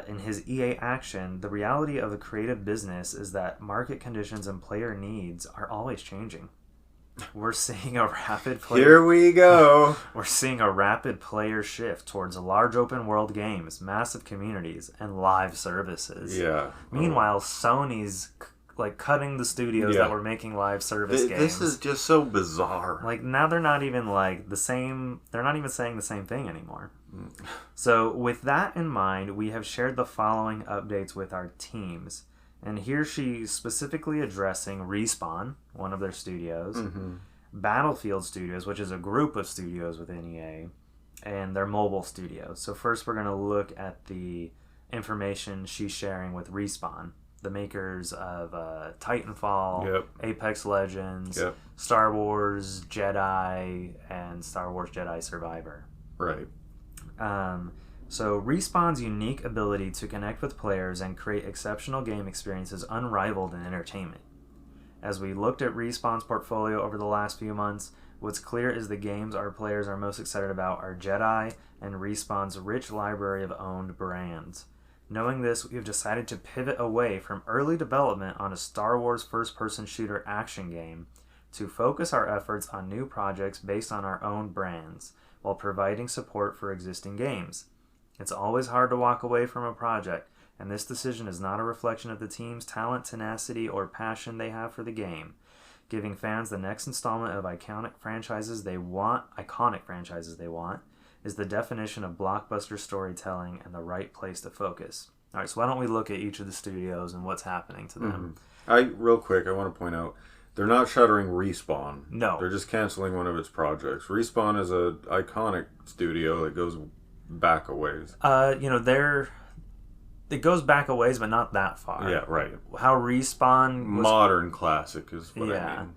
In his EA action, the reality of a creative business is that market conditions and player needs are always changing. We're seeing a rapid player... Here we go! We're seeing a rapid player shift towards large open world games, massive communities, and live services. Yeah. Meanwhile, Sony's like cutting the studios that were making live service games. This is just so bizarre. Like now they're not even like the same. They're not even saying the same thing anymore. So with that in mind, we have shared the following updates with our teams. And here she's specifically addressing Respawn, one of their studios, Battlefield Studios, which is a group of studios within EA, and their mobile studios. So first we're going to look at the information she's sharing with Respawn, the makers of Titanfall, Apex Legends, Star Wars Jedi, and Star Wars Jedi Survivor. Right. So Respawn's unique ability to connect with players and create exceptional game experiences unrivaled in entertainment. As we looked at Respawn's portfolio over the last few months, what's clear is the games our players are most excited about are Jedi and Respawn's rich library of owned brands. Knowing this, we have decided to pivot away from early development on a Star Wars first-person shooter action game to focus our efforts on new projects based on our own brands, while providing support for existing games. It's always hard to walk away from a project, and this decision is not a reflection of the team's talent, tenacity, or passion they have for the game. Giving fans the next installment of iconic franchises they want is the definition of blockbuster storytelling and the right place to focus. All right, so why don't we look at each of the studios and what's happening to them? Real quick, I want to point out, they're not shuttering Respawn. No. They're just canceling one of its projects. Respawn is a iconic studio that goes back a ways. It goes back a ways, but not that far. Yeah, right. How Respawn was... Modern classic is what I mean.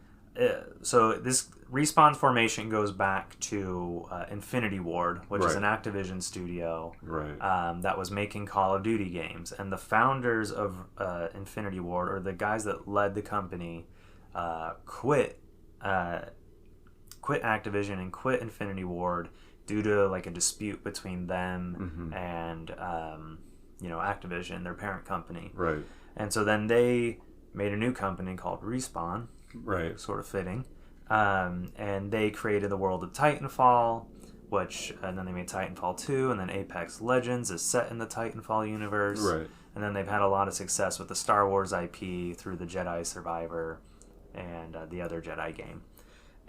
So this Respawn formation goes back to Infinity Ward, which is an Activision studio that was making Call of Duty games. And the founders of Infinity Ward, or the guys that led the company, quit Activision and quit Infinity Ward due to like a dispute between them and Activision, their parent company. Right. And so then they made a new company called Respawn. Right. Sort of fitting. And they created the world of Titanfall, and then they made Titanfall 2, and then Apex Legends is set in the Titanfall universe. Right. And then they've had a lot of success with the Star Wars IP through the Jedi Survivor and the other Jedi game.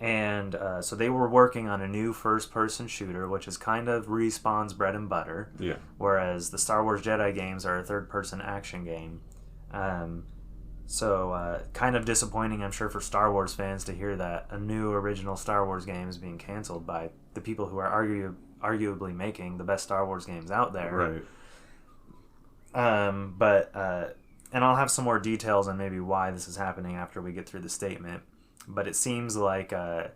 And so they were working on a new first-person shooter, which is kind of Respawn's bread and butter. Yeah. Whereas the Star Wars Jedi games are a third-person action game. So kind of disappointing, I'm sure, for Star Wars fans to hear that a new original Star Wars game is being canceled by the people who are arguably making the best Star Wars games out there. Right. And I'll have some more details on maybe why this is happening after we get through the statement. But it seems like the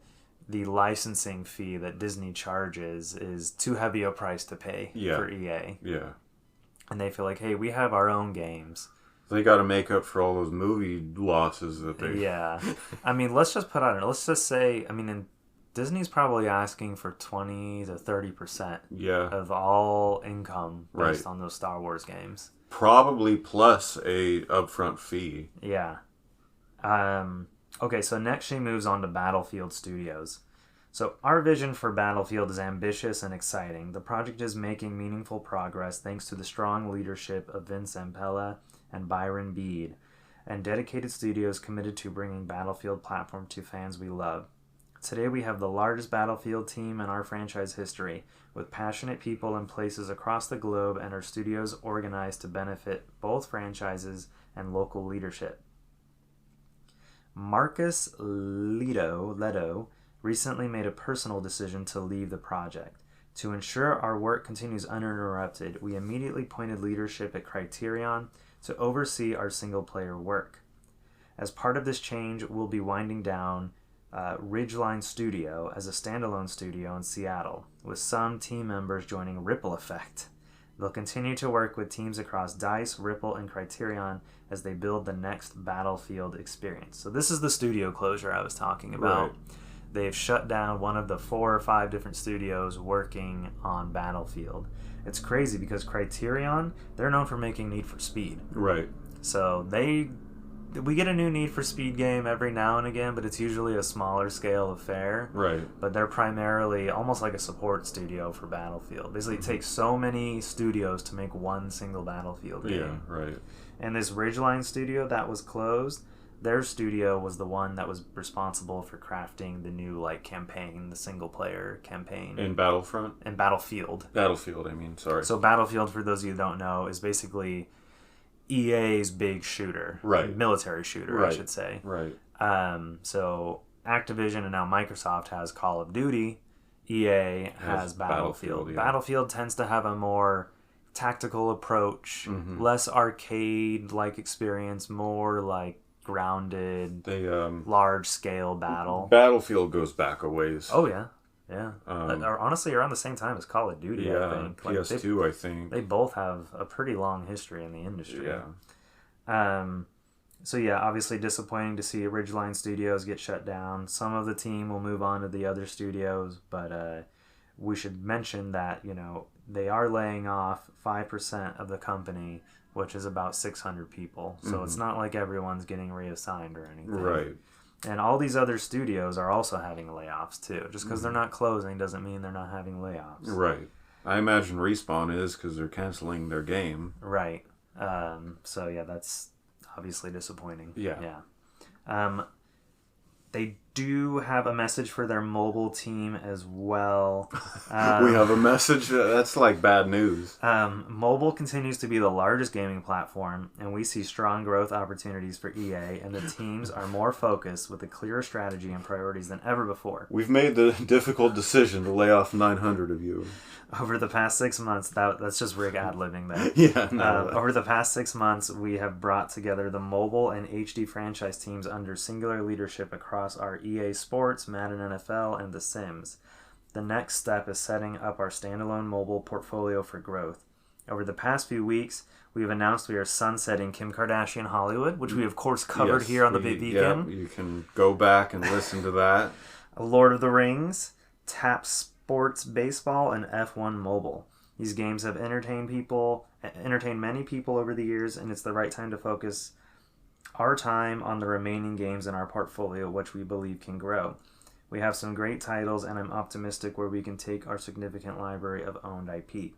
licensing fee that Disney charges is too heavy a price to pay for EA. Yeah. And they feel like, hey, we have our own games. They got to make up for all those movie losses that they... Yeah. I mean, let's just say, and Disney's probably asking for 20 to 30% of all income based on those Star Wars games. Probably plus a upfront fee. Yeah. Okay, so next she moves on to Battlefield Studios. So our vision for Battlefield is ambitious and exciting. The project is making meaningful progress thanks to the strong leadership of Vince Zampella and Byron Bede, and dedicated studios committed to bringing Battlefield platform to fans we love. Today we have the largest Battlefield team in our franchise history, with passionate people in places across the globe, and our studios organized to benefit both franchises and local leadership. Marcus Leto recently made a personal decision to leave the project. To ensure our work continues uninterrupted, we immediately appointed leadership at Criterion to oversee our single-player work. As part of this change, we'll be winding down Ridgeline Studio as a standalone studio in Seattle, with some team members joining Ripple Effect. They'll continue to work with teams across DICE, Ripple, and Criterion as they build the next Battlefield experience. So this is the studio closure I was talking about. Right. They've shut down one of the 4 or 5 different studios working on Battlefield. It's crazy because Criterion, they're known for making Need for Speed. Right. So we get a new Need for Speed game every now and again, but it's usually a smaller scale affair. Right. But they're primarily almost like a support studio for Battlefield. Basically, it takes so many studios to make one single Battlefield game. Yeah, right. And this Ridgeline studio that was closed, their studio was the one that was responsible for crafting the new campaign, the single player campaign. In Battlefront? In Battlefield. Sorry. So Battlefield, for those of you who don't know, is basically EA's big shooter. Right. Military shooter, I should say. Right. So Activision and now Microsoft has Call of Duty. EA has Battlefield. Yeah. Battlefield tends to have a more tactical approach, less arcade-like experience, more grounded, large-scale battle. Battlefield goes back a ways. Oh, yeah. Yeah. Honestly, around the same time as Call of Duty, I think. PS2, I think. They both have a pretty long history in the industry. Yeah. So, yeah, obviously disappointing to see Ridgeline Studios get shut down. Some of the team will move on to the other studios, but we should mention that, they are laying off 5% of the company, which is about 600 people. So it's not like everyone's getting reassigned or anything. Right. And all these other studios are also having layoffs, too. Just because they're not closing doesn't mean they're not having layoffs. Right. I imagine Respawn is because they're canceling their game. Right. So yeah, that's obviously disappointing. Yeah. They do have a message for their mobile team as well. We have a message? That's like bad news. Mobile continues to be the largest gaming platform, and we see strong growth opportunities for EA, and the teams are more focused with a clearer strategy and priorities than ever before. We've made the difficult decision to lay off 900 of you. Over the past 6 months, that's just Rick ad-libbing that. Yeah. No, over the past 6 months, we have brought together the mobile and HD franchise teams under singular leadership across our EA Sports, Madden NFL, and The Sims. The next step is setting up our standalone mobile portfolio for growth. Over the past few weeks, we have announced we are sunsetting Kim Kardashian Hollywood, which we of course covered here on the Bit Beacon. Yeah, you can go back and listen to that. Lord of the Rings, Tap Sports Baseball, and F1 Mobile. These games have entertained many people over the years, and it's the right time to focus our time on the remaining games in our portfolio, which we believe can grow. We have some great titles, and I'm optimistic where we can take our significant library of owned IP.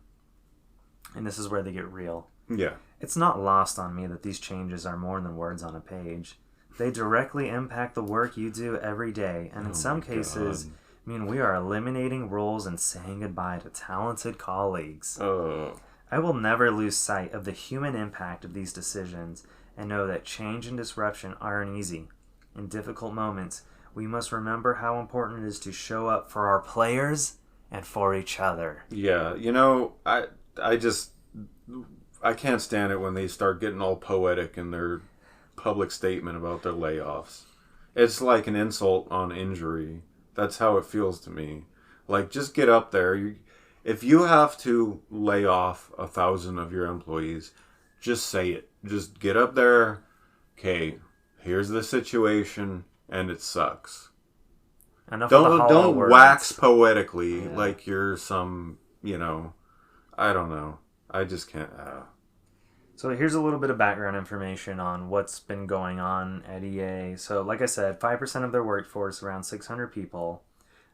And this is where they get real. Yeah. It's not lost on me that these changes are more than words on a page. They directly impact the work you do every day, and in some cases, mean we are eliminating roles and saying goodbye to talented colleagues. I will never lose sight of the human impact of these decisions and know that change and disruption aren't easy. In difficult moments, we must remember how important it is to show up for our players and for each other. Yeah, I can't stand it when they start getting all poetic in their public statement about their layoffs. It's like an insult on injury. That's how it feels to me. Like, just get up there. If you have to lay off 1,000 of your employees, just say it. Just get up there. Okay, here's the situation, and it sucks. Don't wax poetically like you're some, I don't know. I just can't. So here's a little bit of background information on what's been going on at EA. So like I said, 5% of their workforce, around 600 people.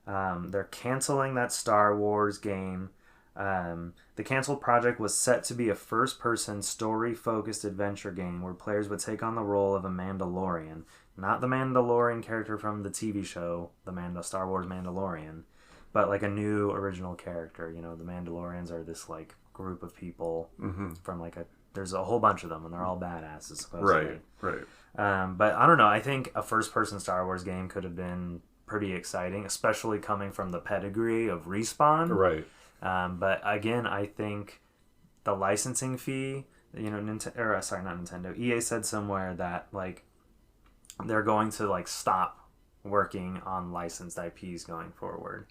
They're canceling that Star Wars game. The canceled project was set to be a first-person, story-focused adventure game where players would take on the role of a Mandalorian. Not the Mandalorian character from the TV show, the Star Wars Mandalorian, but like a new original character. The Mandalorians are this like group of people from there's a whole bunch of them, and they're all badasses, supposedly. Right. But I don't know. I think a first-person Star Wars game could have been pretty exciting, especially coming from the pedigree of Respawn. Right. But again, I think the licensing fee, not Nintendo. EA said somewhere that they're going to stop working on licensed IPs going forward.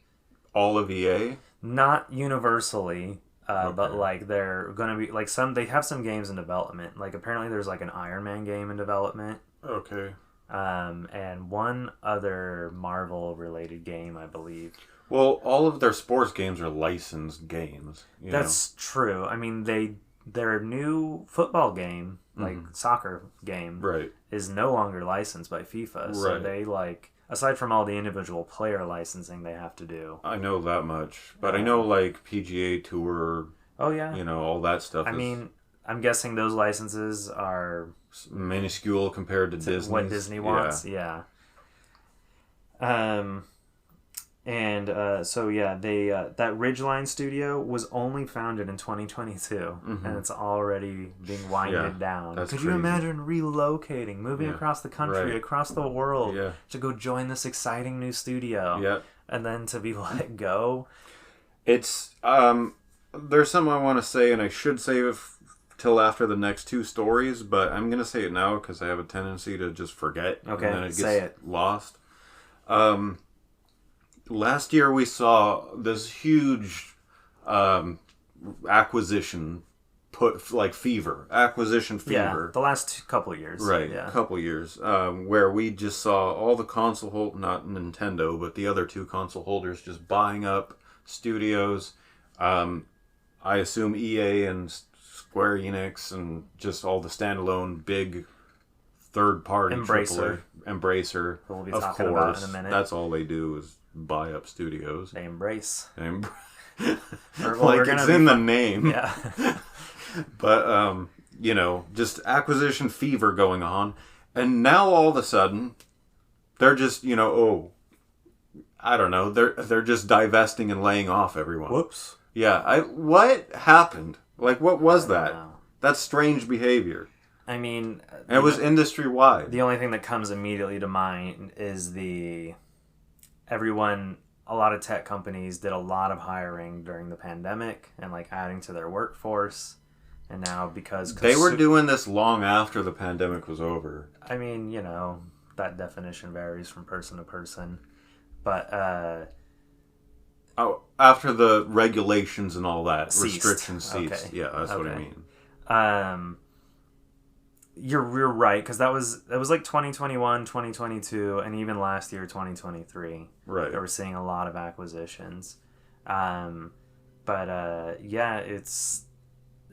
All of EA? Not universally. But they're gonna be they have some games in development. Apparently there's an Iron Man game in development. Okay. And one other Marvel related game, I believe. Well, all of their sports games are licensed games. That's true. I mean, their new football game, soccer game, is no longer licensed by FIFA. So they aside from all the individual player licensing they have to do. I know that much. But I know, PGA Tour... Oh, yeah. All that stuff I mean, I'm guessing those licenses are... minuscule compared to Disney. What Disney wants, yeah. They that Ridgeline studio was only founded in 2022, and it's already being winded down. Could you imagine relocating, moving across the country, across the world, to go join this exciting new studio, and then to be let go? It's there's something I want to say, and I should save it till after the next two stories, but I'm gonna say it now because I have a tendency to just forget, and then it gets lost. Last year we saw this huge acquisition acquisition fever. Yeah, the last couple of years. Right, yeah. couple years, where we just saw all the not Nintendo, but the other two console holders just buying up studios. I assume EA and Square Enix and just all the standalone big third-party Embracer. Embracer, we'll be of talking course. About in a minute. That's all they do is buy up studios. They embrace. It's in the name. Yeah. But just acquisition fever going on. And now all of a sudden, they're just, I don't know, they're just divesting and laying off everyone. Whoops. Yeah, what happened? Like, what was that? Know. That's strange behavior. I mean... And it was industry-wide. The only thing that comes immediately to mind is a lot of tech companies did a lot of hiring during the pandemic and, like, adding to their workforce. And now because... They were doing this long after the pandemic was over. I mean, that definition varies from person to person. But, after the regulations and all that, ceased. restrictions ceased. Okay. Yeah, that's what I mean. You're right, because that was like 2021, 2022, and even last year, 2023. Right. They were seeing a lot of acquisitions.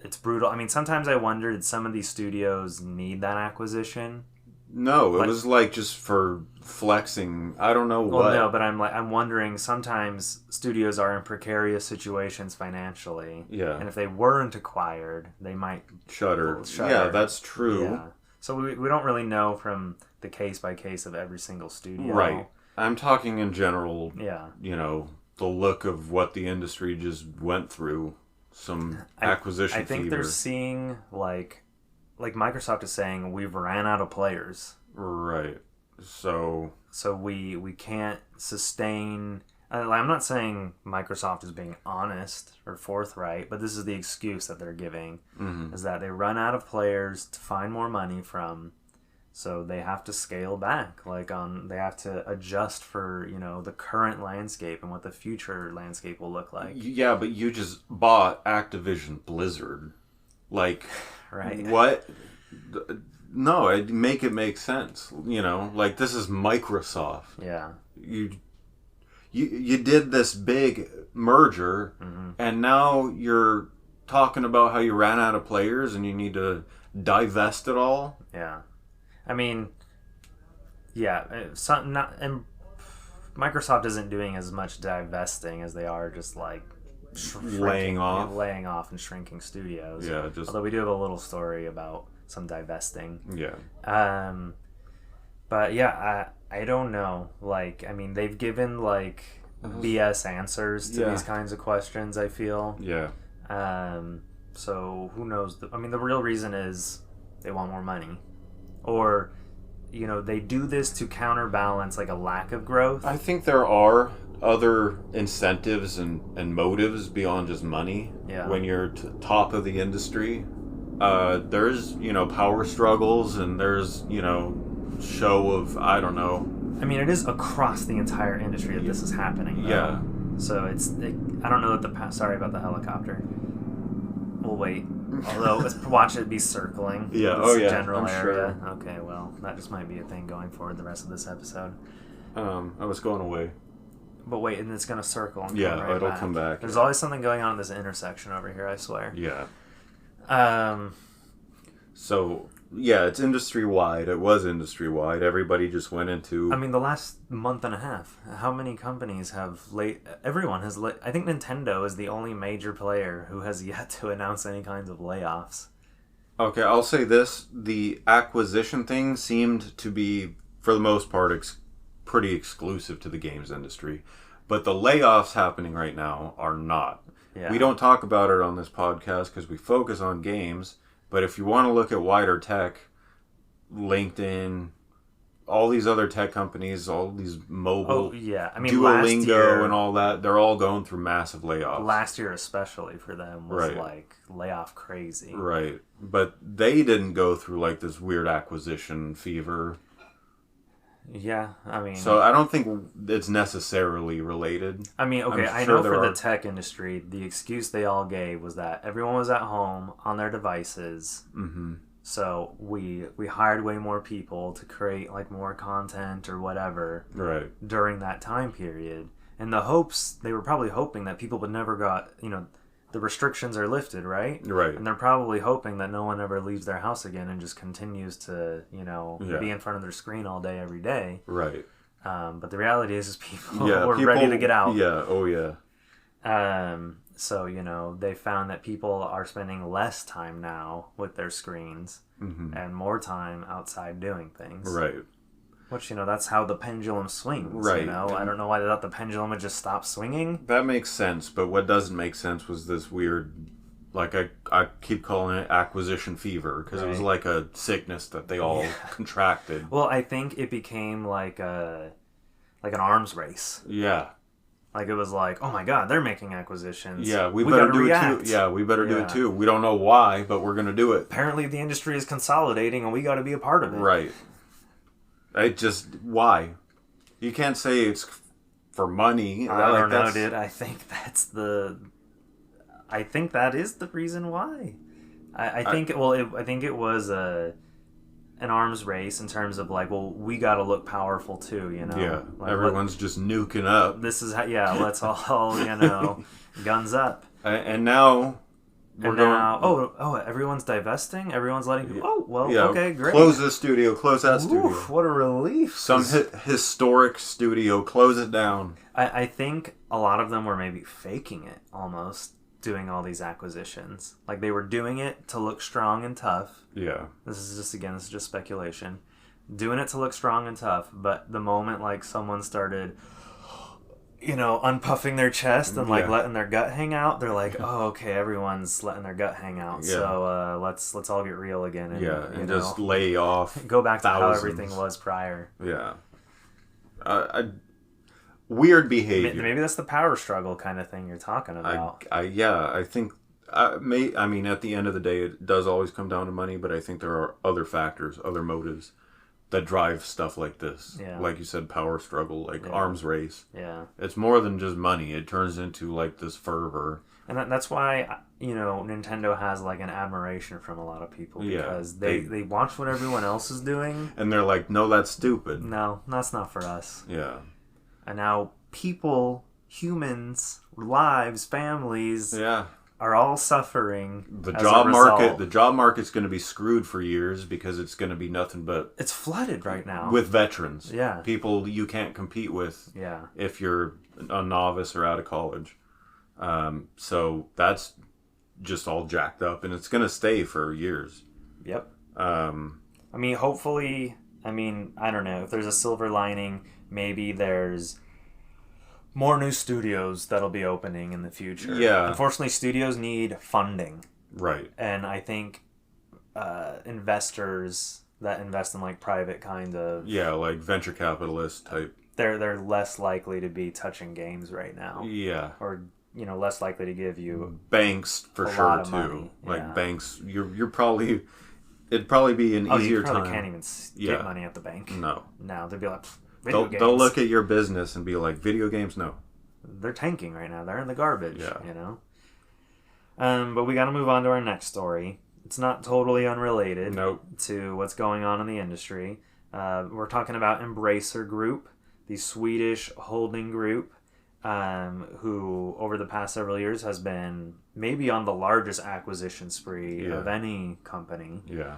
It's brutal. I mean, sometimes I wonder, did some of these studios need that acquisition? No, it was like just for flexing. I don't know what. Well, no, but I'm wondering, sometimes studios are in precarious situations financially. Yeah. And if they weren't acquired, they might shutter. Yeah, that's true. Yeah. So we don't really know from the case by case of every single studio. Right. I'm talking in general. Yeah. The look of what the industry just went through. Some acquisition I think fever. they're seeing, like Microsoft is saying, we've ran out of players. Right. So we can't sustain... I'm not saying Microsoft is being honest or forthright, but this is the excuse that they're giving, is that they run out of players to find more money from, so they have to scale back. They have to adjust for, the current landscape and what the future landscape will look like. Yeah, but you just bought Activision Blizzard. Like... Right. What? No, I'd make it make sense. Like, this is Microsoft. Yeah. You did this big merger, and now you're talking about how you ran out of players and you need to divest it all. Yeah. I mean, yeah. And Microsoft isn't doing as much divesting as they are just like laying off and shrinking studios. Yeah, although we do have a little story about some divesting. Yeah. But yeah, I don't know. Like, I mean, they've given like BS answers to these kinds of questions, I feel. Yeah. So who knows? I mean, the real reason is they want more money, or they do this to counterbalance like a lack of growth. I think there are other incentives and motives beyond just money. Yeah. When you're top of the industry, there's power struggles, and there's show of, I don't know. I mean, it is across the entire industry that this is happening, though. Yeah. So I don't know that sorry about the helicopter. We'll wait. Although let's watch it be circling. Yeah. This general I'm area. Sure. Okay. Well, that just might be a thing going forward the rest of this episode. I was going away. But wait, and it's going to circle and come right it'll back. come back. There's always something going on in this intersection over here, I swear. Yeah. So, yeah, it's industry-wide. It was industry-wide. Everybody just went into... I mean, the last month and a half, how many companies have everyone has I think Nintendo is the only major player who has yet to announce any kinds of layoffs. Okay, I'll say this. The acquisition thing seemed to be, for the most part, pretty exclusive to the games industry. But the layoffs happening right now are not. Yeah. We don't talk about it on this podcast because we focus on games. But if you want to look at wider tech, LinkedIn, all these other tech companies, all these mobile, I mean, Duolingo and all that, they're all going through massive layoffs. Last year especially for them was like layoff crazy. Right. But they didn't go through like this weird acquisition fever. Yeah, I mean... So I don't think it's necessarily related. I mean, okay, I know for the tech industry, the excuse they all gave was that everyone was at home on their devices. Mm-hmm. So we hired way more people to create like more content or whatever during that time period. And they were probably hoping that people would never the restrictions are lifted, right? Right. And they're probably hoping that no one ever leaves their house again and just continues to, be in front of their screen all day, every day. Right. But the reality is people were ready to get out. Yeah. Oh, yeah. So, you know, they found that people are spending less time now with their screens and more time outside doing things. Right. Which, you know, that's how the pendulum swings, right. You know? I don't know why they thought the pendulum would just stop swinging. That makes sense, but what doesn't make sense was this weird, like, I keep calling it acquisition fever, because it was like a sickness that they all contracted. Well, I think it became like an arms race. Yeah. Like, it was like, oh my god, they're making acquisitions. Yeah, we better do it too. Yeah, we better do it too. We don't know why, but we're going to do it. Apparently the industry is consolidating and we got to be a part of it. Right. Why? You can't say it's for money. I don't know, dude. I think that is the reason why. I think it was an arms race in terms of like, well, we got to look powerful too, you know. Yeah, like, everyone's just nuking up. This is how, let's all, you know, guns up. And now everyone's divesting. Everyone's letting people. Oh well, okay, great. Close this studio. Close that studio. What a relief! Some historic studio. Close it down. I think a lot of them were maybe faking it almost. Doing all these acquisitions, like they were doing it to look strong and tough. Yeah, this is just speculation. Doing it to look strong and tough, but the moment like someone started, you know, unpuffing their chest and like letting their gut hang out, they're like, oh, okay, everyone's letting their gut hang out. Yeah. So let's all get real again. And, just lay off. Go back to how everything was prior. Yeah. Weird behavior. Maybe that's the power struggle kind of thing you're talking about. I think. I mean, at the end of the day, it does always come down to money, but I think there are other factors, other motives that drive stuff like this. Yeah. Like you said, power struggle, like arms race. Yeah. It's more than just money. It turns into like this fervor. And that's why, you know, Nintendo has like an admiration from a lot of people because they watch what everyone else is doing. And they're like, no, that's stupid. No, that's not for us. Yeah. And now people, humans, lives, families are all suffering. The job market's going to be screwed for years because it's going to be nothing but... It's flooded right now. With veterans. Yeah. People you can't compete with if you're a novice or out of college. So that's just all jacked up and it's going to stay for years. Yep. I mean, hopefully... I don't know. If there's a silver lining... Maybe there's more new studios that'll be opening in the future. Yeah. Unfortunately, studios need funding. Right. And I think investors that invest in like private kind of... Yeah, like venture capitalist type. They're less likely to be touching games right now. Yeah. Or, you know, less likely to give you... Banks, for sure, too. Money. Like banks, you're probably... It'd probably be an easier time. You probably can't even get money at the bank. No. They'd be like... They'll look at your business and be like, video games, no. They're tanking right now. They're in the garbage, you know? But we got to move on to our next story. It's not totally unrelated to what's going on in the industry. We're talking about Embracer Group, the Swedish holding group, who over the past several years has been maybe on the largest acquisition spree of any company. Yeah.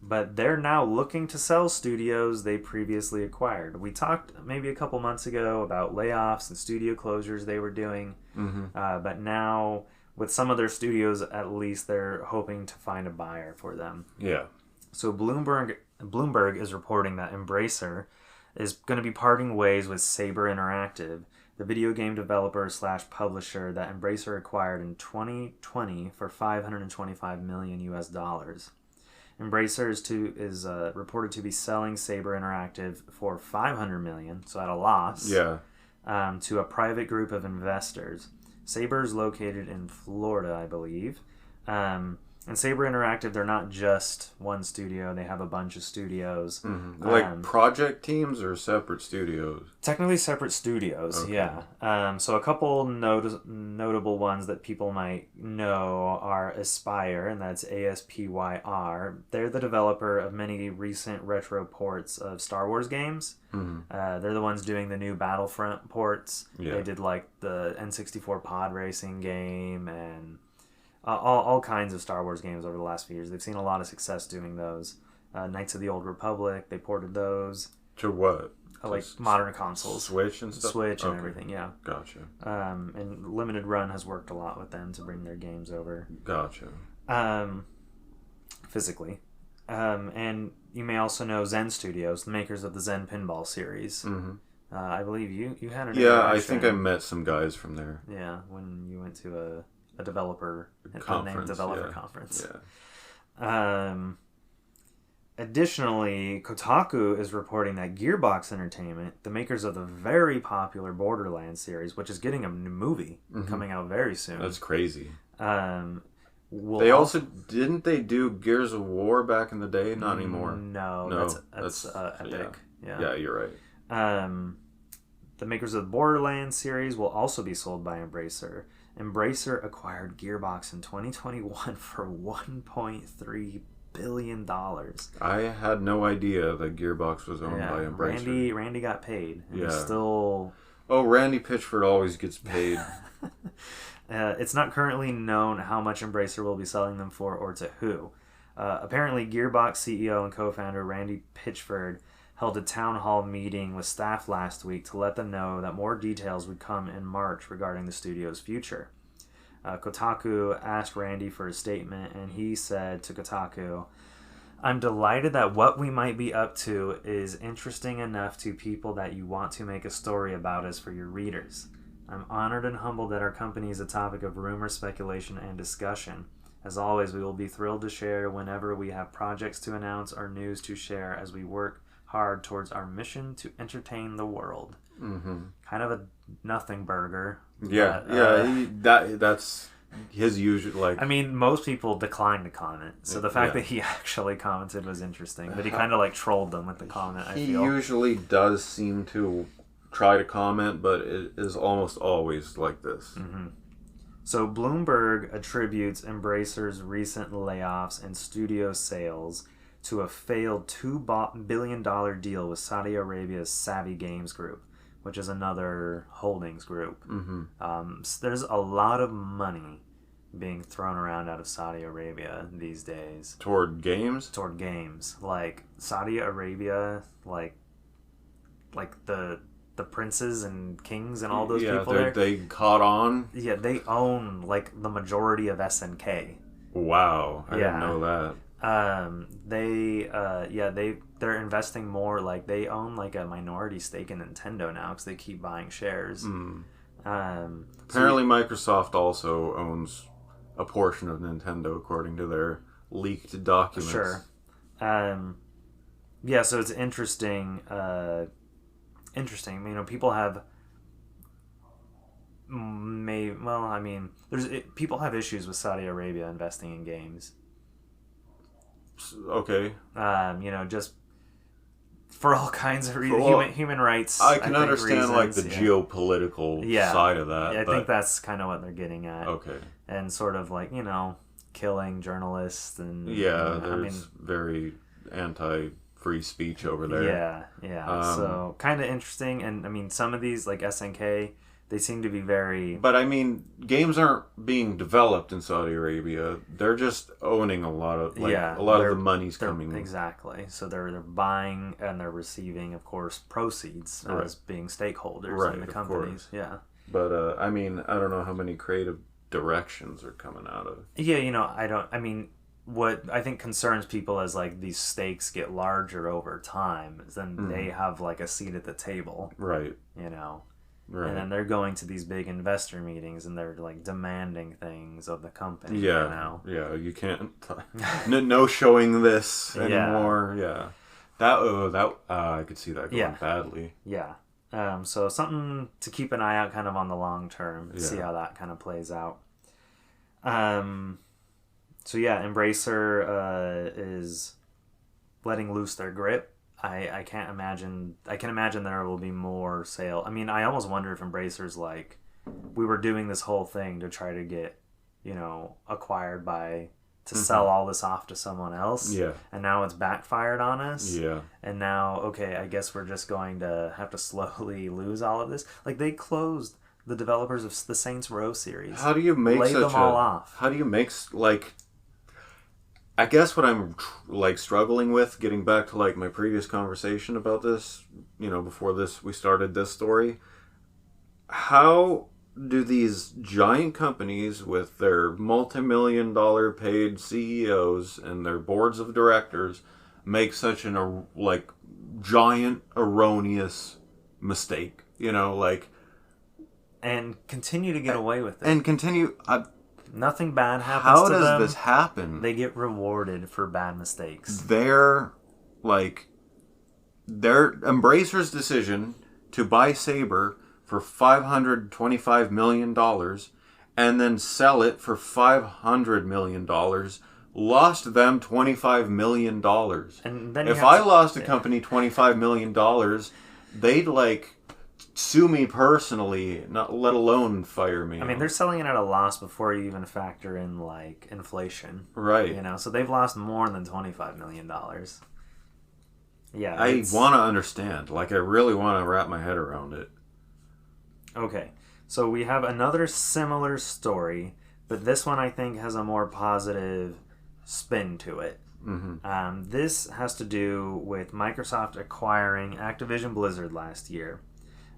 But they're now looking to sell studios they previously acquired. We talked maybe a couple months ago about layoffs and studio closures they were doing. But now, with some of their studios, at least, they're hoping to find a buyer for them. Yeah. So Bloomberg is reporting that Embracer is going to be parting ways with Saber Interactive, the video game developer / publisher that Embracer acquired in 2020 for $525 million US. Embracer is reported to be selling Saber Interactive for $500 million, so at a loss, to a private group of investors. Saber is located in Florida, I believe. And Saber Interactive, they're not just one studio. They have a bunch of studios. Mm-hmm. Like project teams or separate studios? Technically separate studios, yeah. So a couple notable ones that people might know are Aspyr, and that's ASPYR. They're the developer of many recent retro ports of Star Wars games. Mm-hmm. They're the ones doing the new Battlefront ports. Yeah. They did like the N64 pod racing game and... all kinds of Star Wars games over the last few years. They've seen a lot of success doing those. Knights of the Old Republic, they ported those. To what? Like modern consoles. Switch and stuff? Switch and everything, yeah. Gotcha. And Limited Run has worked a lot with them to bring their games over. Gotcha. Physically. And you may also know Zen Studios, the makers of the Zen Pinball series. Mm-hmm. I believe you had an Yeah, I think I met some guys from there. Yeah, when you went to a developer conference, conference. Yeah. Additionally, Kotaku is reporting that Gearbox Entertainment, the makers of the very popular Borderlands series, which is getting a new movie coming out very soon. That's crazy. They also didn't they do Gears of War back in the day? Not anymore. No, that's Epic. Yeah, you're right. The makers of the Borderlands series will also be sold by Embracer. Embracer acquired Gearbox in 2021 for $1.3 billion. I had no idea that Gearbox was owned by Embracer. Randy got paid. Yeah. Still. Oh, Randy Pitchford always gets paid. It's not currently known how much Embracer will be selling them for or to who. Apparently, Gearbox CEO and co-founder Randy Pitchford held a town hall meeting with staff last week to let them know that more details would come in March regarding the studio's future. Kotaku asked Randy for a statement, and he said to Kotaku, "I'm delighted that what we might be up to is interesting enough to people that you want to make a story about us for your readers. I'm honored and humbled that our company is a topic of rumor, speculation, and discussion. As always, we will be thrilled to share whenever we have projects to announce or news to share as we work hard towards our mission to entertain the world." Mm-hmm. Kind of a nothing burger. Yeah, that's his usual. I mean, most people decline to comment, so the fact that he actually commented was interesting. But he kind of trolled them with the comment. He usually does seem to try to comment, but it is almost always like this. Mm-hmm. So Bloomberg attributes Embracer's recent layoffs and studio sales to a failed $2 billion deal with Saudi Arabia's Savvy Games Group, which is another holdings group. Mm-hmm. There's a lot of money being thrown around out of Saudi Arabia these days. Toward games? Toward games. Like, Saudi Arabia, like the princes and kings and all those people there. They caught on? Yeah, they own, the majority of SNK. Wow. I didn't know that. They're investing more, they own a minority stake in Nintendo now because they keep buying shares. Apparently Microsoft also owns a portion of Nintendo according to their leaked documents. Sure. So it's interesting. People have people have issues with Saudi Arabia investing in games. Okay. Just for all kinds of reasons, human rights. I can understand the geopolitical side of that. Yeah, I think that's kind of what they're getting at. Okay. And sort of killing journalists and there's very anti-free speech over there. Yeah. So kind of interesting, and some of these SNK. They seem to be very... But, games aren't being developed in Saudi Arabia. They're just owning a lot of... a lot of the money's coming... Exactly. So they're buying and they're receiving, of course, proceeds as being stakeholders in the companies. Yeah. But, I don't know how many creative directions are coming out of... Yeah, what I think concerns people as, these stakes get larger over time, then they have, a seat at the table. Right. Right. And then they're going to these big investor meetings and they're demanding things of the company. Yeah, you can't. No showing this anymore. Yeah, that I could see that going badly. Yeah. So something to keep an eye out, kind of on the long term, see how that kind of plays out. Embracer is letting loose their grip. I can imagine there will be more sale. I almost wonder if Embracer's we were doing this whole thing to try to get, acquired to sell all this off to someone else. Yeah. And now it's backfired on us. Yeah. And now, I guess we're just going to have to slowly lose all of this. They closed the developers of the Saints Row series. How do you make laid them all off? How do you make I guess what I'm like struggling with, getting back to like my previous conversation about this, before we started this story, how do these giant companies with their multi-million-dollar paid CEOs and their boards of directors make such an giant erroneous mistake? And continue to get away with it. And continue. Nothing bad happens to them. How does this happen? They get rewarded for bad mistakes. Their Embracer's decision to buy Saber for $525 million and then sell it for $500 million lost them $25 million. And then if I lost a company $25 million, they'd sue me personally, not let alone fire me. I mean, they're selling it at a loss before you even factor in inflation, right? So they've lost more than $25 million. Yeah, I want to understand. I really want to wrap my head around it. Okay, so we have another similar story, but this one I think has a more positive spin to it. Mm-hmm. This has to do with Microsoft acquiring Activision Blizzard last year.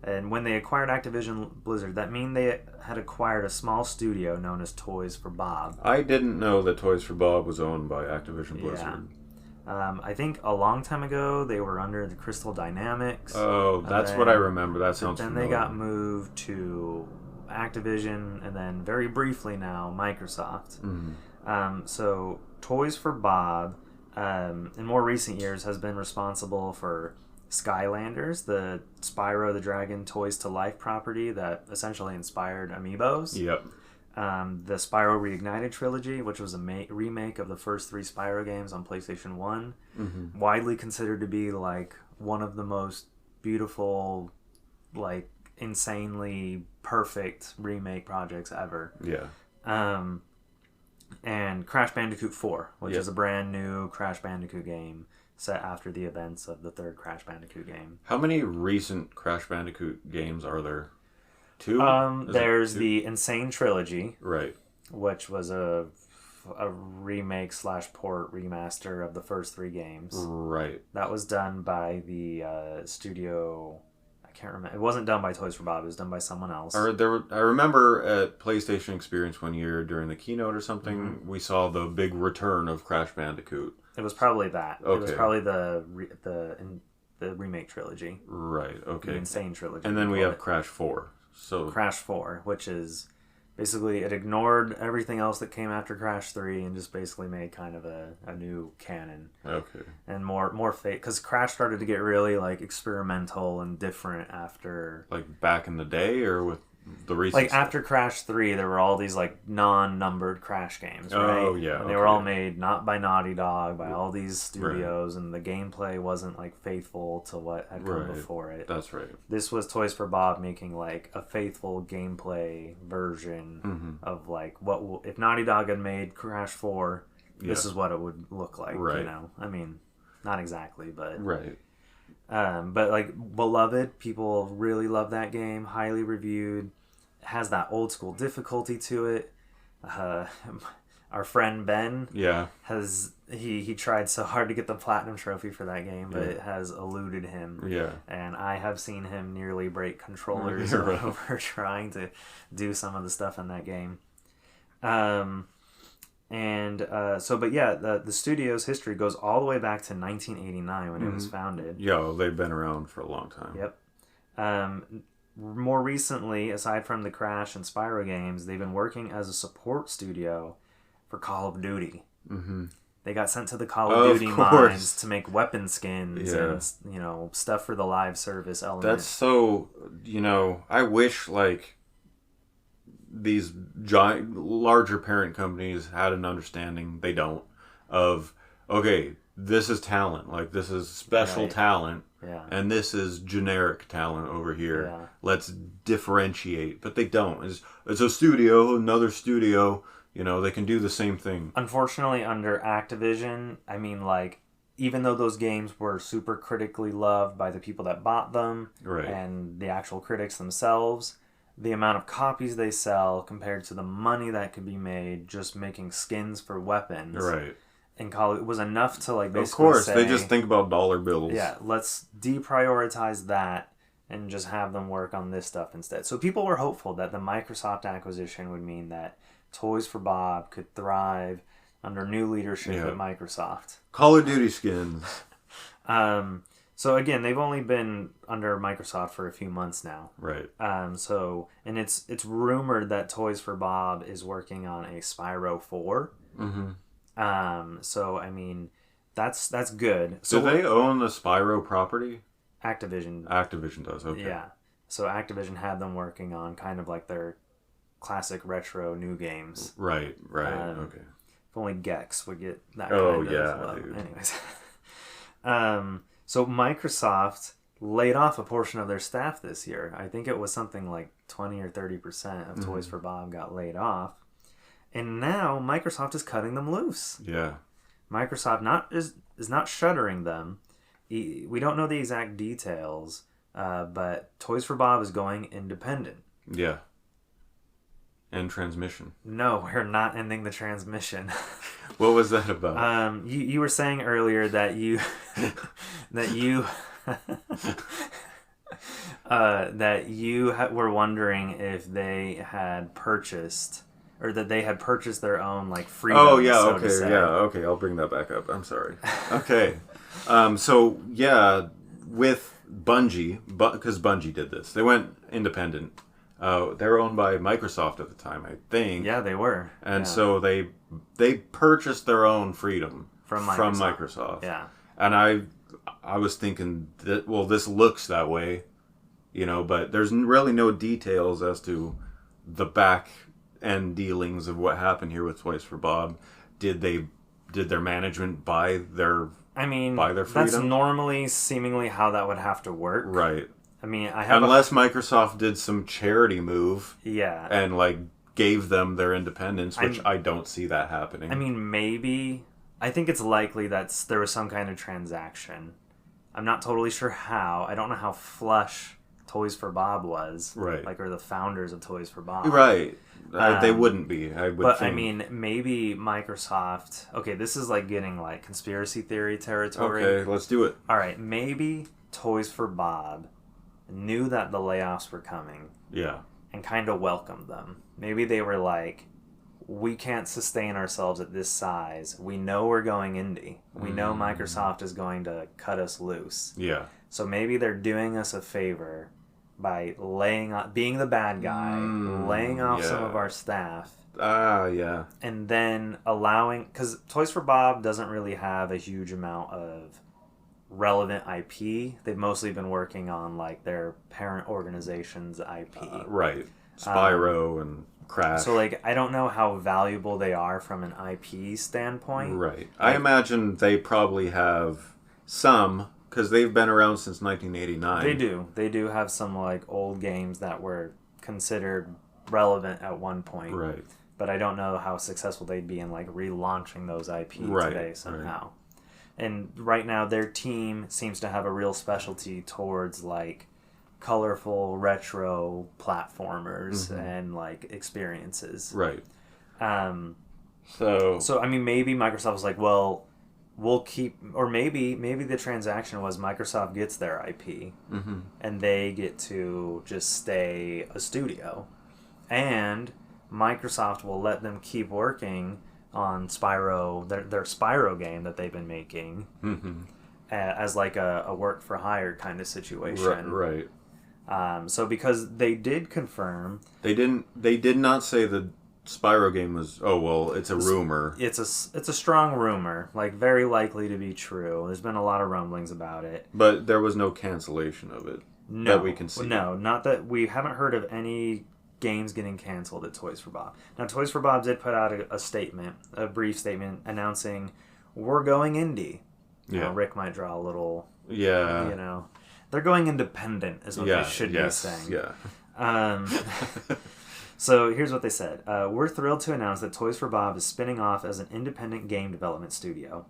And when they acquired Activision Blizzard, that means they had acquired a small studio known as Toys for Bob. I didn't know that Toys for Bob was owned by Activision Blizzard. Yeah. I think a long time ago they were under the Crystal Dynamics. Oh, that's what I remember. That sounds familiar. Then they got moved to Activision, and then very briefly now Microsoft. Mm-hmm. So Toys for Bob, in more recent years, has been responsible for Skylanders, the Spyro the Dragon Toys to Life property that essentially inspired Amiibos. Yep. The Spyro Reignited trilogy, which was a remake of the first 3 Spyro games on PlayStation 1. Mm-hmm. Widely considered to be one of the most beautiful, insanely perfect remake projects ever. Yeah. And Crash Bandicoot 4, which is a brand new Crash Bandicoot game set after the events of the 3rd Crash Bandicoot game. How many recent Crash Bandicoot games are there? 2? There's the Insane Trilogy. Right. Which was a remake / port remaster of the first 3 games. Right. That was done by the studio... I can't remember. It wasn't done by Toys for Bob. It was done by someone else. I remember at PlayStation Experience one year during the keynote or something, we saw the big return of Crash Bandicoot. It was probably that. Okay. It was probably the remake trilogy. Right, okay. The Insane Trilogy. And then we have Crash 4. So Crash 4, which is basically, it ignored everything else that came after Crash 3 and just basically made kind of a new canon. Okay. And more fake, because Crash started to get really experimental and different after... back in the day, or with the recent after Crash 3, there were all these non-numbered Crash games, right? Oh, yeah. And they were all made not by Naughty Dog, by all these studios, and the gameplay wasn't faithful to what had come before it. That's right. This was Toys for Bob making a faithful gameplay version of what if Naughty Dog had made Crash 4, this is what it would look like. Right. I mean, not exactly, but right. But beloved, people really love that game. Highly reviewed. It has that old school difficulty to it. Our friend Ben, has he tried so hard to get the platinum trophy for that game, but it has eluded him. Yeah, and I have seen him nearly break controllers over trying to do some of the stuff in that game. The studio's history goes all the way back to 1989 when it was founded. Yeah, they've been around for a long time. Yep. More recently, aside from the Crash and Spyro games, they've been working as a support studio for Call of Duty. Mm-hmm. They got sent to the Call of Duty mines to make weapon skins and stuff for the live service element. That's so, I wish these giant, larger parent companies had an understanding, they don't, of, okay, this is talent, this is special talent, and this is generic talent over here. Yeah. Let's differentiate. But they don't. It's a studio, another studio, they can do the same thing. Unfortunately, under Activision, I mean, even though those games were super critically loved by the people that bought them, and the actual critics themselves, the amount of copies they sell compared to the money that could be made just making skins for weapons in college was enough to like basically Of course, say, they just think about dollar bills. Yeah, let's deprioritize that and just have them work on this stuff instead. So people were hopeful that the Microsoft acquisition would mean that Toys for Bob could thrive under new leadership at Microsoft. Call of Duty skins. So again, they've only been under Microsoft for a few months now. Right. So it's rumored that Toys for Bob is working on a Spyro 4. Mm-hmm. So I mean, that's good. So do they own the Spyro property? Activision. Activision does. Okay. Yeah. So Activision had them working on kind of like their classic retro new games. Right. Okay. If only Gex would get that kind of dude. Anyways. So Microsoft laid off a portion of their staff this year. I think it was something like 20 or 30% of Toys for Bob got laid off. And now Microsoft is cutting them loose. Yeah. Microsoft is not shuttering them. We don't know the exact details, but Toys for Bob is going independent. Yeah. And transmission. No, we're not ending the transmission. What was that about? You were saying earlier that you were wondering if they had purchased or that they had purchased their own like freedom. Oh yeah, okay. I'll bring that back up. I'm sorry. Okay, so yeah, with Bungie, because Bungie did this, they went independent. They were owned by Microsoft at the time, I think. Yeah, they were. And so they purchased their own freedom from Microsoft. Yeah. And I was thinking that, well, this looks that way, but there's really no details as to the back end dealings of what happened here with Toys for Bob. Did their management buy their freedom? That's normally seemingly how that would have to work. Right. I mean, unless Microsoft did some charity move, yeah, and like gave them their independence, which I don't see that happening. I mean, maybe. I think it's likely that there was some kind of transaction. I'm not totally sure how. I don't know how flush Toys for Bob was, right? Like, or the founders of Toys for Bob, right? They wouldn't be. But I mean, maybe Microsoft. Okay, this is like getting like conspiracy theory territory. Okay, let's do it. All right, maybe Toys for Bob knew that the layoffs were coming. Yeah. And kind of welcomed them. Maybe they were like, we can't sustain ourselves at this size. We know we're going indie. We know Microsoft is going to cut us loose. Yeah. So maybe they're doing us a favor by being the bad guy, laying off some of our staff. Yeah. And then allowing, because Toys for Bob doesn't really have a huge amount of relevant IP. They've mostly been working on like their parent organization's IP. Right. Spyro and Crash. So like I don't know how valuable they are from an IP standpoint. Right. I imagine they probably have some, because they've been around since 1989. They do have some like old games that were considered relevant at one point. Right. But I don't know how successful they'd be in like relaunching those IP today somehow. Right. And right now, their team seems to have a real specialty towards like colorful retro platformers and like experiences. Right. So I mean, maybe Microsoft was like, well, we'll keep, or maybe the transaction was Microsoft gets their IP and they get to just stay a studio, and Microsoft will let them keep working on Spyro, their Spyro game that they've been making, as like a work for hire kind of situation. Right. So because they did confirm, they did not say the Spyro game was. Oh well, it's a rumor. It's a strong rumor, like very likely to be true. There's been a lot of rumblings about it, but there was no cancellation of it that we can see. No, not that we haven't heard of any games getting canceled at Toys for Bob. Now, Toys for Bob did put out a brief statement announcing we're going indie. Yeah. Rick might draw a little. Yeah. They're going independent is what they should be saying. Yeah. So here's what they said. We're thrilled to announce that Toys for Bob is spinning off as an independent game development studio.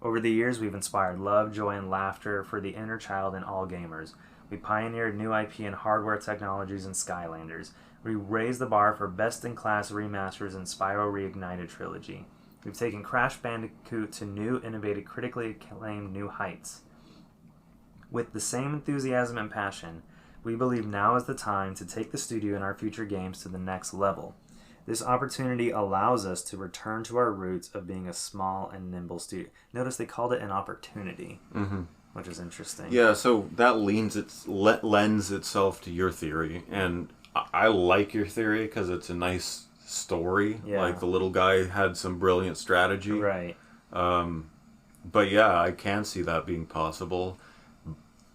Over the years, we've inspired love, joy, and laughter for the inner child in all gamers. We pioneered new IP and hardware technologies in Skylanders. We raised the bar for best-in-class remasters in Spyro Reignited Trilogy. We've taken Crash Bandicoot to new, innovative, critically acclaimed new heights. With the same enthusiasm and passion, we believe now is the time to take the studio and our future games to the next level. This opportunity allows us to return to our roots of being a small and nimble studio. Notice they called it an opportunity, which is interesting. Yeah, so that lends itself to your theory, and I like your theory because it's a nice story. Yeah. Like the little guy had some brilliant strategy. Right. But yeah, I can see that being possible.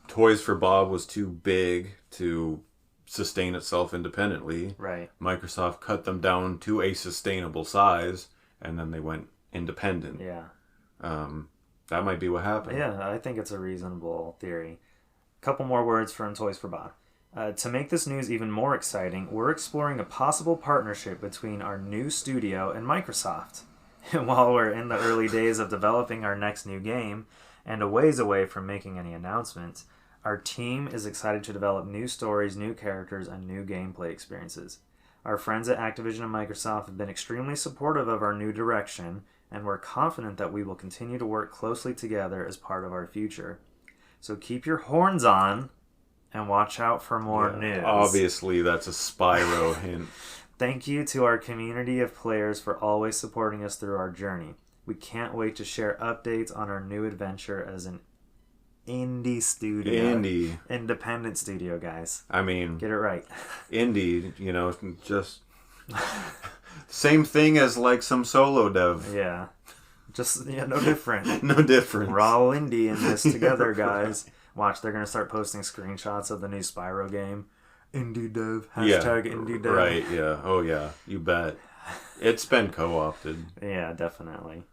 Toys for Bob was too big to sustain itself independently. Right. Microsoft cut them down to a sustainable size, and then they went independent. Yeah. That might be what happened. Yeah, I think it's a reasonable theory. A couple more words from Toys for Bob. To make this news even more exciting, we're exploring a possible partnership between our new studio and Microsoft. While we're in the early days of developing our next new game, and a ways away from making any announcements, our team is excited to develop new stories, new characters, and new gameplay experiences. Our friends at Activision and Microsoft have been extremely supportive of our new direction, and we're confident that we will continue to work closely together as part of our future. So keep your horns on and watch out for more news. Obviously, that's a Spyro hint. Thank you to our community of players for always supporting us through our journey. We can't wait to share updates on our new adventure as an indie studio. Independent studio, guys. I mean... Get it right. Indie, just... Same thing as like some solo dev. Yeah. Just, no different. No difference. We're all indie in this together, guys. Watch, they're going to start posting screenshots of the new Spyro game. Indie dev. Hashtag indie dev. Right, yeah. Oh, yeah. You bet. It's been co-opted. Yeah, definitely.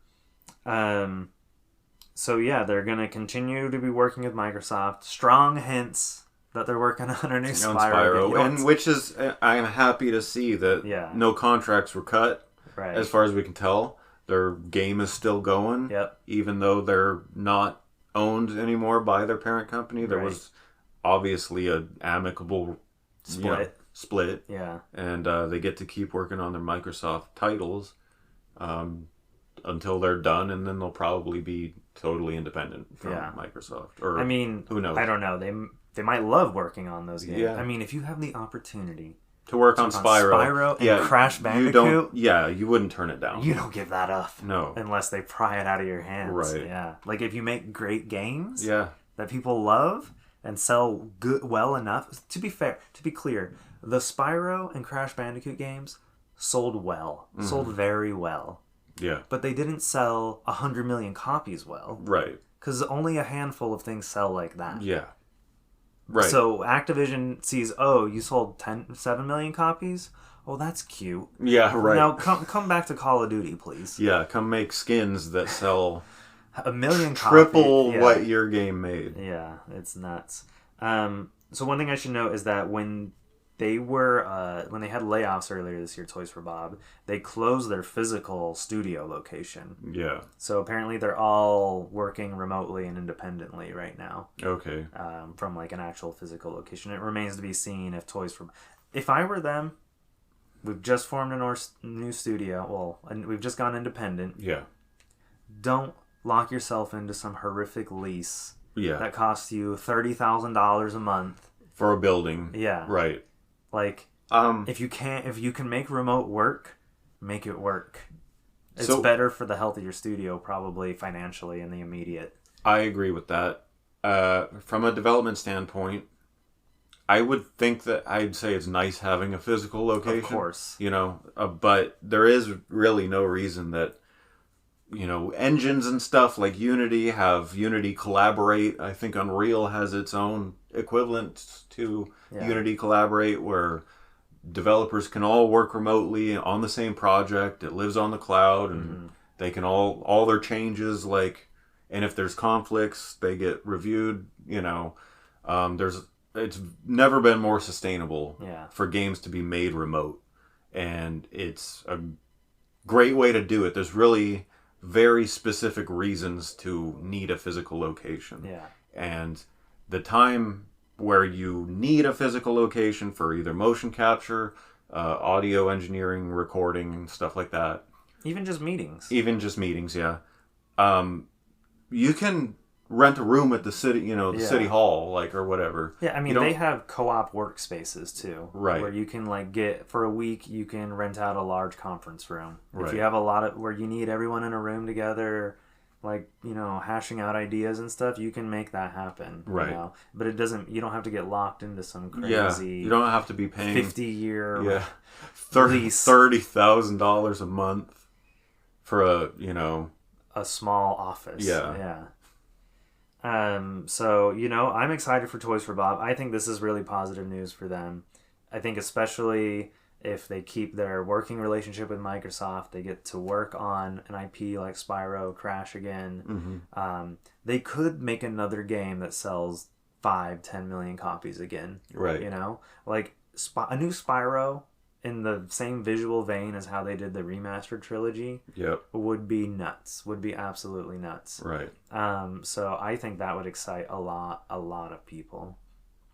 So yeah, they're going to continue to be working with Microsoft. Strong hints that they're working on a new Spyro game. And which is, I'm happy to see that no contracts were cut. Right. As far as we can tell. Their game is still going. Yep. Even though they're not owned anymore by their parent company. There was obviously an amicable split. Yeah. And they get to keep working on their Microsoft titles until they're done, and then they'll probably be totally independent from Microsoft. Or who knows? I don't know. They might love working on those games. Yeah. I mean, if you have the opportunity to work on Spyro and Crash Bandicoot, you wouldn't turn it down. You don't give that up. No. Unless they pry it out of your hands. Right. Yeah. Like if you make great games that people love and sell well enough. To be fair, to be clear, the Spyro and Crash Bandicoot games sold well. Mm-hmm. Sold very well. Yeah. But they didn't sell 100 million copies well. Right. Because only a handful of things sell like that. Yeah. Right. So Activision sees, you sold 7 million copies? Oh, that's cute. Yeah, right. Now come back to Call of Duty, please. Yeah, come make skins that sell 1 million copies. Triple what your game made. Yeah, it's nuts. So one thing I should note is that when they had layoffs earlier this year, Toys for Bob, they closed their physical studio location. Yeah. So apparently they're all working remotely and independently right now. Okay. From like an actual physical location. It remains to be seen if I were them, we've just formed a new studio, and we've just gone independent. Yeah. Don't lock yourself into some horrific lease that costs you $30,000 a month. For a building. Yeah. Right. Like, if you can make remote work, make it work. It's better for the health of your studio, probably financially in the immediate. I agree with that. From a development standpoint, I would think that I'd say it's nice having a physical location. Of course. But there is really no reason that, engines and stuff like Unity have Unity Collaborate. I think Unreal has its own equivalent to Unity Collaborate, where developers can all work remotely on the same project. It lives on the cloud, and they can all their changes, and if there's conflicts, they get reviewed. It's never been more sustainable for games to be made remote, and it's a great way to do it. There's really very specific reasons to need a physical location. Yeah. And the time where you need a physical location for either motion capture, audio engineering, recording, stuff like that, Even just meetings. Yeah. You can rent a room at the city, city hall, like, or whatever. Yeah, I mean, they have co-op workspaces, too. Right. Where you can, like, for a week, you can rent out a large conference room. Right. If you have where you need everyone in a room together, like, hashing out ideas and stuff, you can make that happen. Right. But you don't have to get locked into some crazy... Yeah, you don't have to be paying... 50-year... Yeah. $30,000 a month for a small office. Yeah. So, I'm excited for Toys for Bob. I think this is really positive news for them. I think especially if they keep their working relationship with Microsoft, they get to work on an IP like Spyro Crash again. Mm-hmm. They could make another game that sells 5-10 million copies again. Right. Like a new Spyro in the same visual vein as how they did the remastered trilogy. Yep. Would be nuts. Would be absolutely nuts. Right. So I think that would excite a lot of people.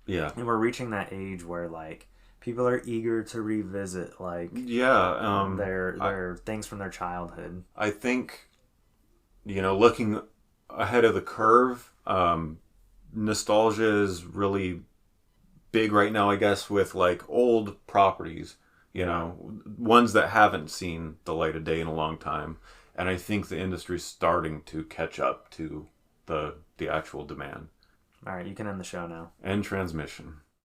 Yeah. And we're reaching that age where, like, people are eager to revisit, like, their things from their childhood. I think, looking ahead of the curve, nostalgia is really big right now, I guess, with, like, old properties, ones that haven't seen the light of day in a long time. And I think the industry's starting to catch up to the actual demand. All right, you can end the show now. End transmission.